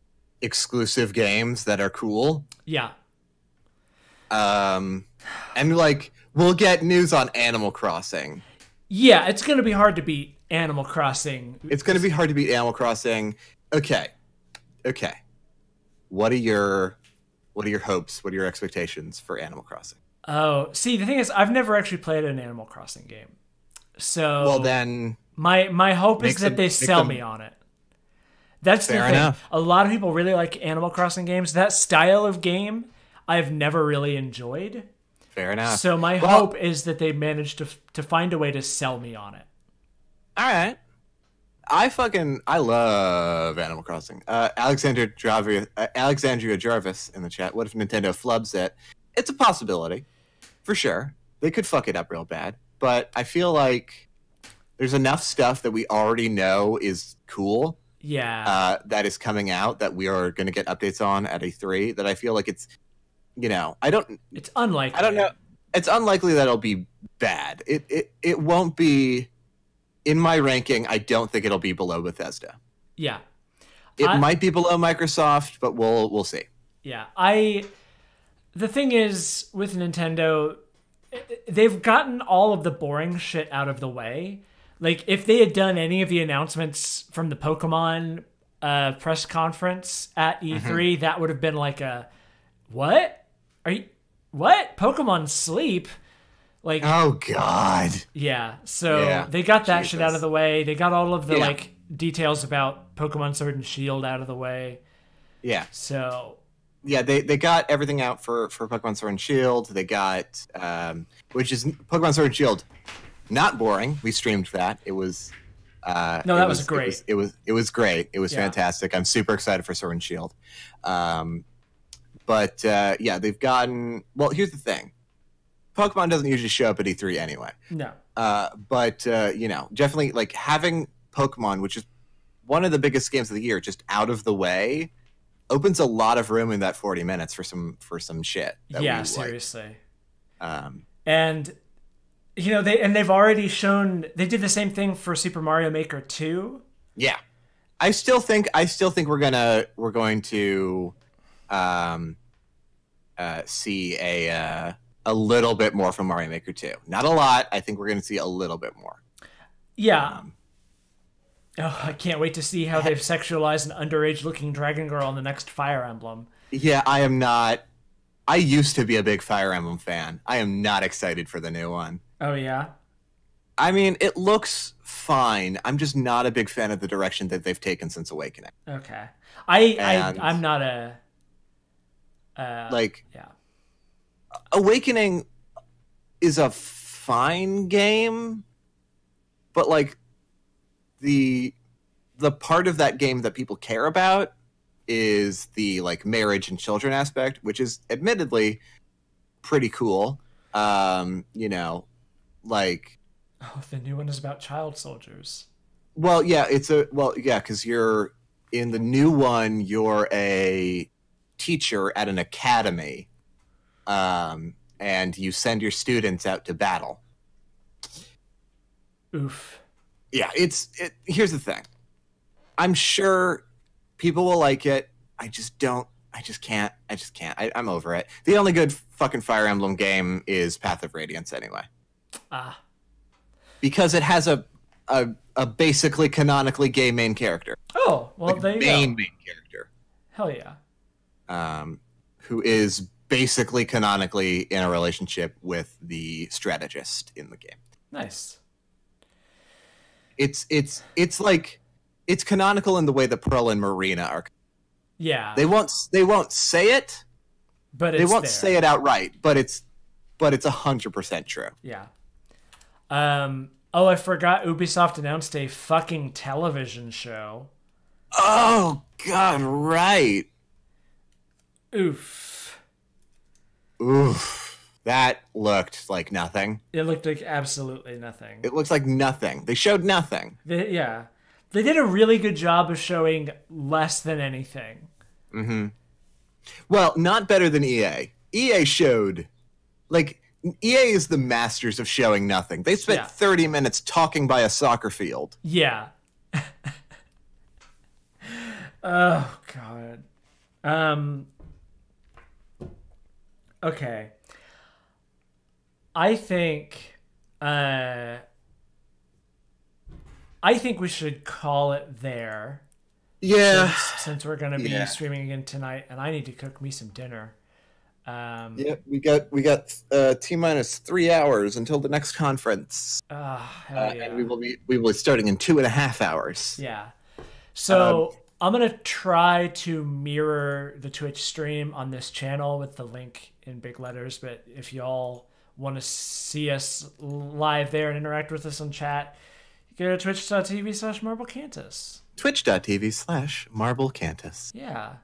exclusive games that are cool. Yeah. And like we'll get news on Animal Crossing. Yeah, it's going to be hard to beat Animal Crossing. It's going to be hard to beat Animal Crossing. Okay. What are your hopes? What are your expectations for Animal Crossing? Oh, see, the thing is, I've never actually played an Animal Crossing game. So well, then my hope is that they sell me on it. That's the thing. Enough. A lot of people really like Animal Crossing games. That style of game, I've never really enjoyed. Fair enough. So my hope is that they manage to find a way to sell me on it. All right. I love Animal Crossing. Alexandria Jarvis in the chat. What if Nintendo flubs it? It's a possibility, for sure. They could fuck it up real bad, but I feel like there's enough stuff that we already know is cool. Yeah. That is coming out that we are going to get updates on at E3 that I feel like it's, it's unlikely. I don't know. It's unlikely that it'll be bad. It won't be, in my ranking, I don't think it'll be below Bethesda. Yeah. It might be below Microsoft, but we'll see. Yeah. The thing is, with Nintendo, they've gotten all of the boring shit out of the way. Like, if they had done any of the announcements from the Pokemon press conference at E3, that would have been like a, what? What? Pokemon Sleep? Like, oh, God. Yeah, so they got that shit out of the way. They got all of the, like, details about Pokemon Sword and Shield out of the way. Yeah. So... Yeah, they got everything out for Pokemon Sword and Shield. They got, which is Pokemon Sword and Shield, not boring. We streamed that. It was, that was great. It was great. It was fantastic. I'm super excited for Sword and Shield. But they've gotten. Well, here's the thing. Pokemon doesn't usually show up at E3 anyway. No. But definitely like having Pokemon, which is one of the biggest games of the year, just out of the way. Opens a lot of room in that 40 minutes for some shit. Yeah, seriously. And they've already shown they did the same thing for Super Mario Maker 2. Yeah, I still think we're going to see a little bit more from Mario Maker 2. Not a lot. I think we're going to see a little bit more. Yeah. I can't wait to see how they've sexualized an underage-looking dragon girl in the next Fire Emblem. Yeah, I am not. I used to be a big Fire Emblem fan. I am not excited for the new one. Oh, yeah? I mean, it looks fine. I'm just not a big fan of the direction that they've taken since Awakening. Okay. I'm not a... yeah. Awakening is a fine game, but like the part of that game that people care about is the like marriage and children aspect, which is admittedly pretty cool. You know, like the new one is about child soldiers. Well, yeah, because you're in the new one, you're a teacher at an academy, and you send your students out to battle. Oof. Yeah, here's the thing. I'm sure people will like it. I just can't. I'm over it. The only good fucking Fire Emblem game is Path of Radiance anyway. Because it has a basically canonically gay main character. Oh, well, there you go. Main character. Hell yeah. Who is basically canonically in a relationship with the strategist in the game. Nice. It's like it's canonical in the way that Pearl and Marina are. Yeah. They won't say it, but they won't say it outright. But it's 100% true. Yeah. Oh, I forgot. Ubisoft announced a fucking television show. Oh God! Right. Oof. That looked like nothing. It looked like absolutely nothing. It looks like nothing. They showed nothing. Yeah. They did a really good job of showing less than anything. Mm-hmm. Well, not better than EA. EA showed, like, EA is the masters of showing nothing. They spent 30 minutes talking by a soccer field. Yeah. Oh, God. Okay. I think we should call it there. Yeah. Since we're going to be streaming again tonight, and I need to cook me some dinner. We got T-minus 3 hours until the next conference. Hell yeah. And we will be starting in 2.5 hours. Yeah. So I'm gonna try to mirror the Twitch stream on this channel with the link in big letters. But if y'all want to see us live there and interact with us on chat, go to twitch.tv/MarbleCantus. Twitch.tv/MarbleCantus. Yeah.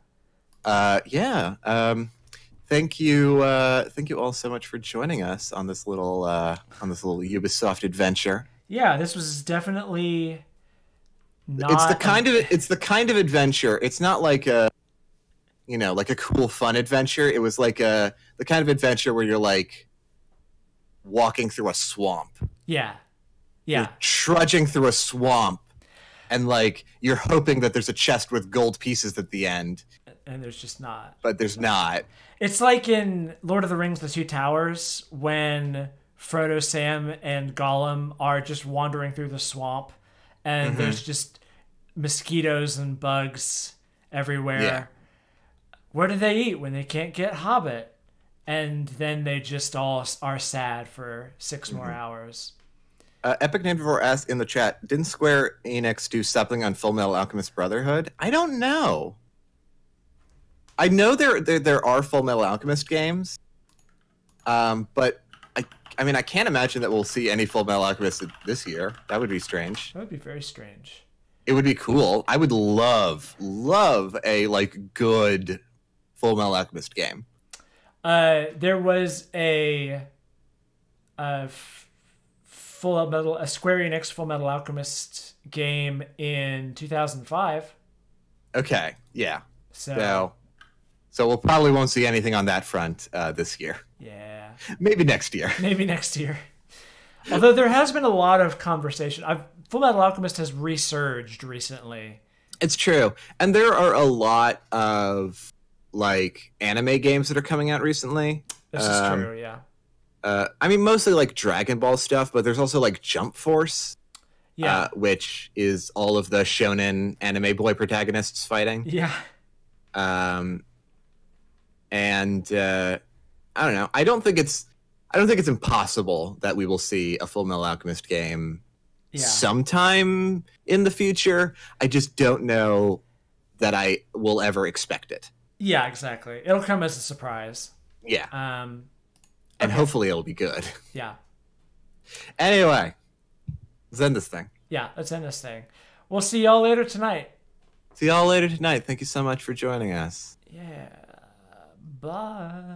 Thank you all so much for joining us on this little Ubisoft adventure. Yeah, this was definitely not. It's the kind of adventure. It's not like a cool fun adventure. It was like the kind of adventure where you're like walking through a swamp. Yeah. You're trudging through a swamp, and like you're hoping that there's a chest with gold pieces at the end. And there's just not. But there's not. It's like in Lord of the Rings: The Two Towers when Frodo, Sam, and Gollum are just wandering through the swamp, and there's just mosquitoes and bugs everywhere. Yeah. Where do they eat when they can't get Hobbit? And then they just all are sad for 6 more hours. Epic Name Before asks in the chat, didn't Square Enix do something on Full Metal Alchemist Brotherhood? I don't know. I know there are Full Metal Alchemist games, but I mean I can't imagine that we'll see any Full Metal Alchemist this year. That would be strange. That would be very strange. It would be cool. I would love a like good Full Metal Alchemist game. There was a Square Enix Full Metal Alchemist game in 2005. Okay, yeah. So we probably won't see anything on that front this year. Yeah. Maybe next year. Although there has been a lot of conversation. Full Metal Alchemist has resurged recently. It's true. And there are a lot of like anime games that are coming out recently. This is true, yeah. I mean, mostly like Dragon Ball stuff, but there's also like Jump Force. Yeah. Which is all of the shonen anime boy protagonists fighting. Yeah. And I don't know. I don't think don't think it's impossible that we will see a Full Metal Alchemist game sometime in the future. I just don't know that I will ever expect it. Yeah, exactly. It'll come as a surprise. Yeah. And hopefully it'll be good. Yeah. Anyway, let's end this thing. Yeah, let's end this thing. We'll see y'all later tonight. See y'all later tonight. Thank you so much for joining us. Yeah. Bye.